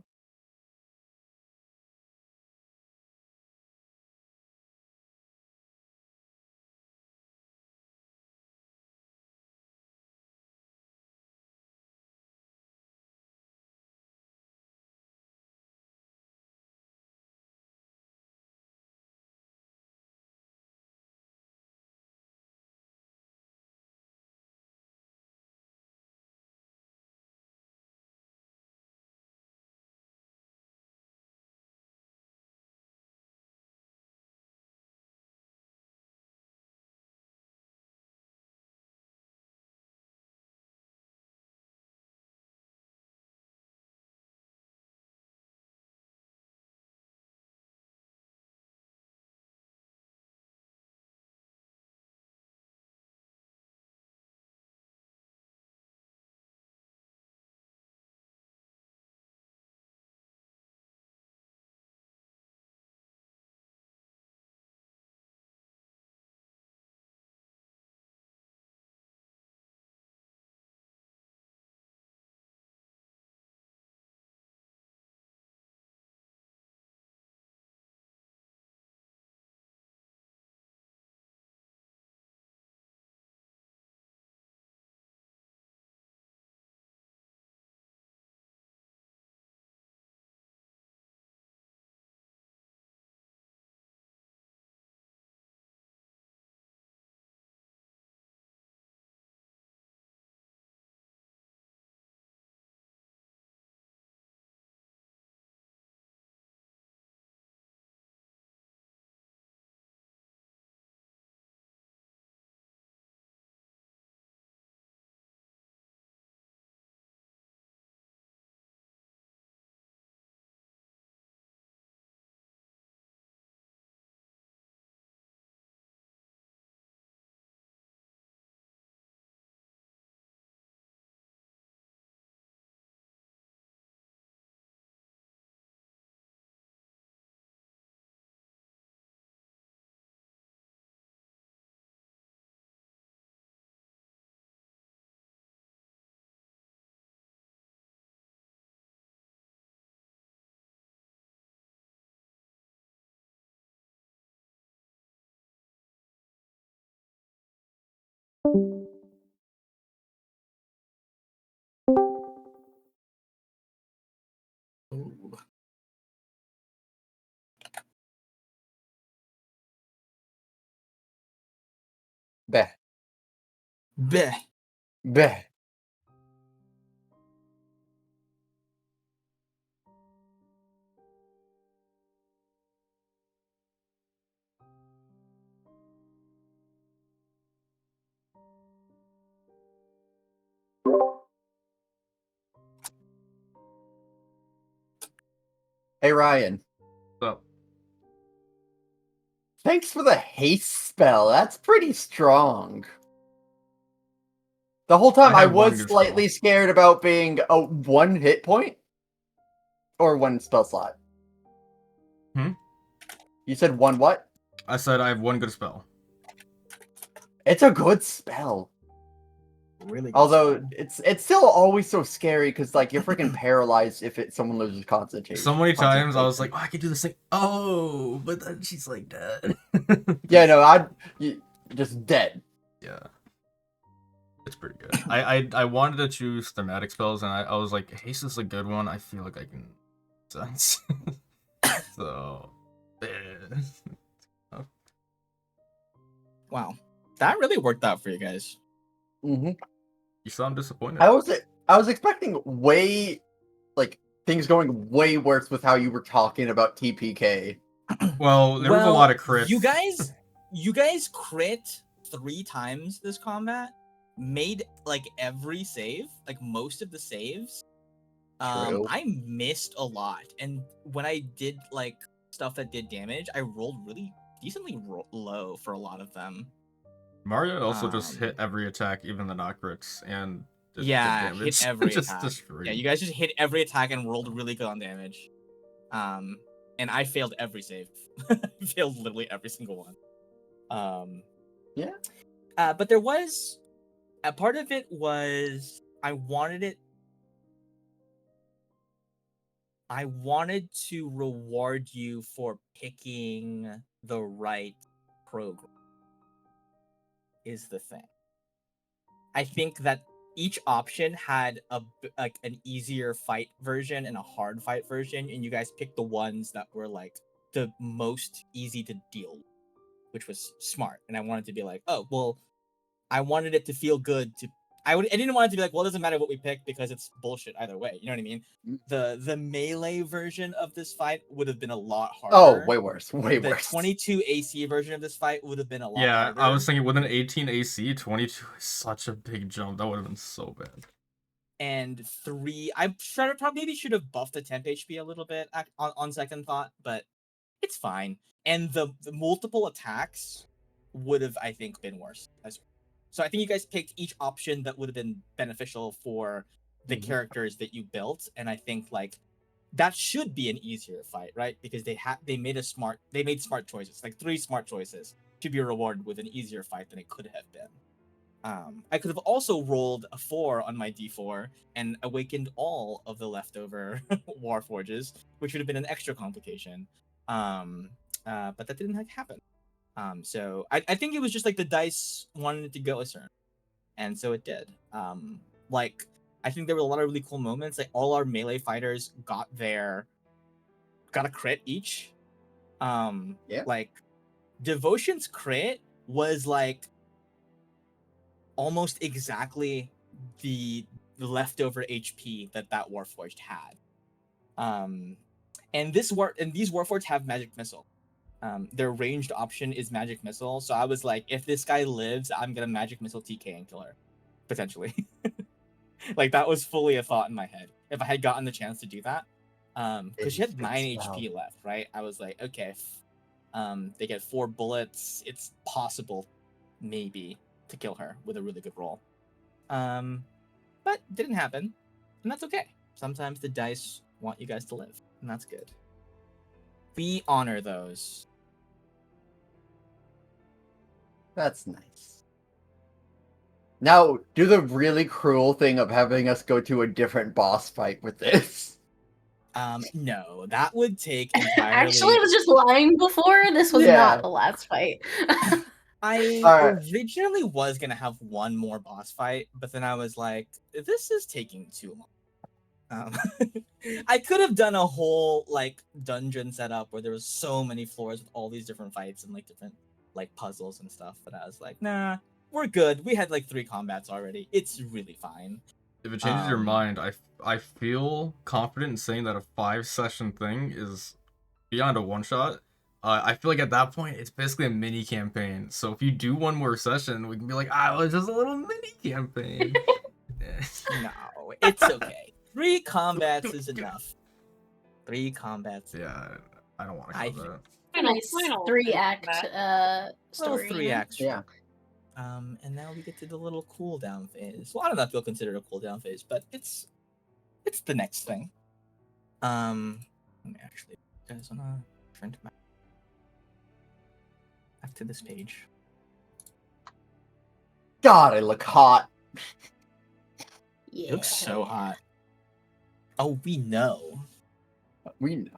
Bleh. Bleh. Hey Ryan, So, thanks for the haste spell. That's pretty strong. The whole time I I have one was good slightly scared about being a 1 hit point or 1 spell slot. Hmm? You said 1 what? I said I have one good spell. It's a good spell. Really good Although spell. it's still always so scary because like you're freaking paralyzed if someone loses concentration. So many times I was like, oh, I can do this thing. Oh, but then she's like dead. Yeah, no, just dead. Yeah. It's pretty good. I wanted to choose thematic spells, and I was like, haste is a good one. I feel like I can sense. So, Wow, that really worked out for you guys. Mm-hmm. you sound disappointed. I was expecting way like things going way worse with how you were talking about TPK. Well, there was a lot of crits. You guys crit 3 times this combat, made like every save, like most of the saves. True. I missed a lot, and when I did like stuff that did damage, I rolled really decently low for a lot of them. Mario also just hit every attack, even the knock crits, and did Yeah, damage. hit every just attack. destroyed. Yeah, you guys just hit every attack and rolled really good on damage. And I failed every save. Failed literally every single one. Yeah. But there was a part of it was I wanted to reward you for picking the right program. Is the thing. I think that each option had like an easier fight version and a hard fight version, and you guys picked the ones that were like the most easy to deal with, which was smart. And I wanted to be like, oh well, I wanted it to feel good to. I didn't want it to be like, well, it doesn't matter what we pick because it's bullshit either way. You know what I mean? The melee version of this fight would have been a lot harder. Oh, way worse. Way the worse. 22 AC version of this fight would have been a lot Yeah, harder. I was thinking with an 18 AC, 22 is such a big jump. That would have been so bad. And 3, I maybe should have buffed the temp HP a little bit on second thought, but it's fine. And the multiple attacks would have, I think, been worse as well. So I think you guys picked each option that would have been beneficial for the characters that you built, and I think like that should be an easier fight, right? Because they made smart choices, like 3 smart choices to be rewarded with an easier fight than it could have been. I could have also rolled a 4 on my d4 and awakened all of the leftover Warforges, which would have been an extra complication. But that didn't happen. So I think it was just like the dice wanted it to go a certain, and so it did. Like I think there were a lot of really cool moments. Like all our melee fighters got a crit each. Yeah. Like Devotion's crit was like almost exactly the leftover HP that Warforged had. And these Warforged have magic missile. Their ranged option is magic missile, so I was like, if this guy lives, I'm gonna magic missile TK and kill her, potentially. Like that was fully a thought in my head if I had gotten the chance to do that. Because she had 9 HP left, right? I was like, okay, they get 4 bullets. It's possible, maybe, to kill her with a really good roll. But didn't happen, and that's okay. Sometimes the dice want you guys to live, and that's good. We honor those. That's nice. Now, do the really cruel thing of having us go to a different boss fight with this. No, that would take entirely. Actually, I was just lying before. This was not the last fight. I originally was gonna have one more boss fight, but then I was like, this is taking too long. I could have done a whole like dungeon setup where there was so many floors with all these different fights and like different like puzzles and stuff, but I was like, nah, we're good. We had like 3 combats already. It's really fine. If it changes your mind, I feel confident in saying that a 5-session thing is beyond a one-shot. I feel like at that point, it's basically a mini campaign. So if you do one more session, we can be like, it was just a little mini campaign. No, it's okay. 3 combats is enough. 3 combats. Yeah, I don't want to I cover think- that. A nice Final 3-act combat. story. 3 acts. Yeah. And now we get to the little cooldown phase. Well, I don't know if you'll consider it a cooldown phase, but it's the next thing. Let me actually guys on a print back to this page. God, I look hot. Yeah. You look so hot. Oh, we know. We know.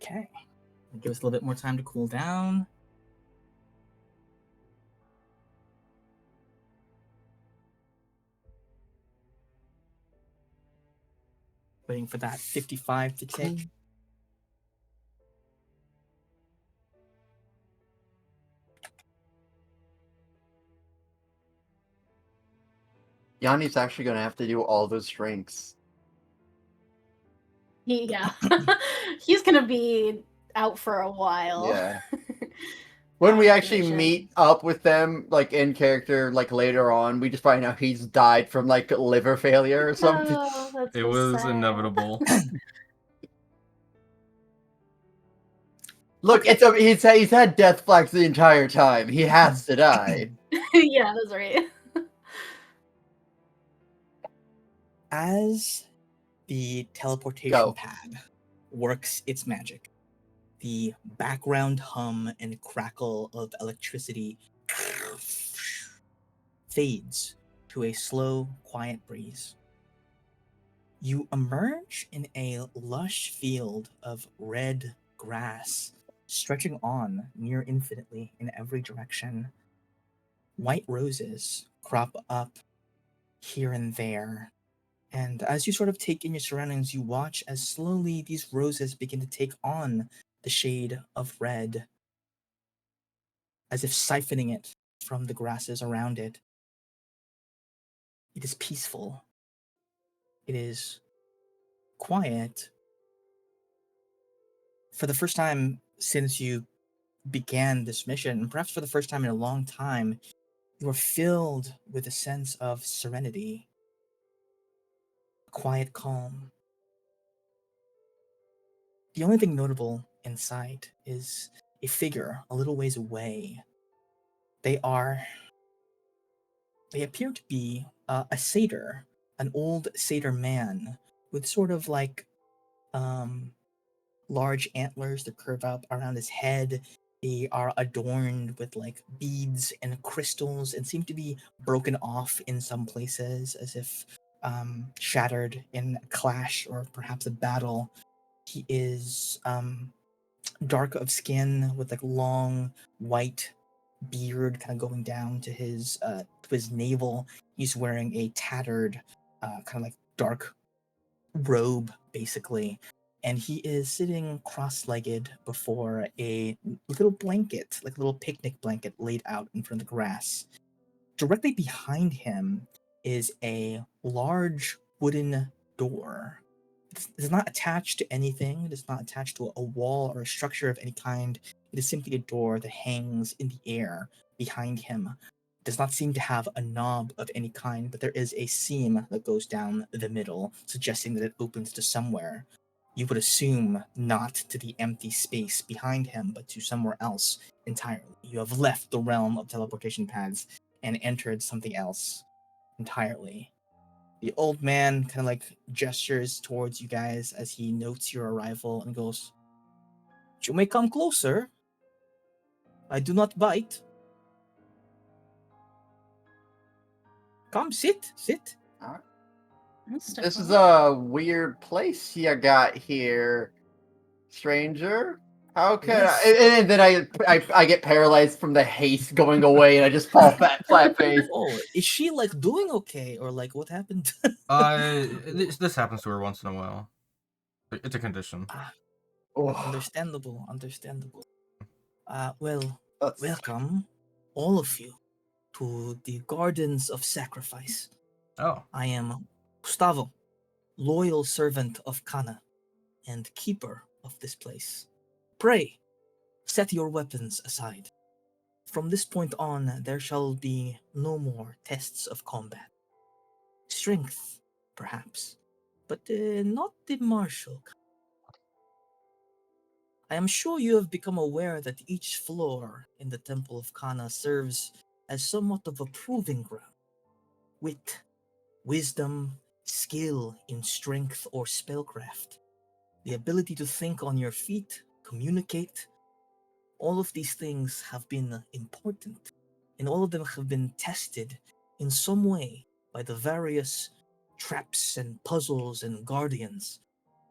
Okay. Give us a little bit more time to cool down. Waiting for that 55 to tick. Yanni's actually gonna have to do all those drinks. Yeah. He's gonna be out for a while. Yeah. When we actually Intermission. meet up with them, like in character, like later on, we just find out he's died from like liver failure or something. Oh, that's It so was sad. inevitable. Look, he's had death flags the entire time. He has to die. Yeah, that's right. As the teleportation Go. pad works its magic, the background hum and crackle of electricity fades to a slow, quiet breeze. You emerge in a lush field of red grass, stretching on near infinitely in every direction. White roses crop up here and there. And as you sort of take in your surroundings, you watch as slowly these roses begin to take on the shade of red, as if siphoning it from the grasses around it. It is peaceful. It is quiet. For the first time since you began this mission, and perhaps for the first time in a long time, you are filled with a sense of serenity, a quiet calm. The only thing notable in sight is a figure a little ways away. They appear to be a satyr, an old satyr man with sort of like large antlers that curve up around his head. They are adorned with like beads and crystals and seem to be broken off in some places as if shattered in a clash or perhaps a battle. He is dark of skin with like long white beard kind of going down to his navel. He's wearing a tattered kind of like dark robe basically, and he is sitting cross-legged before a little blanket, like a little picnic blanket laid out in front of the grass. Directly behind him is a large wooden door. It is not attached to anything. It is not attached to a wall or a structure of any kind. It is simply a door that hangs in the air behind him. It does not seem to have a knob of any kind, but there is a seam that goes down the middle, suggesting that it opens to somewhere. You would assume not to the empty space behind him, but to somewhere else entirely. You have left the realm of teleportation pads and entered something else entirely. The old man kind of like gestures towards you guys as he notes your arrival and goes, "You may come closer. I do not bite. Come, sit. Let's step This is on. a weird place you got here. stranger. How can Yes. and then I get paralyzed from the haste going away, and I just fall flat face. Oh, is she like doing okay, or like what happened? This happens to her once in a while. It's a condition. Oh, Understandable. Well, that's- welcome, all of you, to the Gardens of Sacrifice. Oh, I am Gustavo, loyal servant of Kana, and keeper of this place. Pray, set your weapons aside. From this point on, there shall be no more tests of combat. Strength, perhaps, but not the martial kind. I am sure you have become aware that each floor in the Temple of Kana serves as somewhat of a proving ground. Wit, wisdom, skill in strength or spellcraft, the ability to think on your feet, communicate, all of these things have been important, and all of them have been tested in some way by the various traps and puzzles and guardians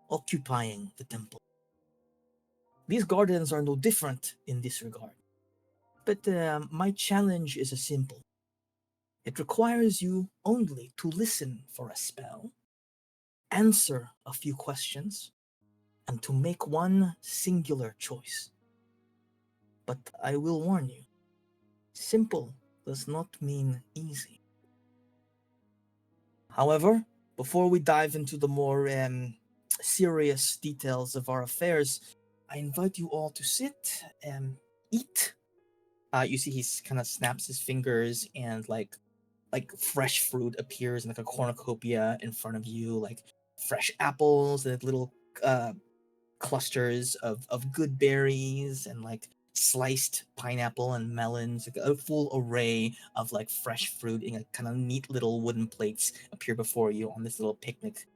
occupying the temple. These guardians are no different in this regard, but my challenge is a simple. It requires you only to listen for a spell, answer a few questions, and to make one singular choice. But I will warn you, simple does not mean easy. However, before we dive into the more serious details of our affairs, I invite you all to sit and eat. You see, he kind of snaps his fingers, and like fresh fruit appears in like a cornucopia in front of you, like fresh apples and little clusters of good berries and like sliced pineapple and melons, like a full array of like fresh fruit in a kind of neat little wooden plates appear before you on this little picnic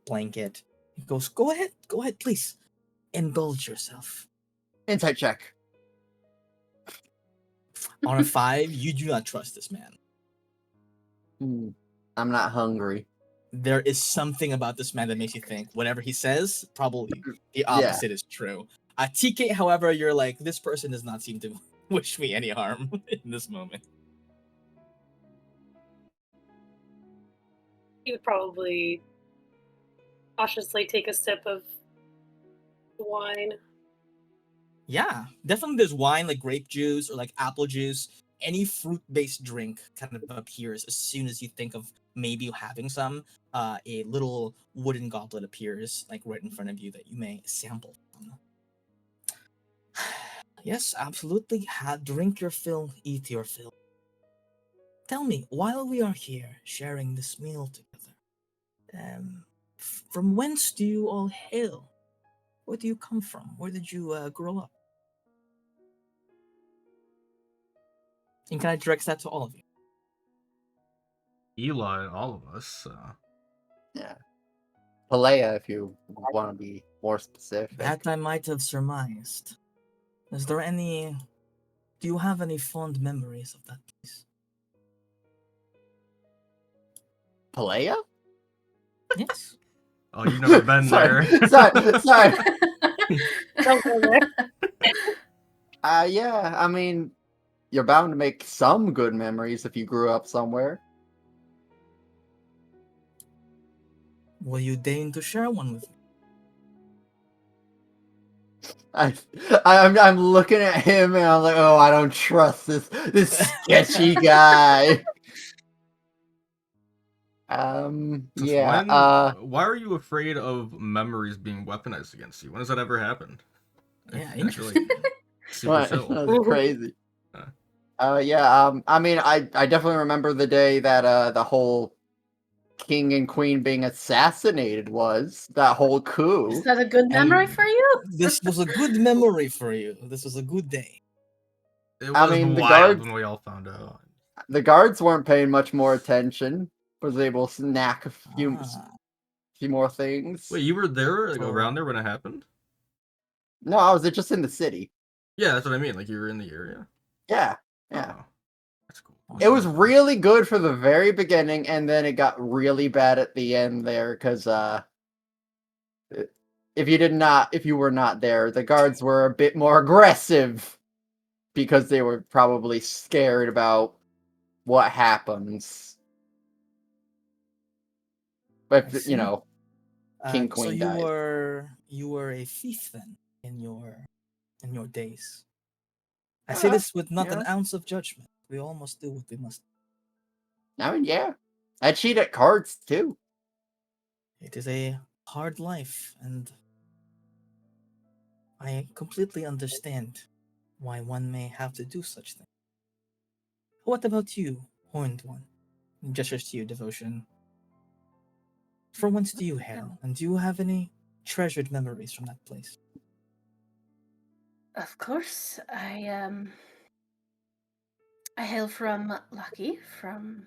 blanket. He goes, go ahead, please. Indulge yourself. Insight check. On a 5, you do not trust this man. I'm not hungry. There is something about this man that makes you think whatever he says, probably the opposite is true. TK, however, you're like, this person does not seem to wish me any harm in this moment. He would probably cautiously take a sip of wine. Yeah, definitely there's wine, like grape juice or like apple juice. Any fruit-based drink kind of appears as soon as you think of maybe having some. A little wooden goblet appears like right in front of you that you may sample from. Yes, absolutely. Drink your fill, eat your fill. Tell me, while we are here sharing this meal together, from whence do you all hail? Where do you come from? Where did you grow up? And kind of directs that to all of you. Eli, all of us. Yeah. Palea, if you want to be more specific. That I might have surmised. Is there any... Do you have any fond memories of that place? Palea? Yes. Oh, you've never been there. Sorry. Don't go there. Yeah, I mean, you're bound to make some good memories if you grew up somewhere. Will you deign to share one with me? I'm looking at him and I'm like, oh, I don't trust this sketchy guy. Yeah. Why are you afraid of memories being weaponized against you? When has that ever happened? Yeah, That's interesting. really super What? chill. That's crazy. Yeah. I mean, I definitely remember the day that the whole king and queen being assassinated was that whole coup. Is that a good memory for you? This was a good memory for you. This was a good day. It was the wild guards, when we all found out. the guards weren't paying much more attention. Was able to snack a few more things. Wait, you were there, like, around there when it happened? No, I was just in the city. Yeah, that's what I mean. Like, you were in the area. Yeah. Oh, that's cool. It was really good for the very beginning, and then it got really bad at the end there because if you were not there, the guards were a bit more aggressive because they were probably scared about what happens. I But see. King So Queen you died. were a thief then in your days. I say this with not an Yeah. ounce of judgment. We all must do what we must. I mean, yeah. I cheat at cards too. It is a hard life, and I completely understand why one may have to do such things. What about you, Horned One? He gestures to you, Devotion. From whence do you hail, and do you have any treasured memories from that place? Of course, I hail from Lucky, from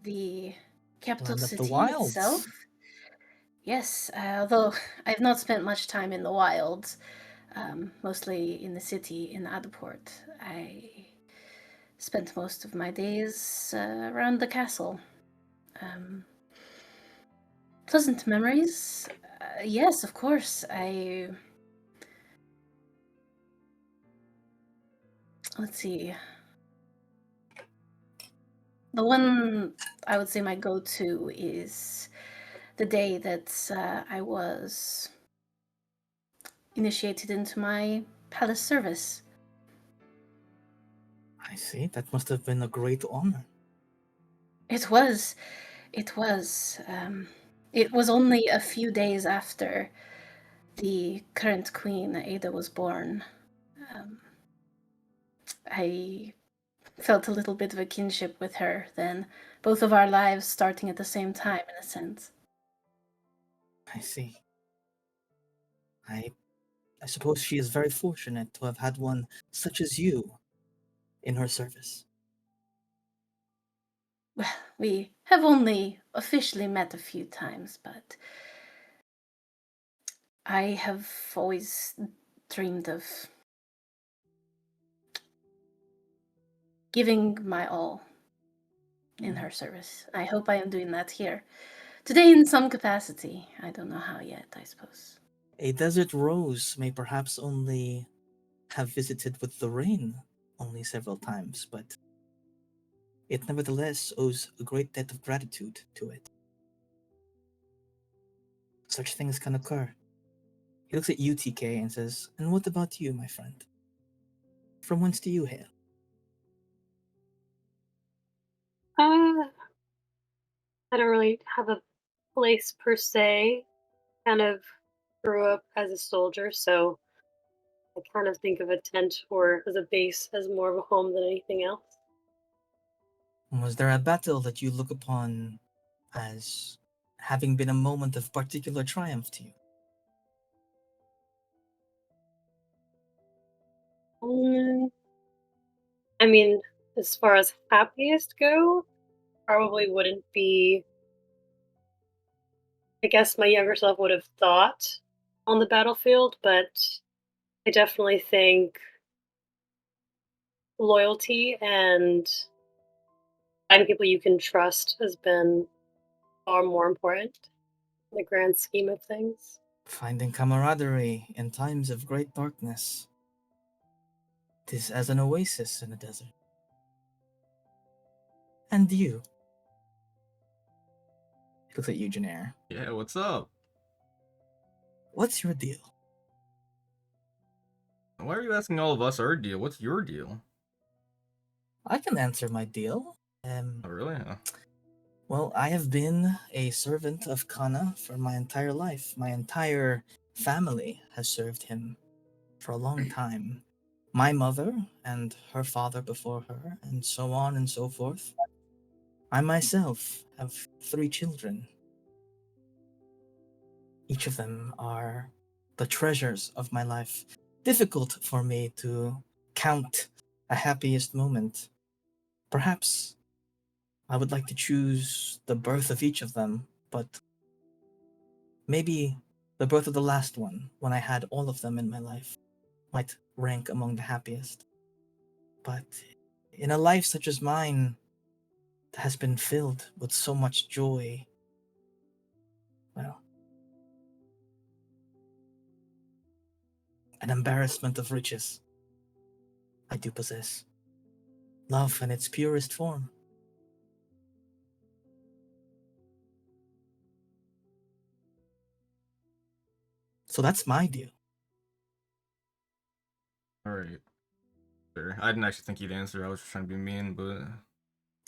the capital Land of the city itself. Wilds. Yes, although I've not spent much time in the wilds, mostly in the city in Adaport. I spent most of my days around the castle. Pleasant memories. Yes, of course. Let's see. The one I would say my go-to is the day that I was initiated into my palace service. I see. That must have been a great honor. It was. It was. It was only a few days after the current queen, Ada, was born. I felt a little bit of a kinship with her then, both of our lives starting at the same time, in a sense. I see. I suppose she is very fortunate to have had one such as you in her service. Well, we have only officially met a few times, but I have always dreamed of giving my all in her service. I hope I am doing that here. Today in some capacity. I don't know how yet, I suppose. A desert rose may perhaps only have visited with the rain only several times, but it nevertheless owes a great debt of gratitude to it. Such things can occur. He looks at you, TK, and says, "And what about you, my friend? From whence do you hail?" I don't really have a place per se. Kind of grew up as a soldier, so I kind of think of a tent or as a base as more of a home than anything else. Was there a battle that you look upon as having been a moment of particular triumph to you? Mm, I mean, as far as happiest go, probably wouldn't be. I guess my younger self would have thought on the battlefield, but I definitely think loyalty and finding people you can trust has been far more important in the grand scheme of things. Finding camaraderie in times of great darkness. 'Tis as an oasis in a desert. And you? He looks at you, Janair. Yeah, what's up? What's your deal? Why are you asking all of us our deal? What's your deal? I can answer my deal. Oh, really? Well, I have been a servant of Kana for my entire life. My entire family has served him for a long time. My mother and her father before her, and so on and so forth. I myself have 3 children. Each of them are the treasures of my life. Difficult for me to count a happiest moment. Perhaps I would like to choose the birth of each of them, but maybe the birth of the last one, when I had all of them in my life, might rank among the happiest. But in a life such as mine, that has been filled with so much joy, well, an embarrassment of riches. I do possess love in its purest form. So that's my deal. Alright. Sure. I didn't actually think you'd answer. I was just trying to be mean, but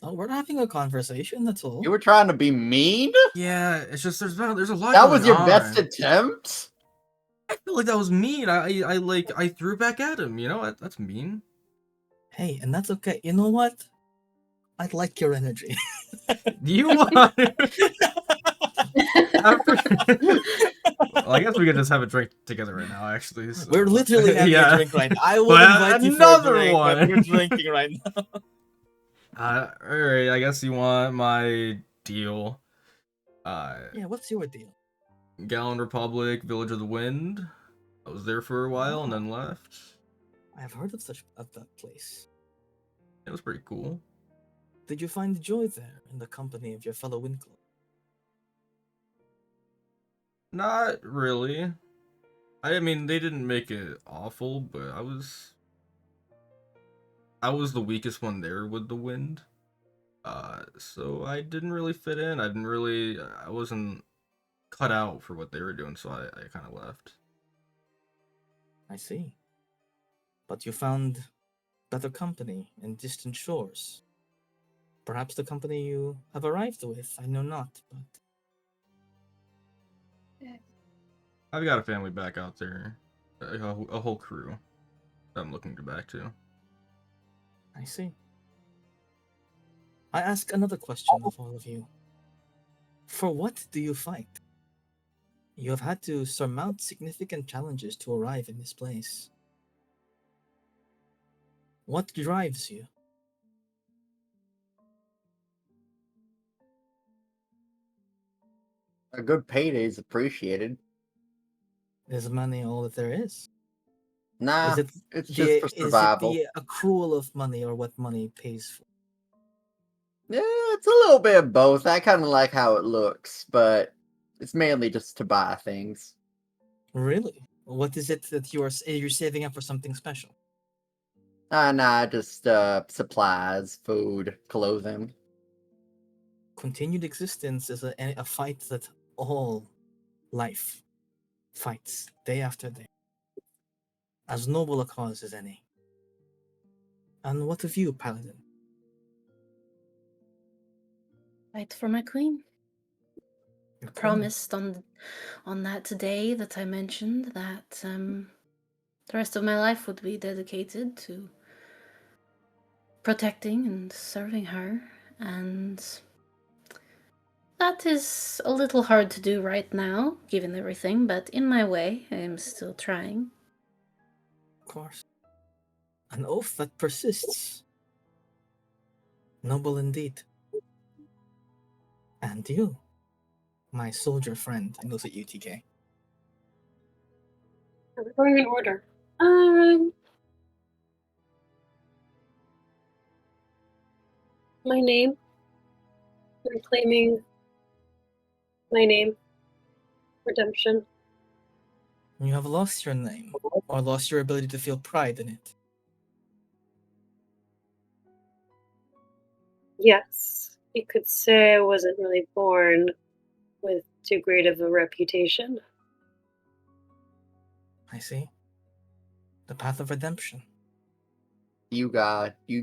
Oh, we're having a conversation, that's all. You were trying to be mean? yeah, it's just there's a lot That going was your on. best attempt? I feel like that was mean. I threw back at him, you know? That's mean. Hey, and that's okay. You know what? I like your energy. Do you want after well, I guess we could just have a drink together right now, actually. So. We're literally having Yeah. a drink right now. I would But invite you for a another drink, one. but we're drinking right now. Alright, I guess you want my deal. Yeah, what's your deal? Gallon Republic, Village of the Wind. I was there for a while and then left. I've heard of that place. It was pretty cool. Did you find joy there in the company of your fellow Winkle? Not really. I mean, they didn't make it awful, but I was the weakest one there with the wind. So I didn't really fit in. I wasn't cut out for what they were doing, so I kind of left. I see. But you found better company in distant shores. Perhaps the company you have arrived with, I know not, but... I've got a family back out there. A whole crew that I'm looking to back to. I see. I ask another question of all of you. For what do you fight? You have had to surmount significant challenges to arrive in this place. What drives you? A good payday is appreciated. Is money all that there is? Nah, Is it it's just for survival. the accrual of money or what money pays for? Yeah, it's a little bit of both. I kind of like how it looks, but it's mainly just to buy things. Really? What is it that you're saving up for something special? Nah, just supplies, food, clothing. Continued existence is a fight that all life fights day after day. As noble a cause as any. And what of you, Paladin? Fight for my queen. Your queen? Promised on that day that I mentioned that the rest of my life would be dedicated to protecting and serving her, and that is a little hard to do right now, given everything, but in my way, I am still trying. Of course. An oath that persists. Noble indeed. And you, my soldier friend, and looks at UTK. We're going in order. My name. I'm claiming my name. Redemption. You have lost your name, or lost your ability to feel pride in it. Yes, you could say I wasn't really born with too great of a reputation. I see. The path of redemption. You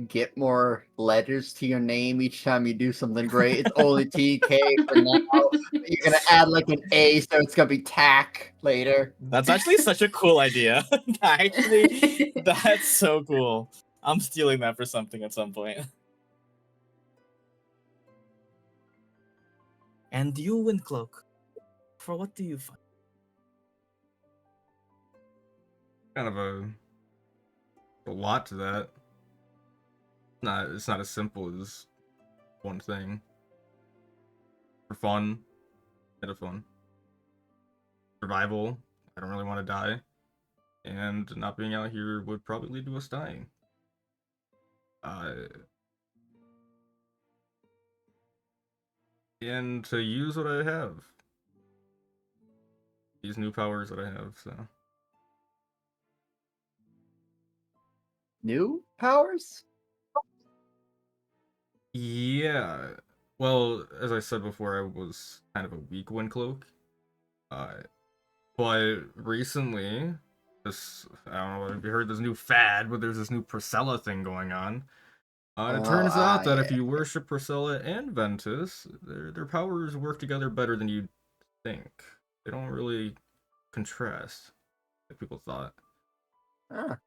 get more letters to your name each time you do something great. It's only TK for now. You're gonna add like an A, so it's gonna be TAC later. That's actually such a cool idea. That's so cool. I'm stealing that for something at some point. And you, Windcloak, for what do you fight? Kind of a lot to that. It's not as simple as one thing. For fun, bit of fun. Survival, I don't really want to die. And not being out here would probably lead to us dying. And to use what I have. These new powers that I have, so. new powers? Yeah. Well, as I said before, I was kind of a weak wind cloak. But recently, I don't know if you heard this new fad, but there's this new Priscilla thing going on. And it turns out that if Yeah. you worship Priscilla and Ventus, their powers work together better than you'd think. They don't really contrast, like people thought. Ah.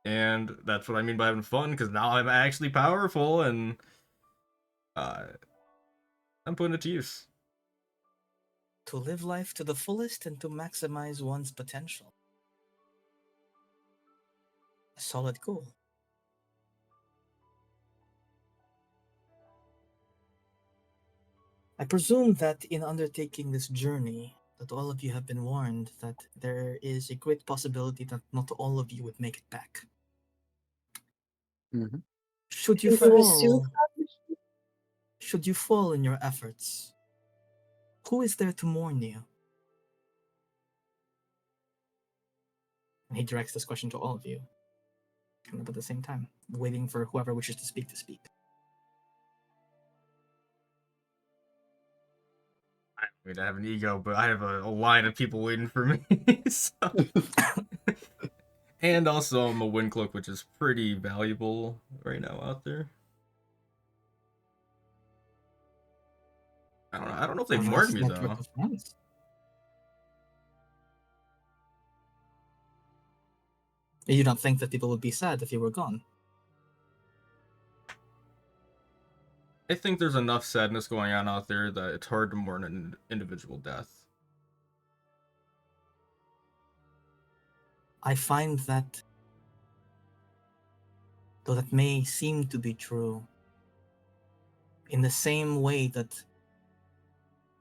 And that's what I mean by having fun, because now I'm actually powerful, and I'm putting it to use. To live life to the fullest and to maximize one's potential. A solid goal. I presume that in undertaking this journey, that all of you have been warned that there is a great possibility that not all of you would make it back. Mhm. Should you Think it was fall, should you fall in your efforts, who is there to mourn you? And he directs this question to all of you, kind of at the same time, waiting for whoever wishes to speak to speak. I don't mean to have an ego, but I have a line of people waiting for me. So. And also, I'm a wind cloak, which is pretty valuable right now out there. I don't know if they've Perhaps warned me network though. of friends. You don't think that people would be sad if you were gone? I think there's enough sadness going on out there that it's hard to mourn an individual death. I find that, though that may seem to be true, in the same way that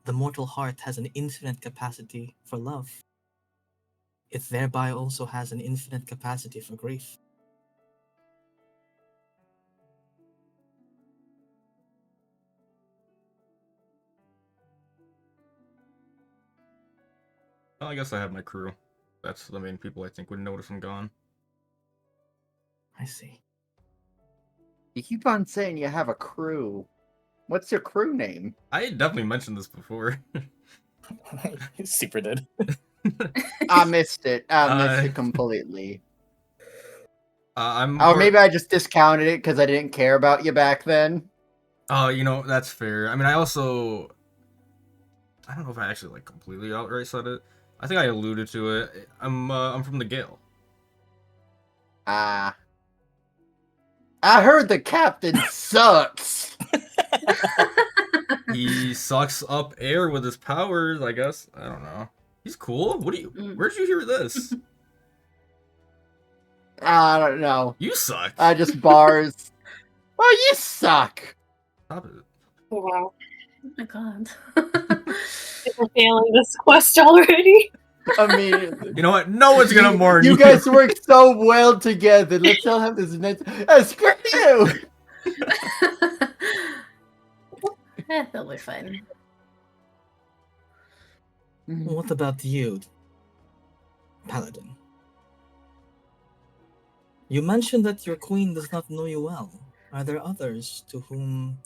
the mortal heart has an infinite capacity for love, it thereby also has an infinite capacity for grief. Well, I guess I have my crew. That's the main people I think would notice I'm gone. I see. You keep on saying you have a crew. What's your crew name? I definitely mentioned this before. Super did. I missed it. I missed Uh, it completely. I'm. Or maybe I just discounted it because I didn't care about you back then. Oh, you know, that's fair. I mean, I also. I don't know if I actually like completely outright said it. I think I alluded to it. I'm from the Gale. Ah. I heard the captain sucks. He sucks up air with his powers, I guess. I don't know. He's cool. Where'd you hear this? I don't know. You suck. Just bars. Well, you suck. Stop it. Oh, wow. Oh my god. We're failing this quest already. Immediately. You know what? No one's gonna mourn you. You guys work so well together. Let's all have this nice. Screw you! That'll be fun. What about you, Paladin? You mentioned that your queen does not know you well. Are there others to whom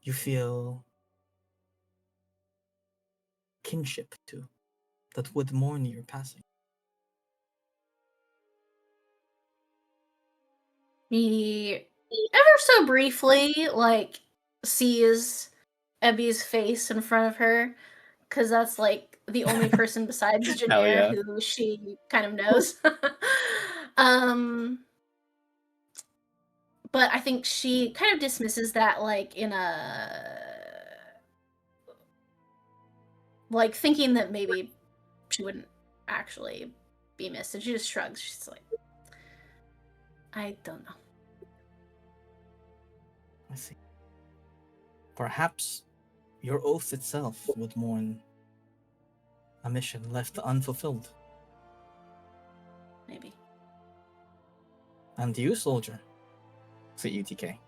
you feel kinship to, that would mourn your passing? He ever so briefly, like, sees Ebby's face in front of her, because that's, like, the only person besides Hell Janair yeah. who she kind of knows. But I think she kind of dismisses that, like, in a... like, thinking that maybe she wouldn't actually be missed, and she just shrugs. She's like, I don't know. I see. Perhaps your oath itself would mourn a mission left unfulfilled. Maybe. And you, soldier? CUTK.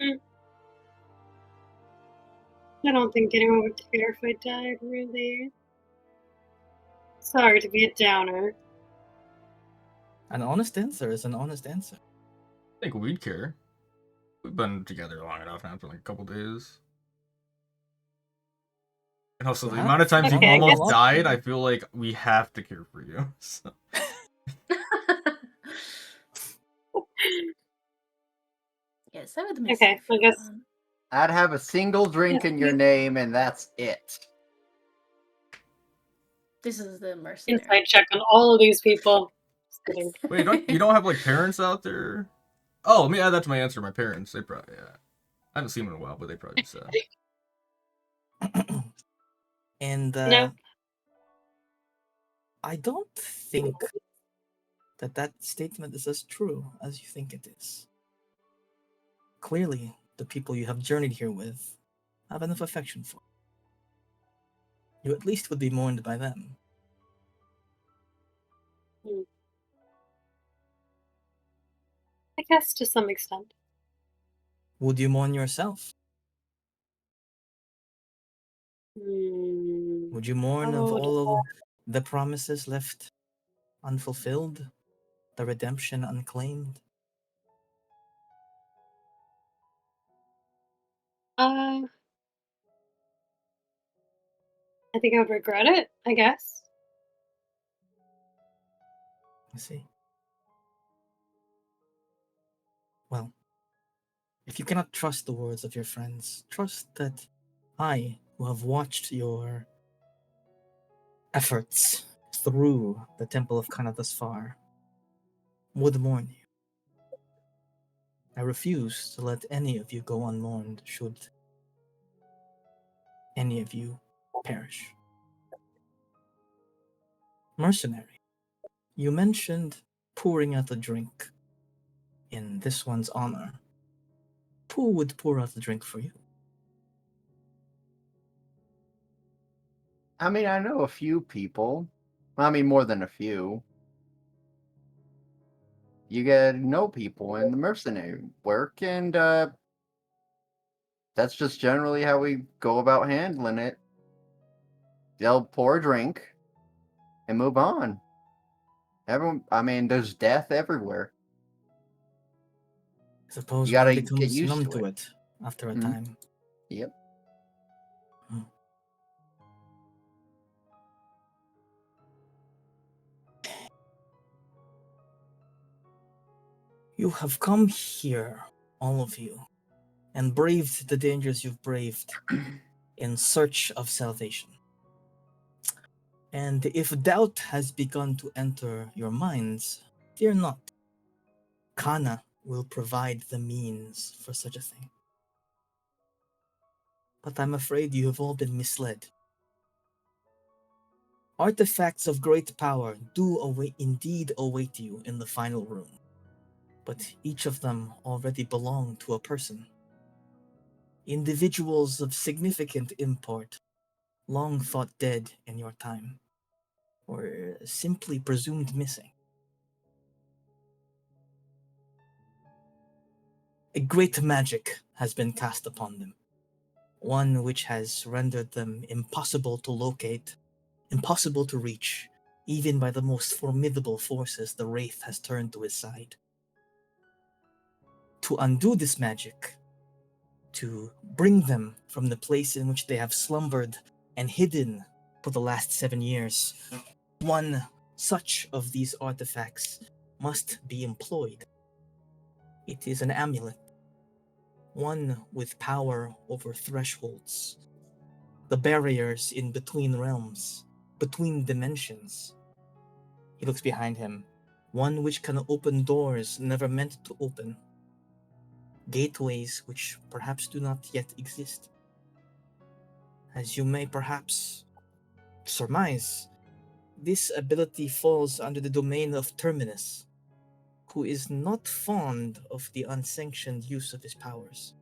I don't think anyone would care if I died, really. Sorry to be a downer. An honest answer is an honest answer. I think we'd care. We've been together long enough now, for like a couple days. And also, the amount of times Okay, you've I almost guess- died, I feel like we have to care for you. So. Yes, I would miss Okay, you for I guess- fun. I'd have a single drink in your name, and that's it. This is the mercenary. Inside check on all of these people. Just kidding. Wait, you don't have like parents out there? Oh, let me add that to my answer. My parents, they probably, yeah. I haven't seen them in a while, but they probably just And No. I don't think that statement is as true as you think it is. Clearly, the people you have journeyed here with have enough affection for you. You at least would be mourned by them. I guess to some extent. Would you mourn yourself? Would you mourn of all of the promises left unfulfilled, the redemption unclaimed? I think I would regret it, I guess. I see. Well, if you cannot trust the words of your friends, trust that I, who have watched your efforts through the Temple of Kana thus far, would mourn you. I refuse to let any of you go unmourned should any of you perish. Mercenary, you mentioned pouring out a drink in this one's honor. Who would pour out the drink for you? I mean, I know a few people. I mean, more than a few. You get to know people in the mercenary work, and that's just generally how we go about handling it. They'll pour a drink and move on. Everyone, I mean, there's death everywhere. I suppose You gotta one get becomes used numb to to it. it after a Mhm. time. Yep. You have come here, all of you, and braved the dangers you've braved in search of salvation. And if doubt has begun to enter your minds, fear not. Kana will provide the means for such a thing. But I'm afraid you have all been misled. Artifacts of great power do indeed await you in the final room, but each of them already belong to a person. Individuals of significant import, long thought dead in your time, or simply presumed missing. A great magic has been cast upon them, one which has rendered them impossible to locate, impossible to reach, even by the most formidable forces the Wraith has turned to his side. To undo this magic, to bring them from the place in which they have slumbered and hidden for the last 7 years, one such of these artifacts must be employed. It is an amulet, one with power over thresholds, the barriers in between realms, between dimensions. He looks behind him, one which can open doors never meant to open, gateways which perhaps do not yet exist. As you may perhaps surmise, this ability falls under the domain of Terminus, who is not fond of the unsanctioned use of his powers.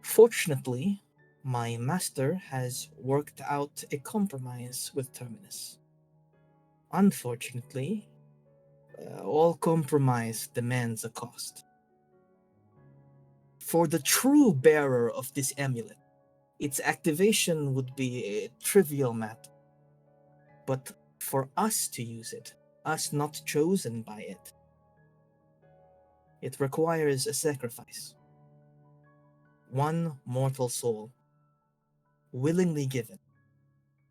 Fortunately, my master has worked out a compromise with Terminus. Unfortunately, all compromise demands a cost. For the true bearer of this amulet, its activation would be a trivial matter. But for us to use it, us not chosen by it. It requires a sacrifice. One mortal soul, willingly given,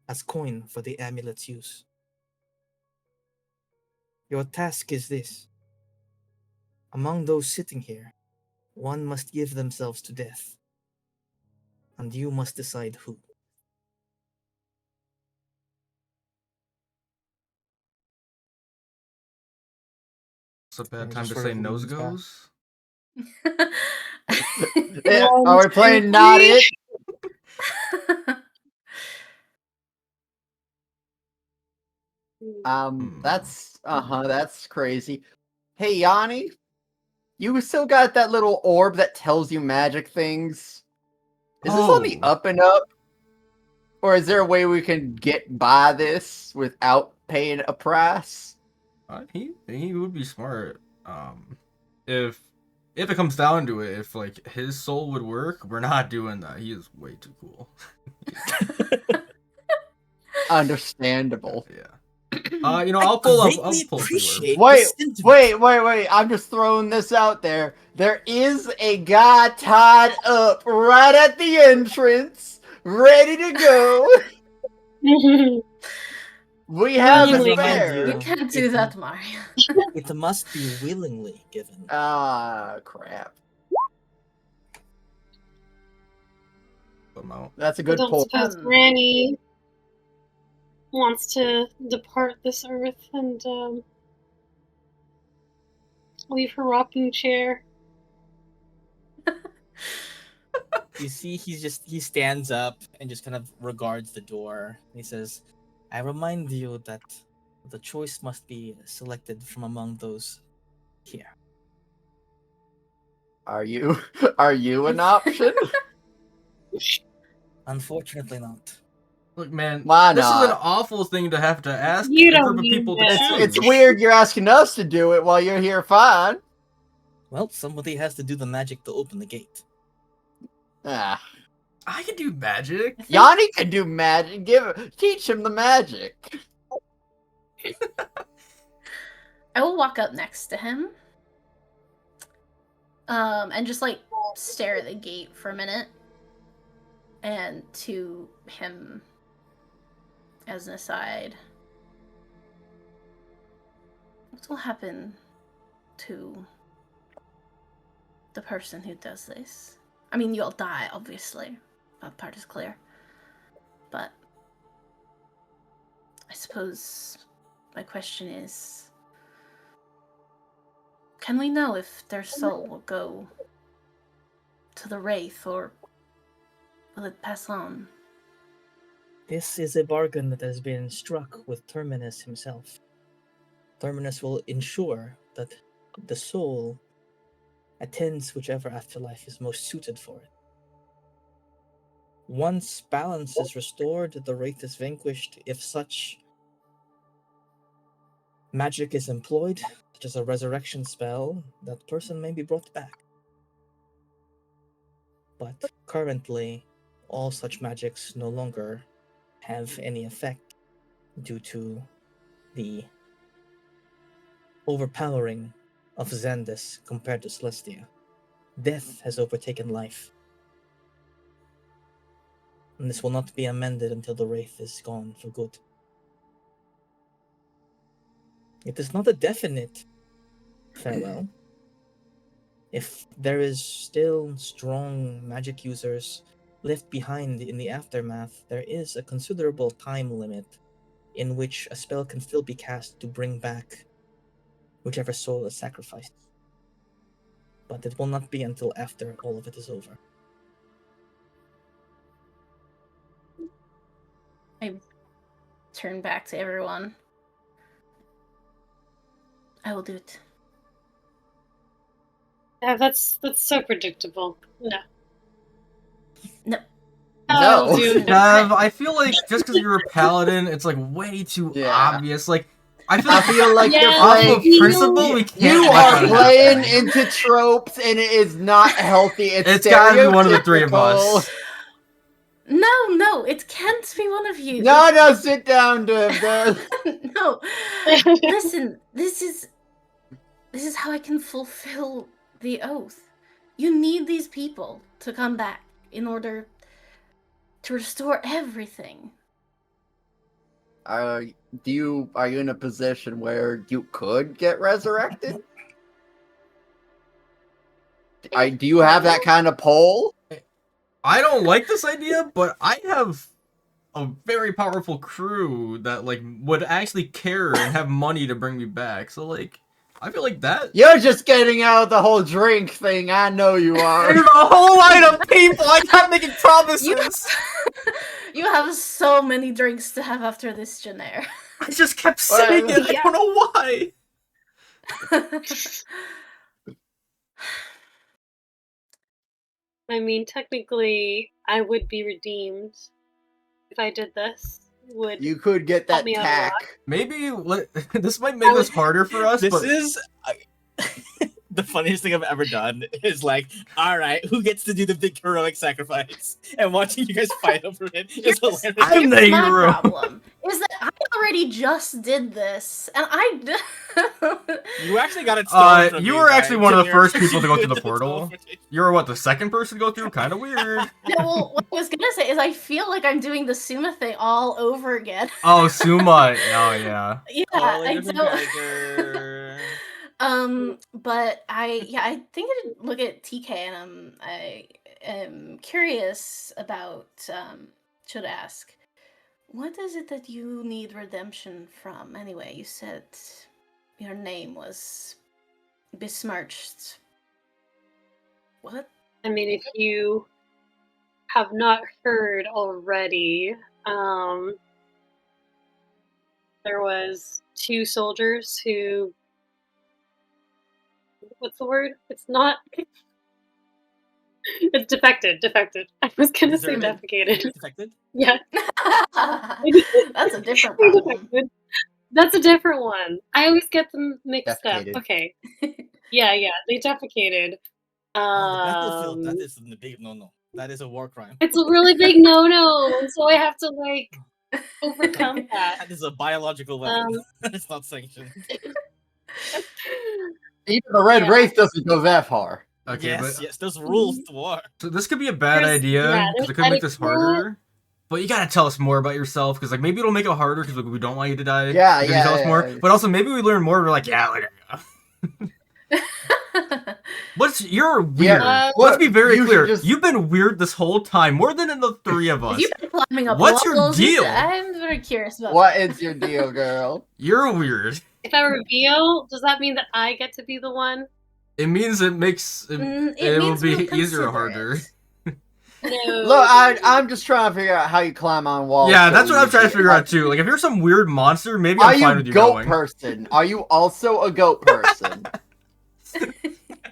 as coin for the amulet's use. Your task is this. Among those sitting here, one must give themselves to death, and you must decide who. It's a bad And time just to sort say of nose leans back. goes. Yeah, One, are we two, playing not three. it? That's crazy. Hey, Yanni, you still got that little orb that tells you magic things? Is this on the Oh. up and up? Or is there a way we can get by this without paying a price? He would be smart. If it comes down to it, if like his soul would work, we're not doing that. He is way too cool. Understandable. Yeah. I'll pull up. I'll Greatly pull up the orb. appreciate Wait, the sentiment. wait. I'm just throwing this out there. There is a guy tied up right at the entrance, ready to go. We have a Willingly spare. You can't do that, Mario. It must be willingly given. Ah, crap. Come out. That's a I good don't point. suppose Granny wants to depart this earth and leave her rocking chair. You see, he stands up and just kind of regards the door. He says, "I remind you that the choice must be selected from among those here." Are you an option? Unfortunately, not. Look, man, Why this is an not? awful thing to have to ask You a don't group of mean people to that. choose. It's weird you're asking us to do it while you're here fine. Well, somebody has to do the magic to open the gate. Ah. I can do magic. Yanni can do magic. Teach him the magic. I will walk up next to him. And just like stare at the gate for a minute. And to him as an aside. What will happen to the person who does this? I mean, you'll die, obviously. That part is clear. But I suppose my question is, can we know if their soul will go to the Wraith, or will it pass on? This is a bargain that has been struck with Terminus himself. Terminus will ensure that the soul attends whichever afterlife is most suited for it. Once balance is restored, the Wraith is vanquished. If such magic is employed, such as a resurrection spell, that person may be brought back. But currently, all such magics no longer have any effect due to the overpowering of Xandus compared to Celestia. Death has overtaken life. And this will not be amended until the Wraith is gone for good. It is not a definite farewell. If there is still strong magic users left behind in the aftermath, there is a considerable time limit in which a spell can still be cast to bring back whichever soul is sacrificed. But it will not be until after all of it is over. I turn back to everyone. I will do it. Yeah, that's so predictable. No. No. No. Dude. Dev, I feel like just because you're a paladin, it's like way too Yeah. obvious. Like, I I feel like Yeah, you're off playing. of principle, we can't. You let are that playing happen. into tropes, and it is not healthy. It's gotta be one of the three of us. stereotypical. No, it can't be one of you. No, sit down, Deb. No. Listen, this is how I can fulfill the oath. You need these people to come back in order to restore everything. Are you in a position where you could get resurrected? Do you have that kind of pull? I don't like this idea, but I have a very powerful crew that like would actually care and have money to bring me back. So like, I feel like that. You're just getting out of the whole drink thing. I know you are. There's a whole line of people. I can't make promises. You have so many drinks to have after this, Janair. I just kept saying it. I don't know why. I mean, technically, I would be redeemed if I did this. You could get that tack. Maybe this might make this harder for us. This is the funniest thing I've ever done. Is like, all right, who gets to do the big heroic sacrifice? And watching you guys fight over it is hilarious. I'm the my hero. problem is that I already just did this, and You actually got it stolen from you me were by actually one of the Janair. first people to go through the portal. You were what, the second person to go through? Kind of weird. No, well, what I was gonna say is I feel like I'm doing the Suma thing all over again. Oh, Suma. Oh, yeah. Yeah, Oh, I different don't. character. But I think I did look at TK, and I am curious about. Should ask, what is it that you need redemption from? Anyway, you said your name was besmirched. What? I mean, if you have not heard already, there was 2 soldiers who... What's the word? It's not... It's defected. I was gonna say defecated. Defected? Yeah. That's a different problem. That's a different one. I always get them mixed Defecated. up. Okay. Yeah, they defecated. On the battlefield, that is a big no. That is a war crime. It's a really big no, so I have to like overcome that. That is a biological weapon. It's not sanctioned. Even the red race doesn't go that far. Okay, yes, there's rules to war. So this could be a bad idea because it could make this harder. But you gotta tell us more about yourself because like maybe it'll make it harder because we don't want you to die. Yeah. Tell us more. But also maybe we learn more. We're like, yeah, you're weird. Let's be very clear. You've been weird this whole time, more than in the 3 of us. You've been climbing up What's your walls. deal? I'm very curious about What that. is your deal, girl? You're weird. If I reveal, does that mean that I get to be the one? It means it makes it will means be we'll easier or consider harder. it. No. Look, I'm just trying to figure out how you climb on walls. Yeah, so that's what I'm trying to easy. figure out too. Like if you're some weird monster, maybe Are I'm fine you with you goat going. person? Are you also a goat person?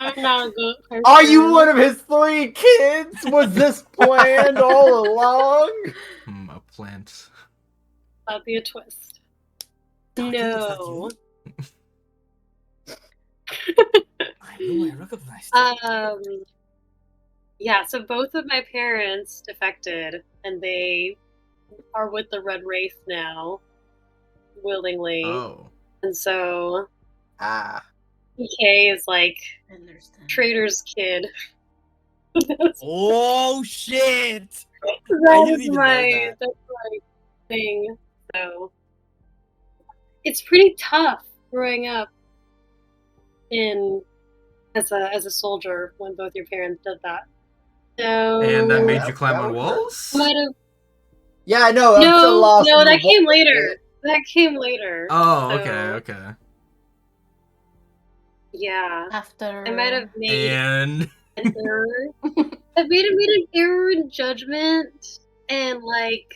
I'm not a goat person. Are you one of his 3 kids? Was this planned all along? A plant. That'd be a twist. Darky, No. I know, I recognized it. Yeah, so both of my parents defected, and they are with the Red Wraith now, willingly. Oh. And so PK is like I understand. trader's kid. Oh shit! That's my thing. So it's pretty tough growing up as a soldier when both your parents did that. So And that made you climb on walls? might have Yeah, I know. I'm so lost no, in the that came wall. later. That came later. Oh, So, okay. Yeah. After I might have made And an error. I made an error in judgment, and like,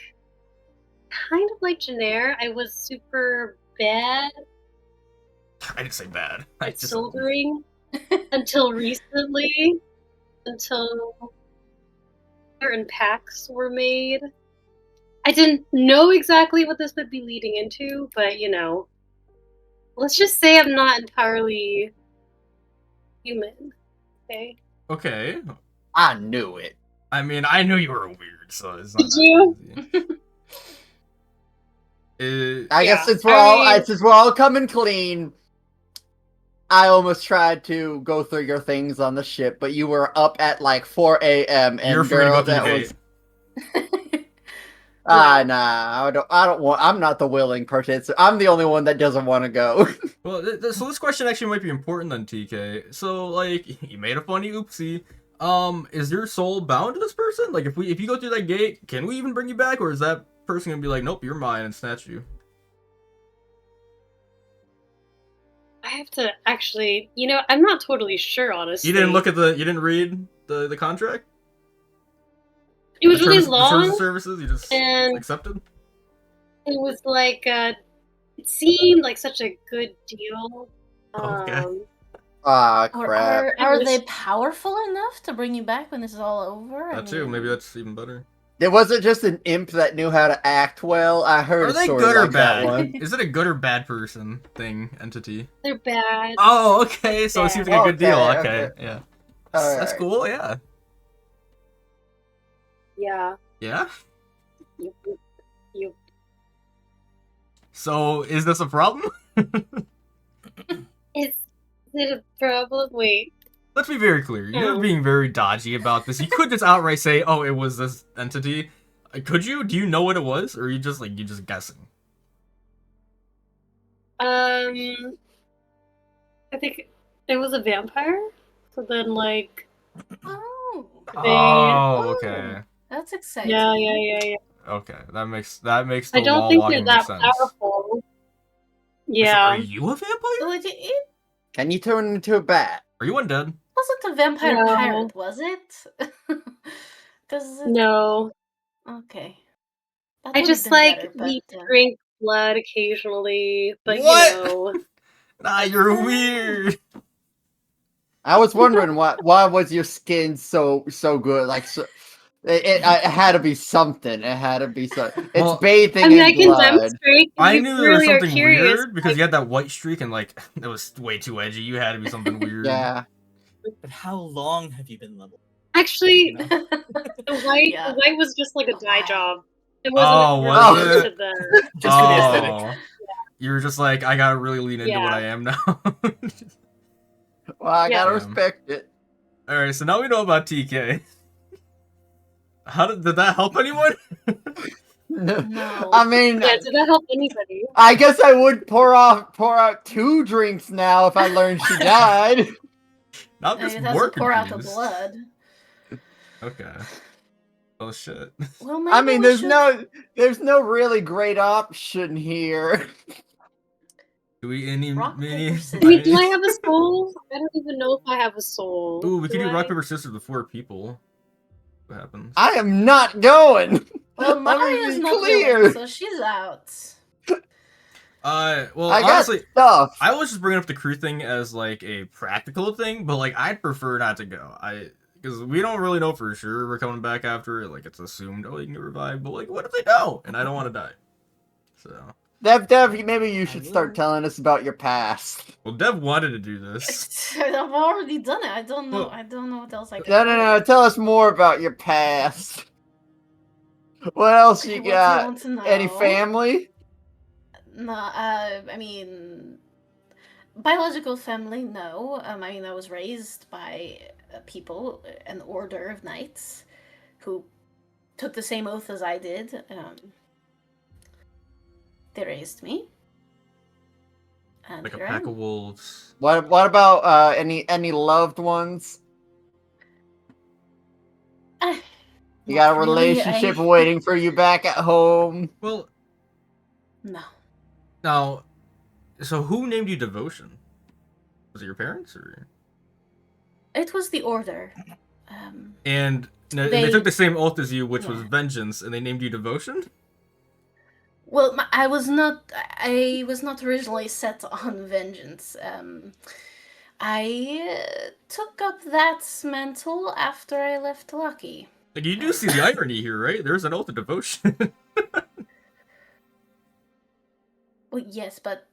kind of like Janair, I was super bad I didn't say bad. I at just soldering until recently, until certain pacts were made. I didn't know exactly what this would be leading into, but you know, let's just say I'm not entirely human. Okay. Okay. I knew it. I mean, I knew you were weird. so it's not Did that you? easy. I guess Yeah, since I mean- since we're all coming clean, I almost tried to go through your things on the ship, but you were up at like 4 a.m. and You're free to girl, go through that the was gate. nah. I don't want. I'm not the willing participant. I'm the only one that doesn't want to go. Well, so this question actually might be important then, TK. So, like, you made a funny oopsie. Is your soul bound to this person? Like, if you go through that gate, can we even bring you back, or is that person gonna be like, nope, you're mine, and snatch you? I have to actually, I'm not totally sure, honestly. You didn't read the contract? It was The really terms long, of services. You just and accepted. it was like, it seemed like such a good deal. Okay. Ah, Or crap. are they powerful enough to bring you back when this is all over? That too. Maybe that's even better. There wasn't just an imp that knew how to act well. I heard Are a they story good or like that bad? one. Is it a good or bad person entity? They're bad. Oh, okay. So it seems like a good deal. Okay, Okay, okay. yeah. All That's right. cool. Yeah. Yeah. Yeah. You. So is this a problem? Is it a problem? Wait. Let's be very clear. You're being very dodgy about this. You could just outright say, "Oh, it was this entity." Could you? Do you know what it was, or are you just guessing? I think it was a vampire. So then, like, Oh, Oh, okay. that's exciting. yeah. Okay, that makes the I don't wall think walking they're make that sense. powerful. So Yeah. are you a vampire? So it Can you turn into a bat? Are you undead? wasn't a vampire No. pirate, was it? Because No. okay, that I would've just been like better, we but, drink blood occasionally, but What? Nah, you're weird. I was wondering why was your skin so good? Like so, it had to be something. It had to be something. It's Well, bathing I mean, in I can blood. demonstrate. If I you knew there was really are something curious. weird because you had that white streak and like that was way too edgy. You had to be something weird. Yeah. But how long have you been level? Actually, You know? Yeah. the white was just like a dye Wow. job. It Oh, wasn't was really it? to the. Just for the aesthetic. Oh, you were just like, I gotta really lean into what Yeah. I am now. Well, I Yeah. gotta Damn. respect it. All right, so now we know about TK. How did that help anyone? No. I mean, Yeah, did that help anybody? I guess I would pour out 2 drinks now if I learned she died. Not It just has more to pour out the confused. blood. Okay. Oh shit. Well, maybe I mean, we there's should... no really great option here. Do we any Rock, mini? paper, scissors. Wait, do I have a soul? I don't even know if I have a soul. Ooh, we could do I? rock paper scissors with 4 people. What happens? I am not going. Well, Let me Maria's be not clear. willing, so she's out. Well, I got honestly, stuff. I was just bringing up the crew thing as like a practical thing, but like I'd prefer not to go. Because we don't really know for sure we're coming back after it. Like it's assumed, oh, you can get revived, but like what if they don't? And I don't want to die. So. Dev, maybe you should start telling us about your past. Well, Dev wanted to do this. I've already done it. I don't know. Well- I don't know what else I can No. Tell us more about your past. What else you What do got? want to know? Any family? No, I mean, biological family, no. I mean, I was raised by people, an order of knights, who took the same oath as I did. They raised me. And Like a here I pack am. of wolves. What about any loved ones? You got a Not really, relationship waiting for you back at home? Well, No. now, so who named you Devotion? Was it your parents or? It was the order. And they They- took the same oath as you, which was Yeah. vengeance, and they named you Devotion. Well, I was not originally set on vengeance. I took up that mantle after I left Lucky. Like you do see the irony here, right? There's an oath of devotion. Well, yes, but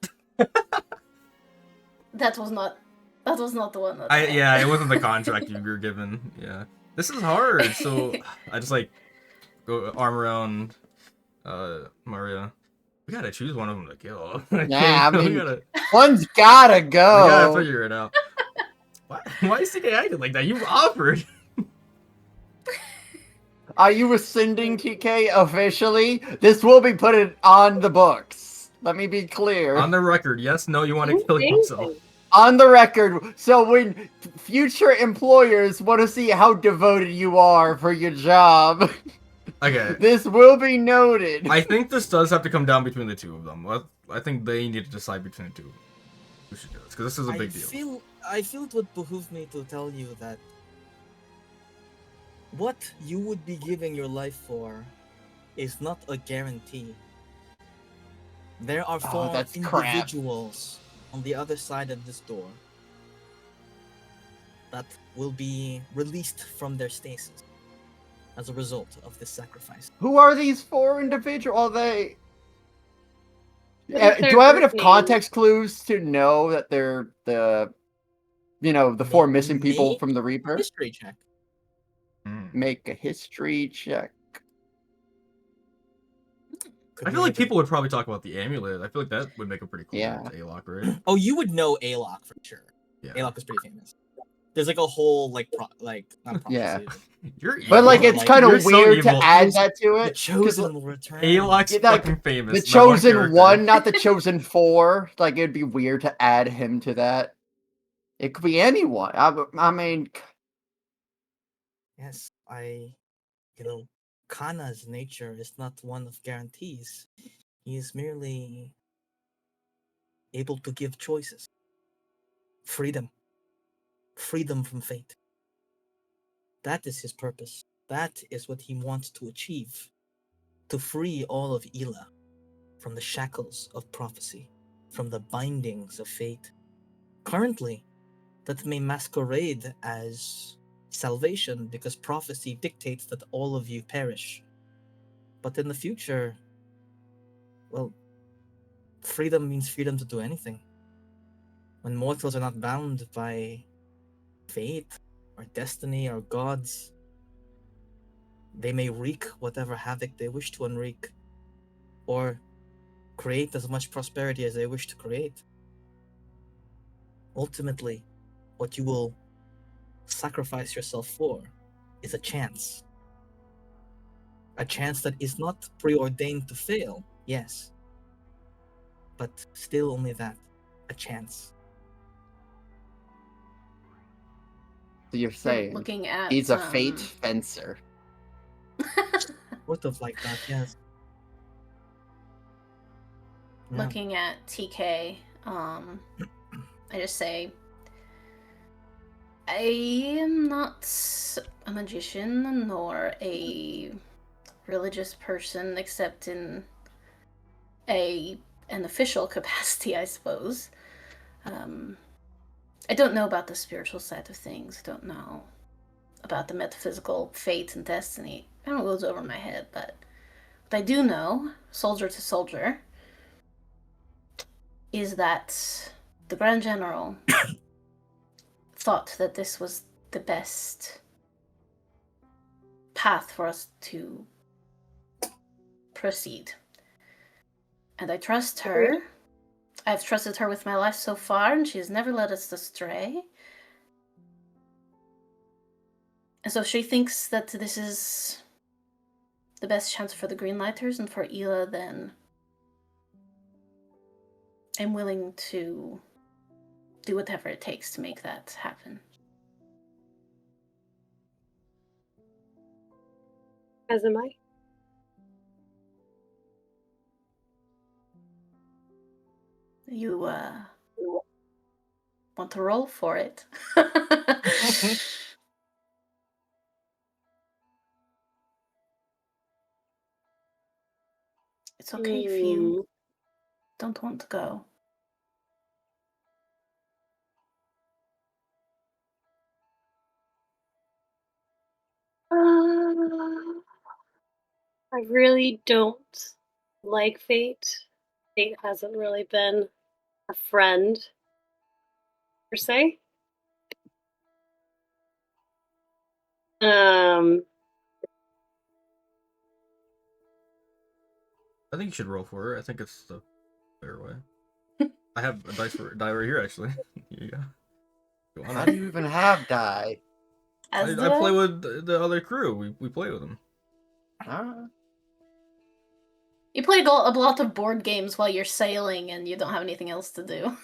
that was not the one that It wasn't the contract you were given. Yeah, this is hard. So I just like arm around Maria. We gotta choose one of them to kill. Yeah, I mean, gotta, one's gotta go. we gotta figure it out. Why is TK acting like that? You offered. Are you rescinding TK officially? This will be put on the books. Let me be clear. On the record, yes, no, you want to kill yourself. On the record, so when future employers want to see how devoted you are for your job, okay, this will be noted. I think this does have to come down between the two of them. I think they need to decide between the two who should do this, because this is a big deal. I feel it would behoove me to tell you that what you would be giving your life for is not a guarantee. There are 4 that's individuals on the other side of this door that will be released from their stasis as a result of this sacrifice. Who are these 4 individuals? Are they? What is their Do I have group enough name? context clues to know that they're the 4 missing people Make from the Reaper? History check. Make a history check. I feel like people would probably talk about the amulet. I feel like that would make a pretty cool Yeah. A-Lock, right? Oh, you would know Alok for sure. Yeah. Alok is pretty famous. There's like a whole not prophecy. Yeah. You're evil. But like, it's Like, kind you're of so weird to evil. add that to The it. chosen will return. A-Lock's Yeah, like, fucking famous. The not one chosen character. one, not the chosen 4. Like, it'd be weird to add him to that. It could be anyone. I mean, Yes, Kana's nature is not one of guarantees. He is merely able to give choices. Freedom. Freedom from fate. That is his purpose. That is what he wants to achieve. To free all of Ela from the shackles of prophecy, from the bindings of fate. Currently, that may masquerade as salvation because prophecy dictates that all of you perish. But in the future, well, freedom means freedom to do anything. When mortals are not bound by fate or destiny or gods, they may wreak whatever havoc they wish to unwreak, or create as much prosperity as they wish to create. Ultimately, what you will sacrifice yourself for is a chance. A chance that is not preordained to fail, yes, but still only that, a chance. so you're saying Looking at he's a fate fencer. Sort of like that, yes. Yeah. looking at TK, I just say, I am not a magician nor a religious person, except in an official capacity, I suppose. I don't know about the spiritual side of things. I don't know about the metaphysical fate and destiny. It kind of goes over my head, but what I do know, soldier to soldier, is that the Grand General thought that this was the best path for us to proceed. And I trust her. I've trusted her with my life so far, and she has never led us astray. And so if she thinks that this is the best chance for the Greenlighters and for Ela, then I'm willing to do whatever it takes to make that happen. As am I. You, want to roll for it? It's okay if you don't want to go. I really don't like fate. Fate hasn't really been a friend, per se. I think you should roll for it. I think it's the fair way. I have a die right here, actually. Here you go. Go on How up. do you even have die? As I play with the other crew. We play with them. Ah. You play a lot of board games while you're sailing and you don't have anything else to do.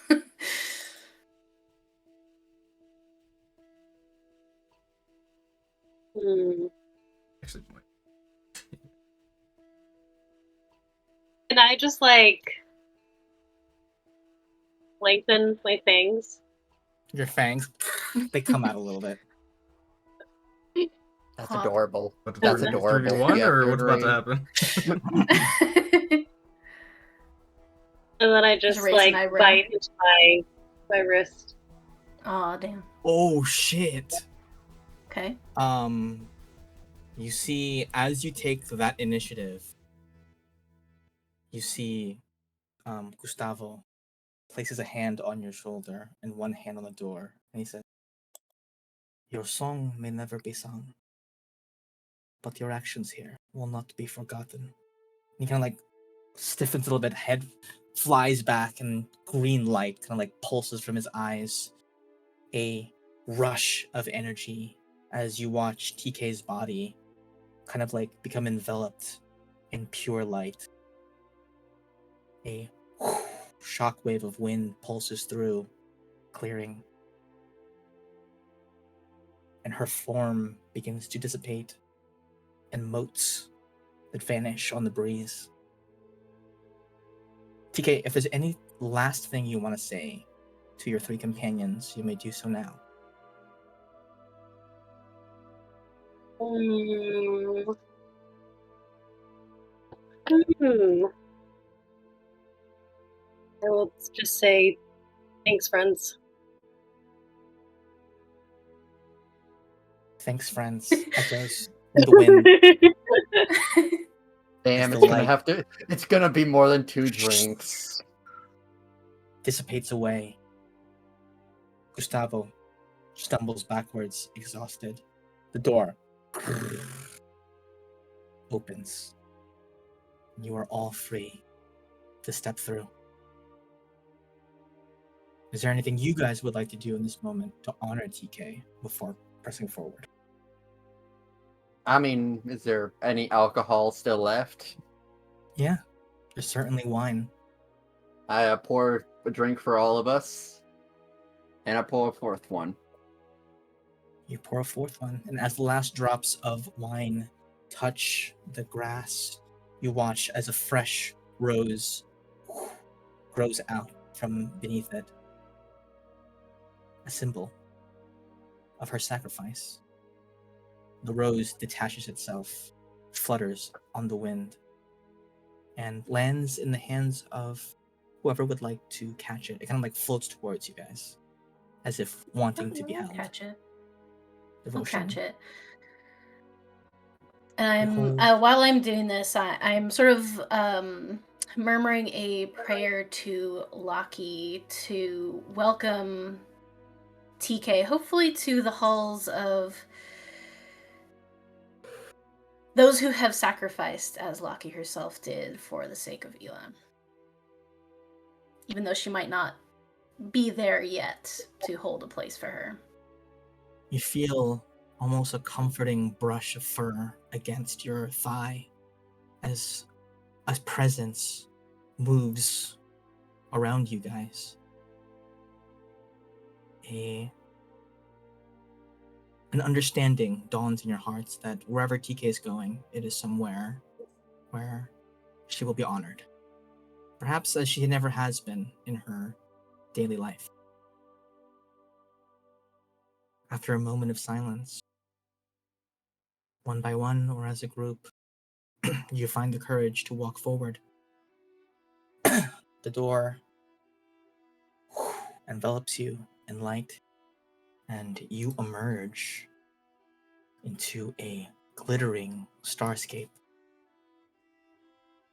Actually, Can I just like lengthen my fangs? Your fangs, they come out a little bit. That's Hot. adorable. What, That's 30, adorable. 31, Yeah, or what's about to Figurine. happen? And then I Just just raise an like eyebrow. bite into my wrist. Aw, damn. Oh shit. Okay. You see, as you take that initiative, you see, Gustavo places a hand on your shoulder and one hand on the door, and he says, "Your song may never be sung, but your actions here will not be forgotten." And he kind of like stiffens a little bit, head flies back, and green light kind of like pulses from his eyes. A rush of energy as you watch TK's body kind of like become enveloped in pure light. A shockwave of wind pulses through, clearing, and her form begins to dissipate, and motes that vanish on the breeze. TK, if there's any last thing you want to say to your three companions, you may do so now. I will just say thanks, friends. Thanks, friends. Echoes in the wind. Damn, As it's the gonna light have to. It's gonna be more than 2 drinks. dissipates away. Gustavo stumbles backwards, exhausted. The door opens. You are all free to step through. Is there anything you guys would like to do in this moment to honor TK before pressing forward? I mean, is there any alcohol still left? Yeah, there's certainly wine. I pour a drink for all of us, and I pour a 4th one. You pour a 4th one, and as the last drops of wine touch the grass, you watch as a fresh rose grows out from beneath it. A symbol of her sacrifice. The rose detaches itself, flutters on the wind, and lands in the hands of whoever would like to catch it. It kind of like floats towards you guys, as if wanting to be I'll held. catch it. Devotion. I'll catch it. And Behold. while I'm doing this, I'm sort of murmuring a prayer to Lockie to welcome TK, hopefully to the halls of those who have sacrificed, as Lockie herself did, for the sake of Elan. Even though she might not be there yet to hold a place for her. You feel almost a comforting brush of fur against your thigh as a presence moves around you guys. An understanding dawns in your hearts that wherever TK is going, it is somewhere where she will be honored. Perhaps as she never has been in her daily life. After a moment of silence, one by one or as a group, you find the courage to walk forward. The door envelops you in light, and you emerge into a glittering starscape.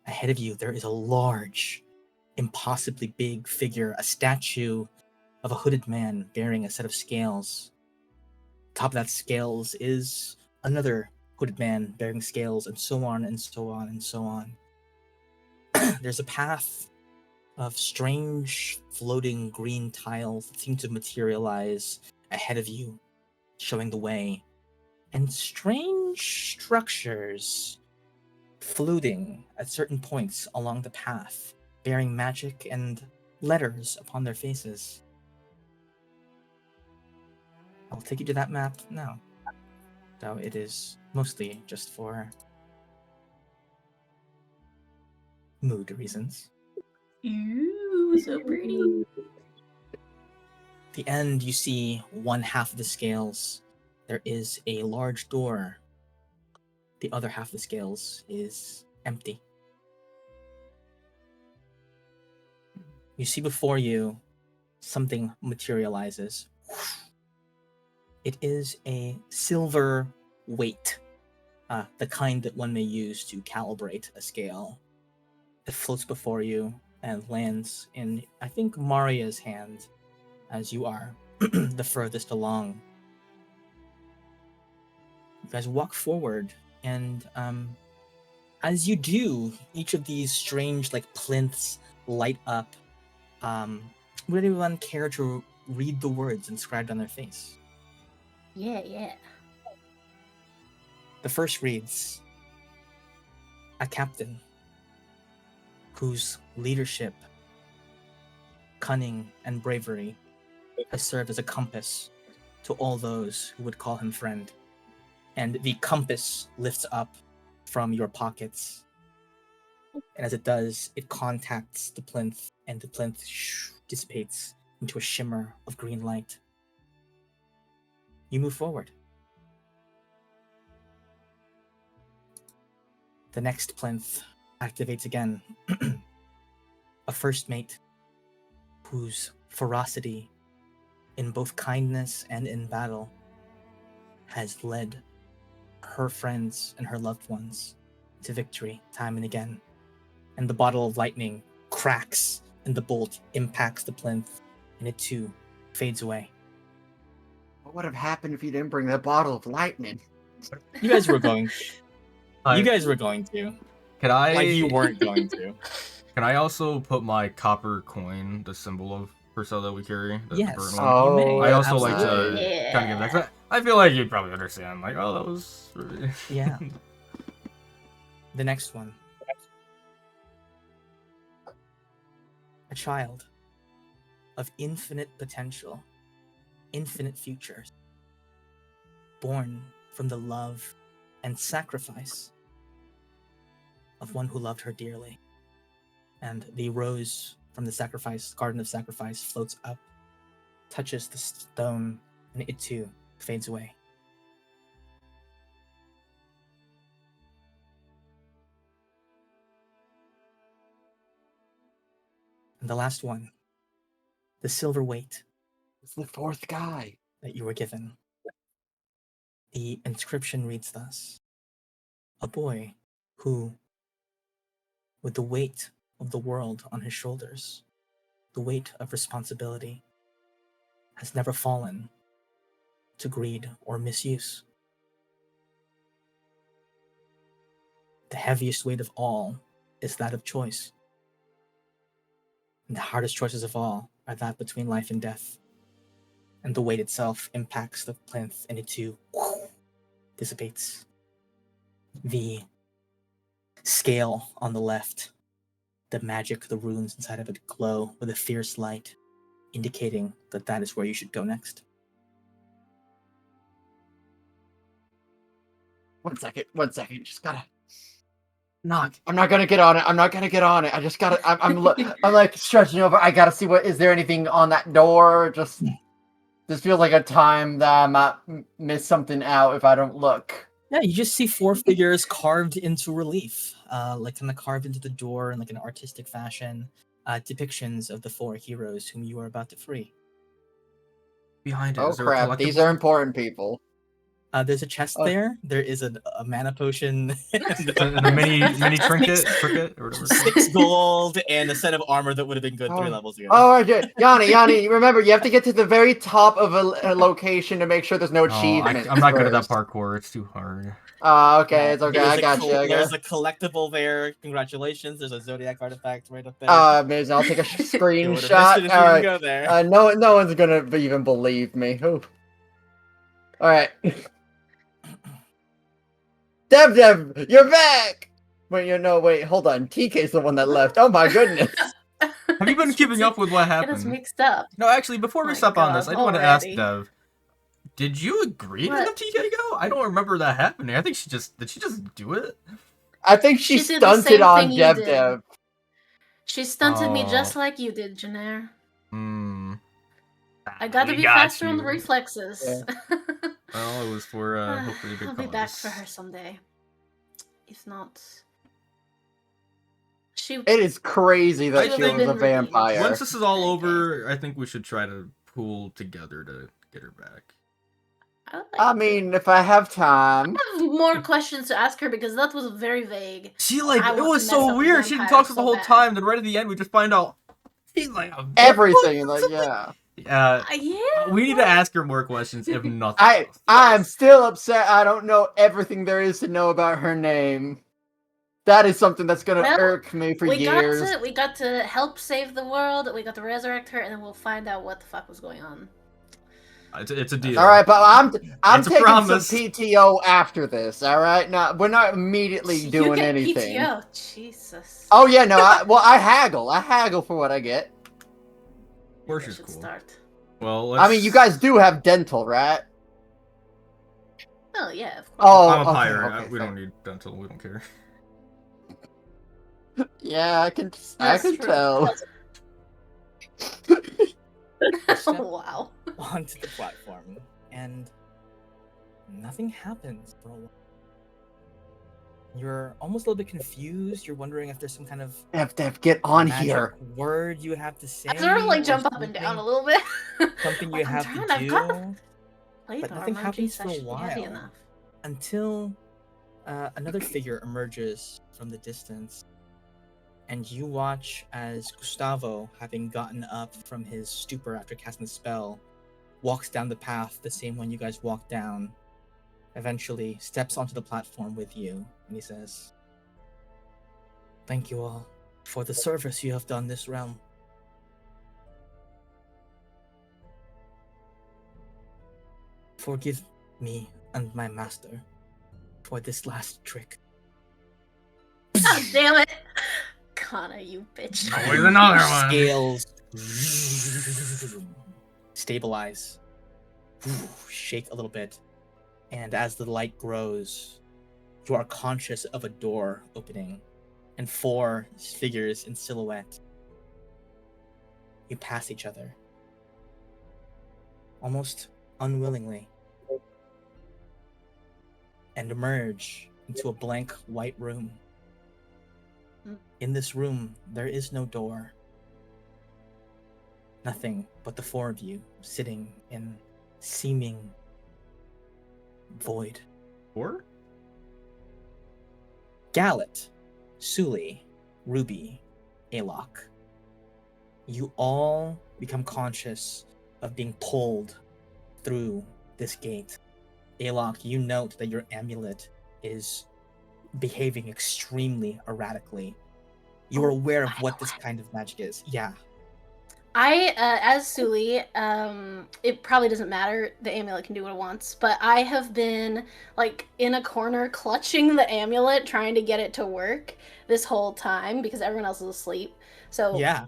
Ahead of you, there is a large, impossibly big figure, a statue of a hooded man bearing a set of scales. Top of that scales is another hooded man bearing scales, and so on and so on and so on. there's a path of strange floating green tiles that seem to materialize ahead of you, showing the way, and strange structures floating at certain points along the path, bearing magic and letters upon their faces. I'll take you to that map now, though it is mostly just for mood reasons. Ooh, so pretty. The end, you see one half of the scales. There is a large door. The other half of the scales is empty. You see before you something materializes. It is a silver weight, the kind that one may use to calibrate a scale. It floats before you and lands in, I think, Maria's hand, as you are the furthest along. You guys walk forward, and as you do, each of these strange, plinths light up. Would anyone care to read the words inscribed on their face? Yeah. The first reads, "A captain whose leadership, cunning, and bravery has served as a compass to all those who would call him friend." And the compass lifts up from your pockets. And as it does, it contacts the plinth, and the plinth dissipates into a shimmer of green light. You move forward. The next plinth activates again. A first mate whose ferocity in both kindness and in battle has led her friends and her loved ones to victory time and again. And the bottle of lightning cracks and the bolt impacts the plinth, and it too fades away. What would have happened if you didn't bring that bottle of lightning? You guys were going to. I- You guys were going to. Can I? Like you weren't going to. Can I also put my copper coin, the symbol of Purcell that we carry? The Yes. burnt one? Oh, you may. I also like to Absolutely. kind of give that. 'Cause I feel like you'd probably understand. Like, oh, that was. Really... Yeah. The next one. A child of infinite potential, infinite futures, born from the love and sacrifice of one who loved her dearly. And the rose from the garden of sacrifice floats up, touches the stone, and it too fades away. And the last one, the silver weight It's the fourth guy. that you were given. The inscription reads thus: "A boy who, with the weight of the world on his shoulders, the weight of responsibility, has never fallen to greed or misuse. The heaviest weight of all is that of choice. And the hardest choices of all are that between life and death. And the weight itself impacts the plinth, and it too dissipates. The scale on the left, the magic, the runes inside of it glow with a fierce light, indicating that that is where you should go next." One second. Just gotta knock. I'm not gonna get on it. I just gotta. I'm like stretching over. I gotta see what is there anything on that door. Just this feels like a time that I might miss something out if I don't look. Yeah, you just see four figures carved into relief, carved into the door in an artistic fashion, depictions of the four heroes whom you are about to free. Behind it, Oh is there a crap! These collectible? are important people. There's a chest there. There is a mana potion. And a mini trinket or whatever. 6 gold and a set of armor that would have been good 3 levels ago. Oh, okay. Yanni, remember, you have to get to the very top of a location to make sure there's no achievement. I'm not good at that parkour. It's too hard. Okay, it's okay. I got you. There's a collectible there. Congratulations. There's a Zodiac artifact right up there. Amazing. I'll take a screenshot. All right. Go there. No one's gonna even believe me. Ooh. All right. Dev, you're back! Wait, hold on. TK's the one that left. Oh my goodness. Have you been keeping up with what happened? Get us mixed up. No, actually, before we step on this, I do want to ask Dev. Did you agree to let TK go? I don't remember that happening. I think did she just do it? I think she stunted on Dev. She stunted me just like you did, Janair. I got to be got faster you. on the reflexes. Yeah. Well, it was for hopefully a good I'll cause. be back for her someday. If not, It is crazy that she was a vampire. Once this is all over, I think we should try to pool together to get her back. I mean, if I have time. I have more questions to ask her because that was very vague. She it was so weird. She didn't talk to us the whole time. Then right at the end, we just find out she's like everything. Like yeah. We need to ask her more questions, if nothing. I'm still upset. I don't know everything there is to know about her name. That is something that's gonna irk me for years. We got to help save the world. We got to resurrect her, and then we'll find out what the fuck was going on. It's a deal. All right, but I'm taking some PTO after this. All right, we're not immediately doing anything. PTO, Jesus. Oh yeah, no. I haggle. I haggle for what I get. Of course, it's cool. Start. Well, I mean, you guys do have dental, right? Oh yeah, of course. Oh, I'm a pirate. Okay, we don't need dental. We don't care. Yeah, I can tell. Wow. Onto the platform, and nothing happens for a while. You're almost a little bit confused. You're wondering if there's some kind of Dev, get on here. Word you have to say. I sort of like jump up and down a little bit. Something you have to do. But nothing happens for a while until another figure emerges from the distance, and you watch as Gustavo, having gotten up from his stupor after casting the spell, walks down the path, the same one you guys walked down. Eventually steps onto the platform with you, and he says, "Thank you all for the service you have done this realm. Forgive me and my master for this last trick." God damn it! Kana, you bitch. Where's another one? Scales stabilize, shake a little bit. And as the light grows, you are conscious of a door opening and 4 figures in silhouette. You pass each other, almost unwillingly, and emerge into a blank white room. In this room, there is no door. Nothing but the 4 of you sitting in seeming void. 4? Gallet, Suli, Ruby, Alok. You all become conscious of being pulled through this gate. Alok, you note that your amulet is behaving extremely erratically. You are aware of what this kind of magic is. Yeah. As Suli, it probably doesn't matter. The amulet can do what it wants, but I have been like in a corner clutching the amulet, trying to get it to work this whole time because everyone else is asleep. So yeah,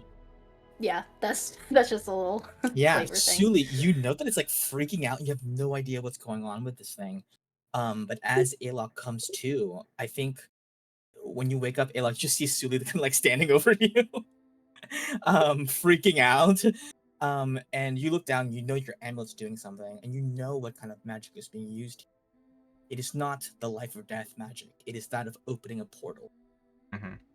that's just a little flavor thing. Suli, you know that it's like freaking out. And you have no idea what's going on with this thing. But as Alok comes to, I think when you wake up, Alok, you just see Suli kind of like standing over you. Freaking out, and you look down, you know your amulet's doing something, and you know what kind of magic is being used. It is not the life or death magic. It is that of opening a portal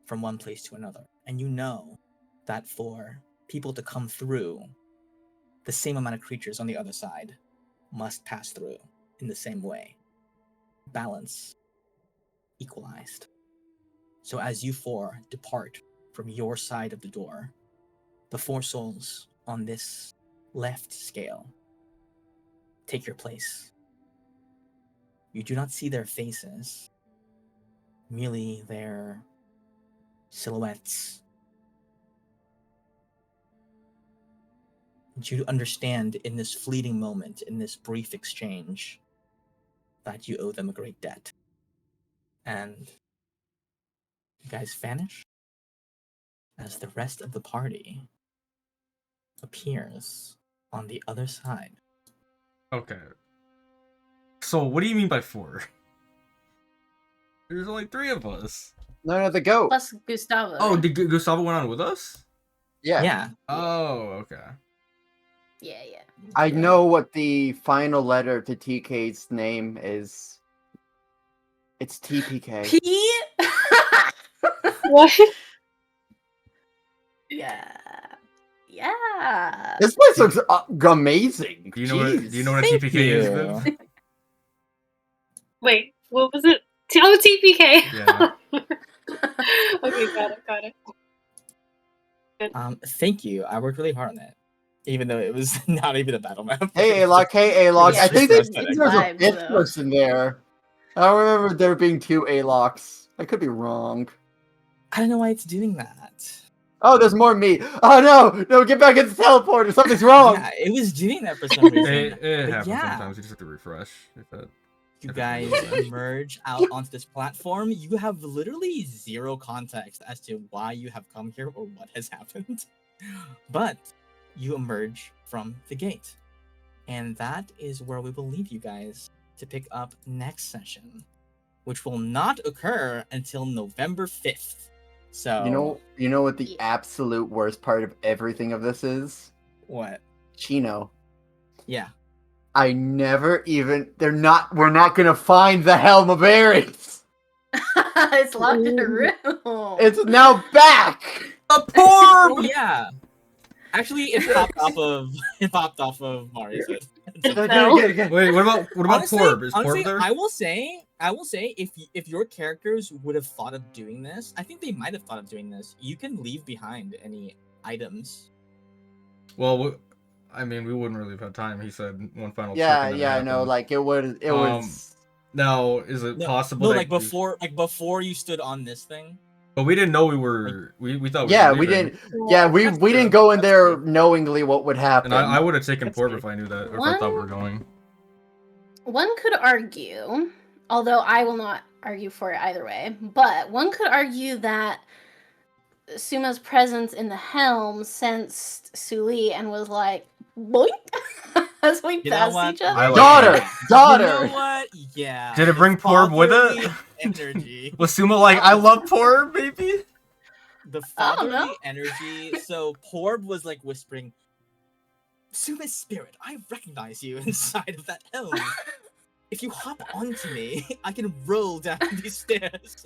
from one place to another. And you know that for people to come through, the same amount of creatures on the other side must pass through in the same way. balance equalized. So as you four depart from your side of the door, the 4 souls on this left scale take your place. You do not see their faces, merely their silhouettes. And you understand in this fleeting moment, in this brief exchange, that you owe them a great debt. And you guys vanish as the rest of the party appears on the other side. Okay. So what do you mean by 4? There's only 3 of us. No, the goat. Plus Gustavo. Oh, did Gustavo went on with us? Yeah. Oh, okay. Yeah. I know what the final letter to TK's name is. It's TPK. P? What? Yeah. This place looks amazing. Do you know what a Thank TPK is, you. Viv? Wait, what was it? Oh, TPK. Yeah. Okay, got it. Thank you. I worked really hard on it, even though it was not even a battle map. Hey, Alok. Hey, Alok. Yeah, I think it's there's just a vibes, 5th though. person there. I don't remember there being 2 Aloks. I could be wrong. I don't know why it's doing that. Oh, there's more meat. Oh no, get back in the teleporter. Something's wrong. Yeah, it was doing that for some reason. It But happens yeah. sometimes. You just have to refresh. You guys emerge out onto this platform. You have literally zero context as to why you have come here or what has happened. But you emerge from the gate. And that is where we will leave you guys to pick up next session, which will not occur until November 5th. So You know what the absolute worst part of everything of this is? what? Chino. Yeah. I never even. We're not gonna find the Helm of Ares. It's locked in a room. It's now back. A Oh poor. yeah. Actually, it popped off of Mario's head. Again. Wait, what about Honestly, Porb? Is honestly, Porb there? I will say, if your characters would have thought of doing this, I think they might have thought of doing this. You can leave behind any items. Well, I mean, we wouldn't really have had time. He said one final. Yeah, check and I then know. Like it was. Now, is it possible? No, that before you stood on this thing. But we didn't know we were. We thought. Yeah, we we leaving. didn't. Yeah, we That's didn't true. go in That's there true. knowingly what would happen. And I would have taken That's Porb true. if I knew that, or if I thought we were going. One could argue, although I will not argue for it either way, but one could argue that Suma's presence in the helm sensed Suli and was like, boink, as we You know passed what? each other. I like Daughter. You know what? Yeah. Did it bring it's Porb with it? fatherly Energy. Was Suma like, I love Porb, baby? The I don't know. fatherly energy. So Porb was like whispering, Suma's spirit, I recognize you inside of that helm. If you hop onto me, I can roll down these stairs.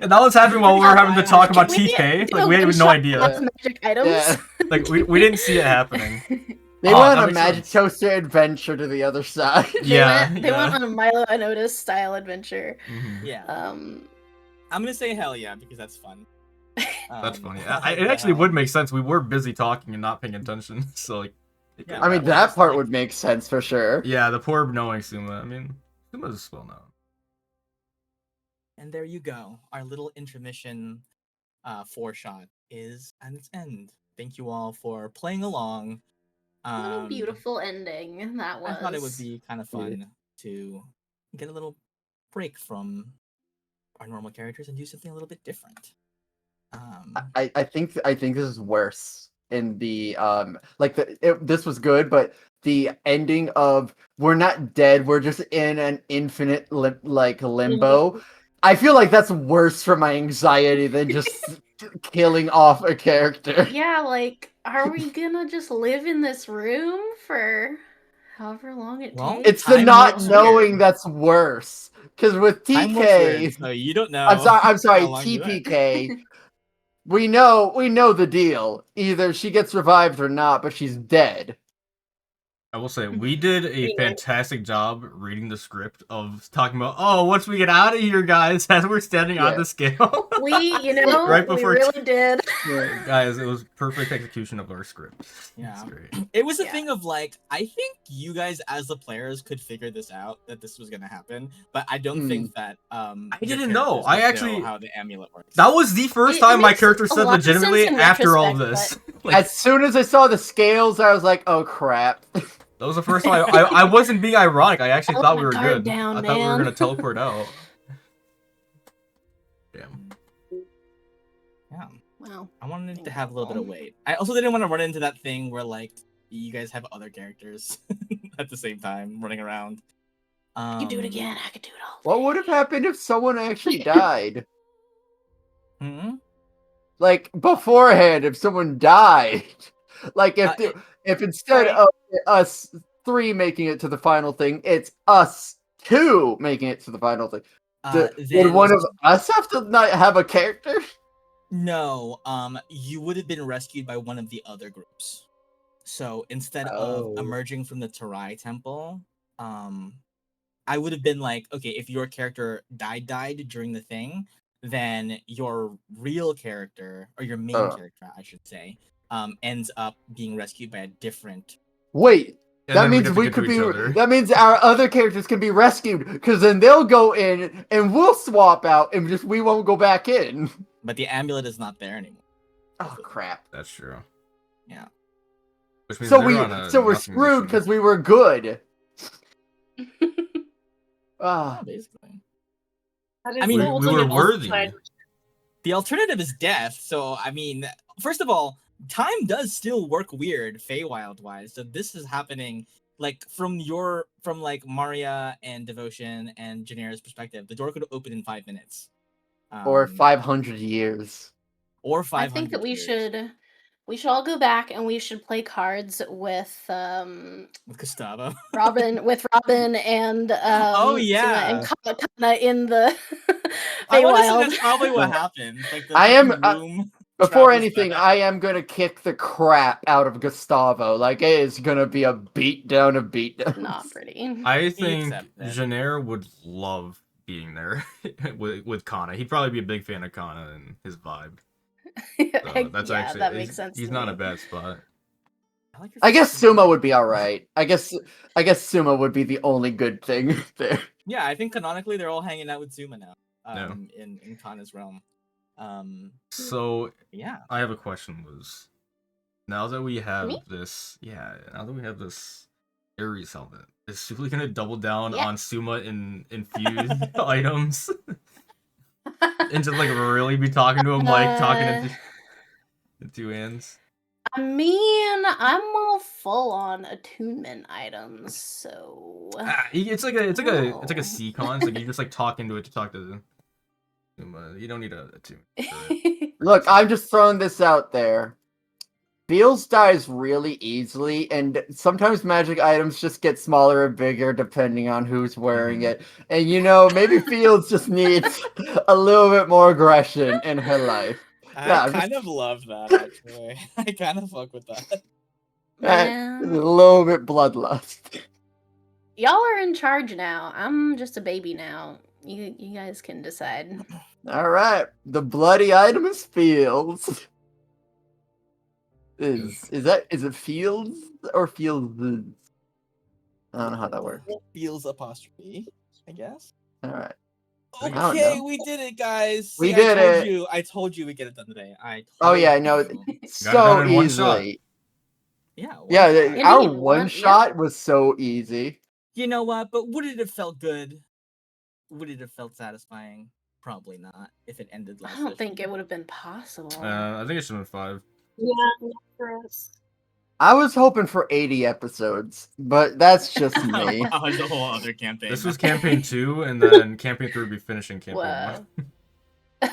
And that was happening while we were having to talk about Can we TK. do Like, a we had no one-shot idea. of magic items? Yeah. Like, we didn't see it happening. They Oh, went that on a makes magic sense. toaster adventure to the other side. They went on a Milo and Otis style adventure. Mhm. Yeah. Um, I'm gonna say hell yeah because that's fun. That's funny. hell It actually yeah. would make sense. We were busy talking and not paying attention, so like. it Yeah. could I mean, happen. that part would make sense for sure. Yeah, the Porb knowing Suma. I mean, Suma's well known. And there you go. Our little intermission 4-shot is at its end. Thank you all for playing along. what a beautiful ending that was. I thought it would be kind of fun to get a little break from our normal characters and do something a little bit different. I think this is worse in the this was good, but the ending of we're not dead, we're just in an infinite limbo. I feel like that's worse for my anxiety than just killing off a character. Yeah, like, are we gonna just live in this room for however long it Well, takes? It's the Time not works knowing weird. that's worse. Because with Time works weird, TK, so you don't know. I'm sorry, how long you went. TPK. We know the deal. Either she gets revived or not, but she's dead. I will say, we did a fantastic job reading the script of talking about, oh, once we get out of here, guys, as we're standing on the scale. We, right before we really did. Guys, it was perfect execution of our script. Yeah. Great. It was a thing of like, I think you guys as the players could figure this out, that this was going to happen, but I don't think that I didn't know. I actually know how the amulet works. That was the first time my character said legitimately after all this. Like, as soon as I saw the scales, I was like, oh crap. That was the first time I wasn't being ironic. I actually thought we were good. Down, I thought we were gonna teleport out. Damn. Yeah. Wow. I wanted to have a little bit of weight. I also didn't want to run into that thing where like you guys have other characters at the same time running around. I could do it again. I could do it all. What would have happened if someone actually died? Like beforehand, if someone died, like if instead of us 3 making it to the final thing, it's us 2 making it to the final thing. Would one of us have to not have a character? No, you would have been rescued by one of the other groups. So instead of emerging from the Tarai temple, I would have been like, okay, if your character died during the thing, then your real character, or your main character, I should say, ends up being rescued by a different. Wait, that means we could be. That means our other characters can be rescued, because then they'll go in and we'll swap out, and we won't go back in. But the amulet is not there anymore. Oh crap! That's true. Yeah. So we're screwed because we were good. Basically. I mean, we were worthy. The alternative is death. So I mean, first of all, time does still work weird, Feywild wise. So this is happening like from like Maria and Devotion and Janera's perspective. The door could open in 5 minutes. Or 500 years. Or 500 I think that we years. we should all go back and we should play cards with Gustavo. Robin and oh yeah, and Kana in the I want to say Feywild. that's probably what happened. Like before anything, I am gonna kick the crap out of Gustavo. Like, it is gonna be a beatdown of beatdowns. Not pretty. I think Janere would love being there with Kana. He'd probably be a big fan of Kana and his vibe. So that's actually that makes sense. He's not a bad spot. I guess Suma would be alright. I guess Suma would be the only good thing there. Yeah, I think canonically they're all hanging out with Suma now. In Kana's realm. So yeah, I have a question, Liz. Now that we have this Ares helmet, is Suli gonna double down on Suma in infused items? And just like really be talking to him like talking into hands? I mean, I'm all full on attunement items, so it's like a C-con, so you just like talk into it to talk to Suma. You don't need a attunement. Look, I'm just throwing this out there. Fields dies really easily, and sometimes magic items just get smaller and bigger depending on who's wearing it. And maybe Fields just needs a little bit more aggression in her life. I kind of love that, actually. I kind of fuck with that. A little bit bloodlust. Y'all are in charge now. I'm just a baby now. You guys can decide. Alright, the bloody item is Fields. Is it Fields or Fields? I don't know how that works. Fields apostrophe, I guess. Alright. Okay, we did it, guys. We did it. I told you we get it done today. Yeah, I know. So easily. Yeah. Our one shot was so easy. You know what? But would it have felt good? Would it have felt satisfying? Probably not. If it ended last. I don't think it would have been possible. I think it should have been 5. Yeah, not for us. I was hoping for 80 episodes, but that's just me. The whole other campaign. This was campaign 2, and then campaign 3 will be finishing campaign 1.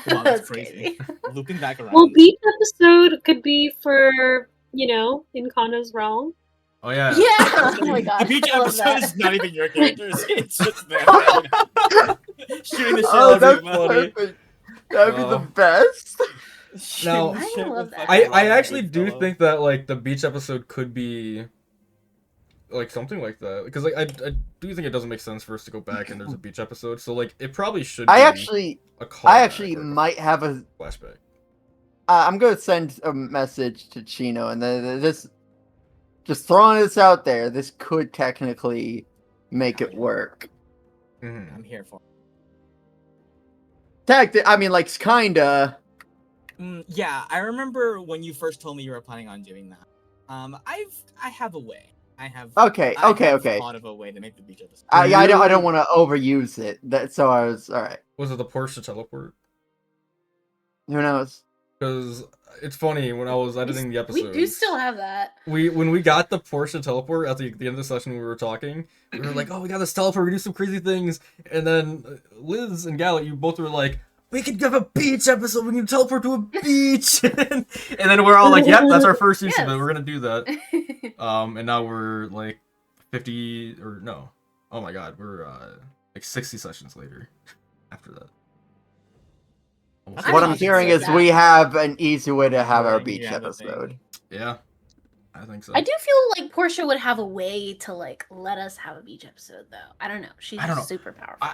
Wow, that's crazy. Looping back around. Well, beat episode could be for, in Kana's realm. Oh, yeah. Yeah! Oh my god. The beach episode is not even your characters. It's just them. Shooting the shit Oh, that's everybody. perfect. That'd be the best. Now, I love that. I actually do think that like the beach episode could be like something like that, because like I do think it doesn't make sense for us to go back and there's a beach episode, so like it probably should be I actually a callback or might have a. flashback. I'm gonna send a message to Chino, and then this, just throwing this out there, this could technically make it work. Mm-hmm. I'm here for I mean, like, kinda. yeah, I remember when you first told me you were planning on doing that. I have a way. I have Okay. thought of a way to make the beach episode. Yeah, I don't want to overuse it. So I was all right. Was it the Porsche teleport? Who knows? Because it's funny, when I was editing the episode, We do still have that. when we got the Porsche teleport at the end of the session, we were talking. We were like, "Oh, we got this teleport. We do some crazy things." And then Liz and Gallet, you both were like, "We could have a beach episode. We can teleport to a beach." And then we're all like, "Yep, that's our first use of it. We're gonna do that." And now we're like 50 or no, oh my god, we're like 60 sessions later after that. What I'm hearing is we have an easy way to have our beach Yeah, the episode. thing. Yeah, I think so. I do feel like Portia would have a way to like let us have a beach episode though. I don't know. She's I don't know. super powerful.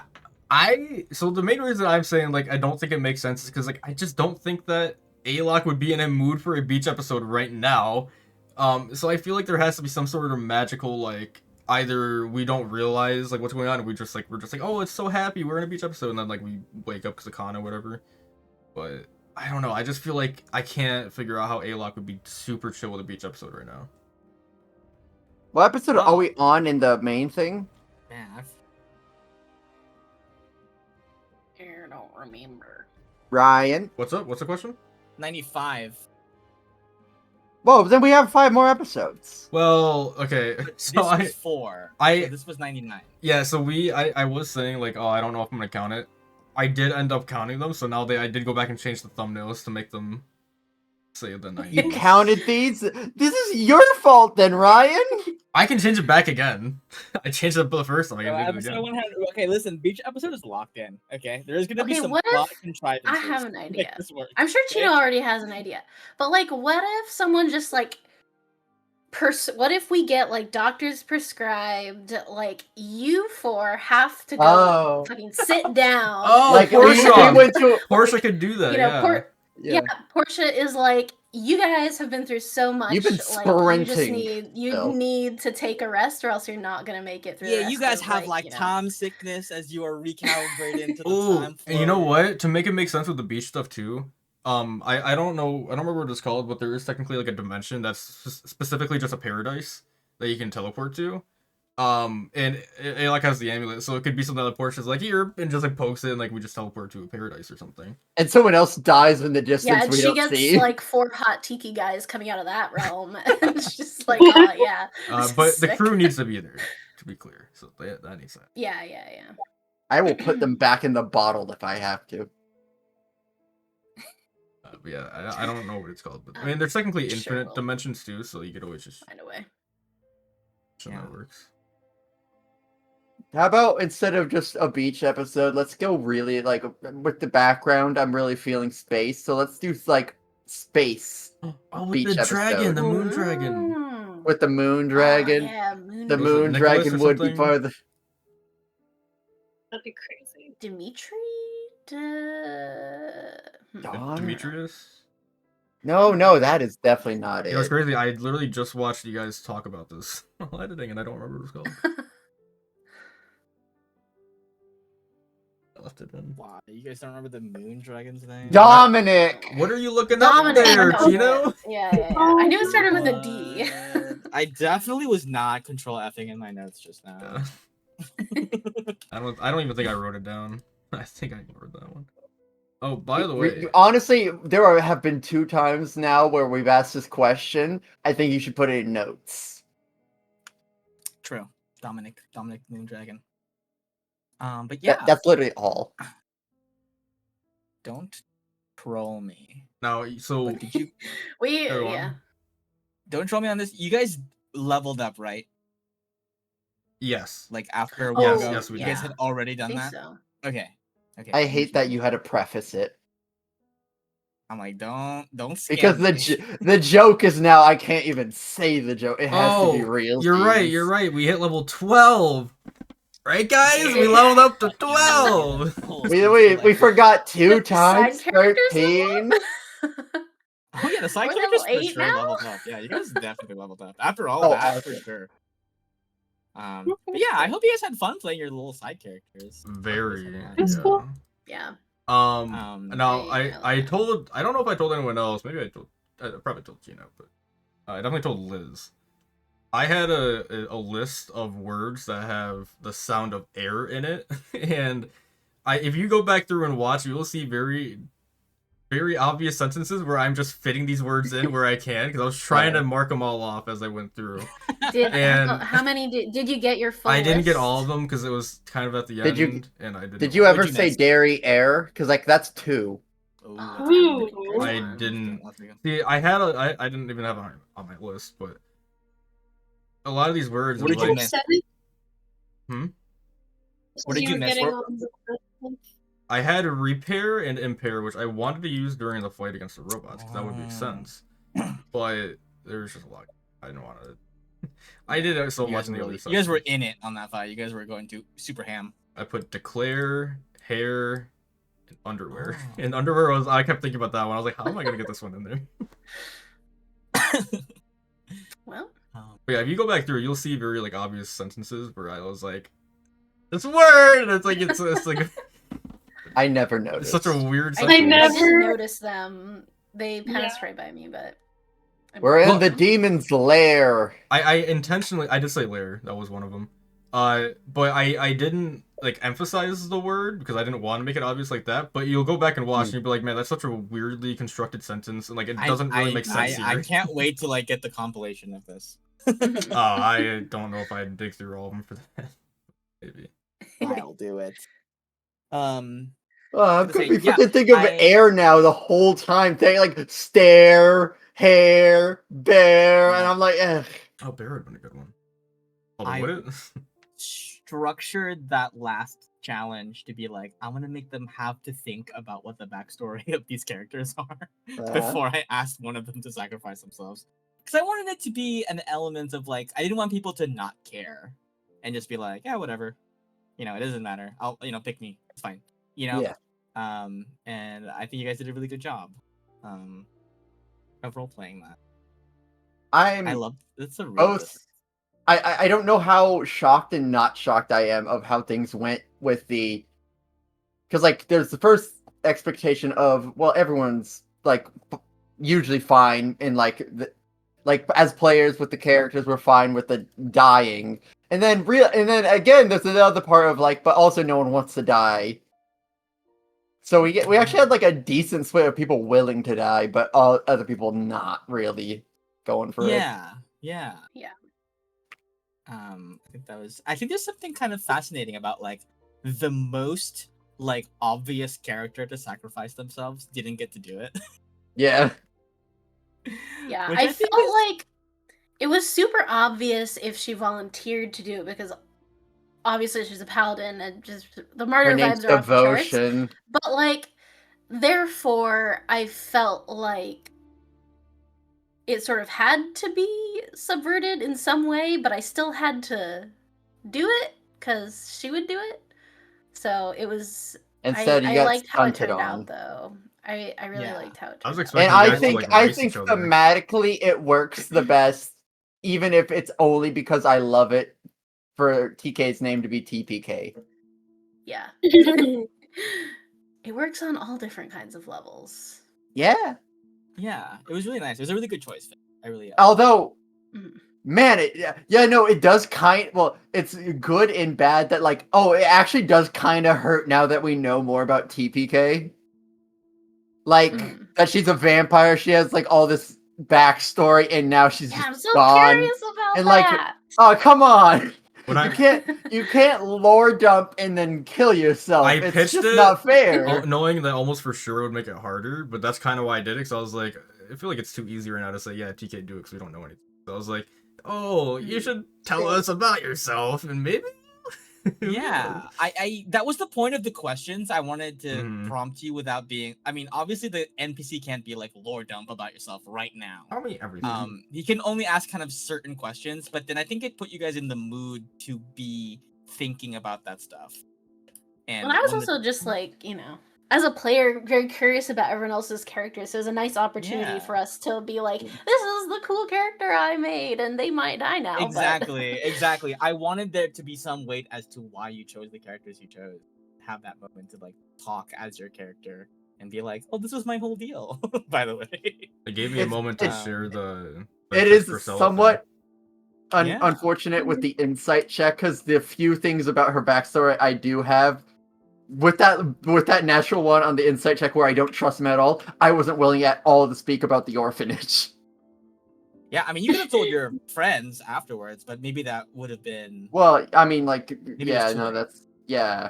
So the main reason I'm saying like I don't think it makes sense is because like I just don't think that Alok would be in a mood for a beach episode right now. So I feel like there has to be some sort of magical like either we don't realize like what's going on and we're just like oh, it's so happy we're in a beach episode, and then like we wake up because of Kana or whatever. But I don't know. I just feel like I can't figure out how Alok would be super chill with a beach episode right now. What episode are we on in the main thing? Man, I don't remember. Ryan. What's up? What's the question? 95. Well, then we have 5 more episodes. Well, okay. So This was 4. So this was 99. Yeah, so I was saying like, oh, I don't know if I'm gonna count it. I did end up counting them, so now I did go back and change the thumbnails to make them say the 90. You counted these? This is your fault then, Ryan. I can change it back again. I changed it the first time. I can do it again. Okay, listen, beach episode is locked in. Okay, there's gonna be some what plot if contrivances. I have an to make idea. this work, I'm sure okay? Chino already has an idea. But like what if someone just like what if we get like doctors prescribed like you 4 have to go fucking sit down. Oh, like Portia could do that. You know, yeah. Portia is like, you guys have been through so much. You've been sprinting. You need to take a rest, or else you're not gonna make it through. Yeah, you guys have like time sickness as you are recalibrated into the time flow. And you know what? To make it make sense with the beach stuff too. I don't know. I don't remember what it's called, but there is technically like a dimension that's specifically just a paradise that you can teleport to. And it like has the amulet, so it could be something that Portia's like here and just like pokes it, and like we just teleport to a paradise or something. And someone else dies in the distance. Yeah, and we she don't gets see. like 4 hot tiki guys coming out of that realm. And it's just like, oh yeah. But the crew needs to be there, to be clear. So that needs that. Yeah. I will put them back in the bottle if I have to. But yeah, I don't know what it's called, but I mean, there's technically infinite dimensions too, so you could always just find a way. So that works. How about instead of just a beach episode, let's go really like with the background. I'm really feeling space, so let's do like space. Oh, beach with the episode. dragon, the moon dragon. With the moon dragon. Oh, yeah, the moon dragon would be part of the. That'd be crazy. Dimitri? Demetrius? No, that is definitely not it. It was crazy. I literally just watched you guys talk about this while editing, and I don't remember what it's called. I left it in. Wow, you guys don't remember the moon dragon's name? Dominic! What are you looking up there, Chino? Yeah. I knew it started with a D. I definitely was not control Fing in my notes just now. Yeah. I don't even think I wrote it down. I think I ignored that one. Oh, by the way, honestly, there have been 2 times now where we've asked this question. I think you should put it in notes. True, Dominic Moondragon. But yeah, that's literally all. Don't troll me. No, so did you? Don't troll me on this. You guys leveled up, right? Yes. Like after a while ago, yes, we you guys had already done that. So. Okay. I hate that you had to preface it. I'm like, don't Because scam me. the joke is now I can't even say the joke. It has to be real. You're right. You're right. We hit level 12. Right, guys? We leveled up to 12. We forgot 2 The side times characters 13. Oh yeah, the side We're characters level for 8 sure now? leveled up. Yeah, you guys definitely leveled up. After all Oh, that, for awesome. sure. But yeah, I hope you guys had fun playing your little side characters. Very. That's cool. Yeah. Now I like told, I don't know if I told anyone else. Maybe I probably told Gina, but I definitely told Liz. I had a list of words that have the sound of air in it, and if you go back through and watch, you will see very, very obvious sentences where I'm just fitting these words in where I can, because I was trying to mark them all off as I went through. How many did you get your full I didn't get list? all of them because it was kind of at the end, and I didn't. Did you ever say dairy air? Because like that's 2. Ooh. I didn't. See, I didn't even have it on my list, but a lot of these words. What did you miss? What did you miss? I had repair and impair, which I wanted to use during the fight against the robots, because that would make sense. But there was just a lot. I didn't want to. I did it so much in the other side. You guys were in it on that fight. You guys were going to super ham. I put declare, hair, and underwear. And underwear was. I kept thinking about that one. I was like, how am I gonna get this one in there? Well. But yeah, if you go back through, you'll see very like obvious sentences where I was like, "This word," and it's like. I never noticed. It's such a weird. I didn't notice them. They passed right by me, but. We're in the demon's lair. I intentionally, I did say lair. That was one of them. But I didn't like emphasize the word because I didn't want to make it obvious like that. But you'll go back and watch and you'll be like, man, that's such a weirdly constructed sentence, and like it doesn't really make sense here. I can't wait to like get the compilation of this. I don't know if I'd dig through all of them for that. Maybe. I'll do it. I'm gonna be freaking thinking of air now the whole time. Like stare, hair, bear, and I'm like, ugh. Oh, bear would have been a good one. I structured that last challenge to be like, I'm gonna make them have to think about what the backstory of these characters are before I asked one of them to sacrifice themselves. Because I wanted it to be an element of like, I didn't want people to not care and just be like, yeah, whatever. You know, it doesn't matter. I'll, pick me. It's fine. You know? Yeah. And I think you guys did a really good job of role playing that. I love it's a really good. I don't know how shocked and not shocked I am of how things went with the, because like there's the first expectation of, well, everyone's like usually fine in like as players with the characters, we're fine with the dying, and then again there's another part of like, but also no one wants to die. So we actually had like a decent split of people willing to die, but other people not really going for it. Yeah. I think there's something kind of fascinating about like the most like obvious character to sacrifice themselves didn't get to do it. Yeah. Yeah, I felt like it was super obvious if she volunteered to do it because obviously she's a paladin and just the martyr vibes are off the charts. But like, therefore, I felt like it sort of had to be subverted in some way, but I still had to do it because she would do it. So it was. Instead, I liked how it turned out, though. I really liked how it turned out. And I think thematically it works the best, even if it's only because I love it for TK's name to be TPK. Yeah. It works on all different kinds of levels. Yeah. Yeah, it was really nice. It was a really good choice. I really. Although, man, it does it's good and bad that like, it actually does kind of hurt now that we know more about TPK. Like that she's a vampire. She has like all this backstory, and now she's just I'm so gone. Curious about and that. Like, oh come on. You can't lore dump and then kill yourself. It's just not fair. Knowing that almost for sure would make it harder, but that's kind of why I did it. Because I was like, I feel like it's too easy right now to say, yeah, TK do it because we don't know anything. So I was like, you should tell us about yourself, and maybe Yeah, I that was the point of the questions. I wanted to Mhm. prompt you without being. I mean, obviously the NPC can't be like lore dump about yourself right now. Tell me everything. You can only ask kind of certain questions, but then I think it put you guys in the mood to be thinking about that stuff. And I was when the- also just like, as a player, very curious about everyone else's characters. So it was a nice opportunity Yeah. for us to be like, this is the cool character I made, and they might die now. Exactly. I wanted there to be some weight as to why you chose the characters you chose. Have that moment to like talk as your character and be like, "Oh, this was my whole deal." By the way, It gave me a It's- moment to it's- share the It is Priscilla somewhat Yeah. unfortunate with the insight check because the few things about her backstory I do have with that natural one on the insight check where I don't trust him at all, I wasn't willing at all to speak about the orphanage. yeah. I mean, you could have told your friends afterwards, but maybe that would have been. Well, I mean, like, Maybe yeah, it's too no, late. that's yeah.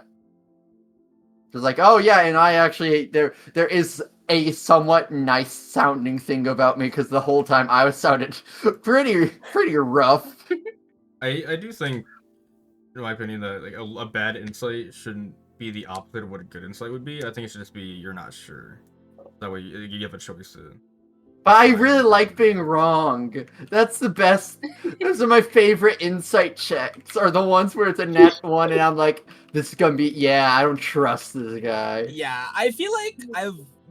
Just like, oh yeah, and I actually there is a somewhat nice sounding thing about me because the whole time I was sounded pretty rough. I do think, in my opinion, that like a bad insight shouldn't be the opposite of what a good insight would be. I think it should just be you're not sure. That way you have a choice to. But I really like being wrong. That's the best. Those are my favorite insight checks. Are the ones where it's a nat one, and I'm like, this is gonna be. Yeah, I don't trust this guy. Yeah, I feel like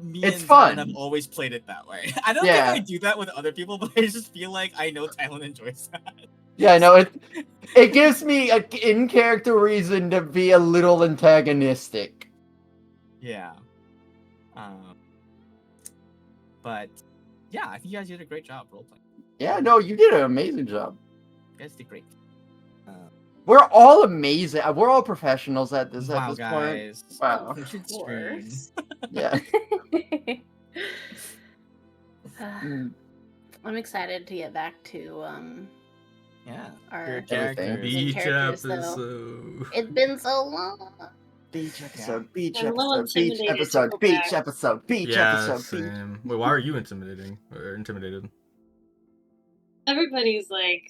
me It's and fun. Tylen have always played it that way. I don't Yeah. think I do that with other people, but I just feel like I know Tylen enjoys that. Yeah, no, it gives me an in character reason to be a little antagonistic. Yeah. But yeah, I think you guys did a great job role playing. Yeah, no, you did an amazing job. You guys did great. We're all amazing. We're all professionals at this Wow, point. guys. Wow. We should Of stream. course. Yeah. I'm excited to get back to Yeah. our Your Everything. characters. Beach characters, though. episode. It's been so long. Beach episode, beach I'm a little episode, beach intimidated to episode, go beach back. episode, beach Yeah, episode, beach. same. Wait, why are you intimidating or intimidated? Everybody's like,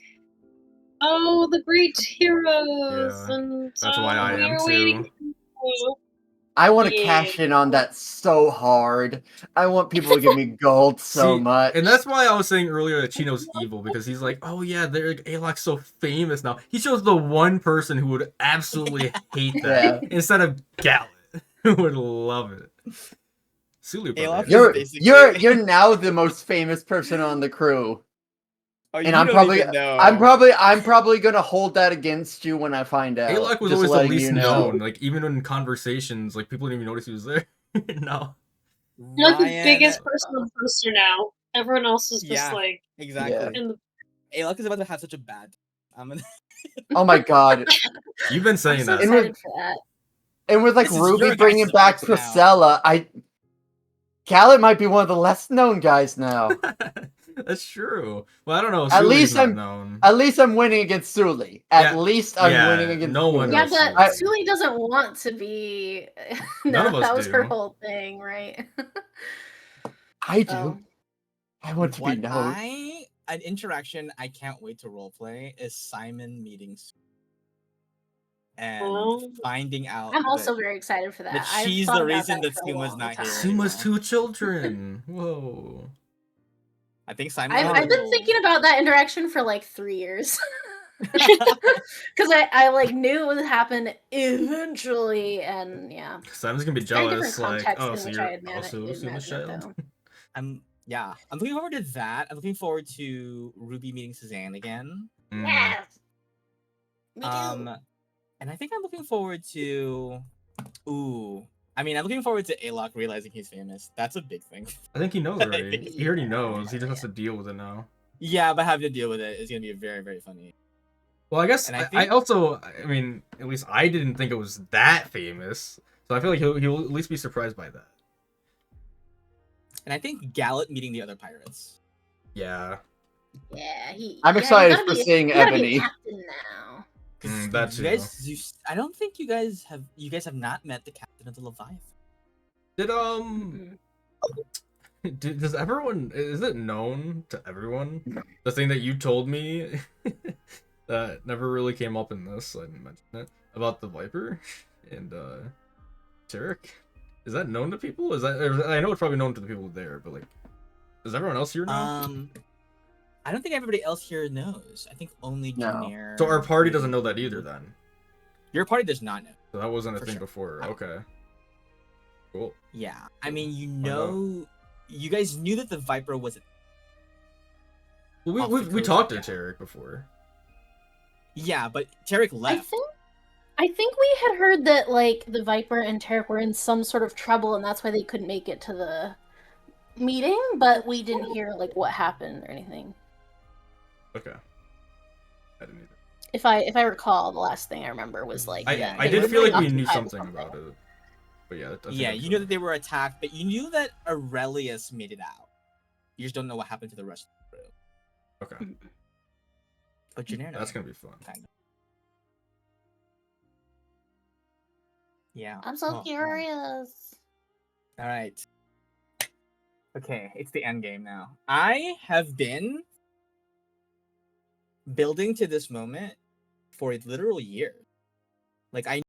"Oh, the great heroes," Yeah, and that's why I we am are waiting too. for you." I want to Yeah. cash in on that so hard. I want people to give me gold so See, much. and that's why I was saying earlier that Chino's evil, because he's like, oh yeah, they're like, Alok's so famous now. He chose the one person who would absolutely hate that instead of Gallet, who would love it. Sulu, Alok brother. is You're basically- you're now the most famous person on the crew. Oh, And you I'm don't probably even know. I'm probably gonna hold that against you when I find out. Alok was Just always the letting least you know. known. Like even in conversations, like people didn't even notice he was there. No. You're like the Ryan- biggest person on the poster now. Everyone else is just Yeah. like Exactly. in the Alok is about to have such a bad. Oh my god! You've been I'm saying so that. excited for that. And with like This is Ruby your bringing guys' back voice now. Priscilla, Khaled might be one of the less known guys now. That's true. Well, I don't know. At Suli's least not I'm- known. At least I'm winning against Suli. At Yeah, least I'm yeah, winning against no one Suli. Yeah, knows but Suli. Suli doesn't want to be. None of us that was her do. whole thing, right? I do. Oh. I want to be What known. an interaction I can't wait to roleplay is Simon meeting Sue and Oh. finding out. I'm also that- very excited for that. that I've she's thought the about reason that for a Suma's long not here. time. Suma's anymore. 2 children. Whoa. I think Simon. I've been thinking about that interaction for like 3 years. Because I like knew it would happen eventually, and yeah. Simon's gonna be Very jealous. different Like, context oh, in so which you're I had also Suma's imagined it, child? though. I'm looking forward to that. I'm looking forward to Ruby meeting Suzanne again. Mm. Yes. Me too. And I think I'm looking forward to. I'm looking forward to Alok realizing he's famous. That's a big thing. I think he knows I already. think- He already knows. He just has to deal with it now. Yeah, but having to deal with it is gonna be very, very funny. Well, I guess And I I think- also, I mean, at least I didn't think it was that famous. So I feel like he'll at least be surprised by that. And I think Gallet meeting the other pirates. Yeah. Yeah, I'm you excited gotta for be- seeing you gotta be a Ebony. captain now. 'Cause That you too. I don't think you guys have not met the captain of the Leviathan. Did Mhm. does everyone, is it known to everyone, the thing that you told me that never really came up in this, so I didn't mention it, about the Viper and Tarek. Is that known to people? Is that, I know it's probably known to the people there, but like, does everyone else here know? I don't think everybody else here knows. I think only No. Junior. So our party doesn't know that either, then. Your party does not know. So that wasn't a For thing sure. before. Okay. Cool. Yeah, I mean, know. you guys knew that the Viper was. Well, Off we the talked to coast, yeah. Tarek before. Yeah, but Tarek left. I think we had heard that like the Viper and Tarek were in some sort of trouble, and that's why they couldn't make it to the meeting. But we didn't hear like what happened or anything. Okay. I didn't either. If I recall, the last thing I remember was like I they did were feel like we occupied knew with something about it. But yeah, I think Yeah, that's you knew it. that they were attacked, but you knew that Aurelius made it out. You just don't know what happened to the rest of the crew. Okay. But Gennaro, That's gonna be fun. kind of. Yeah. I'm so curious. All right. Okay, it's the end game now. I have been building to this moment for a literal year. Like, I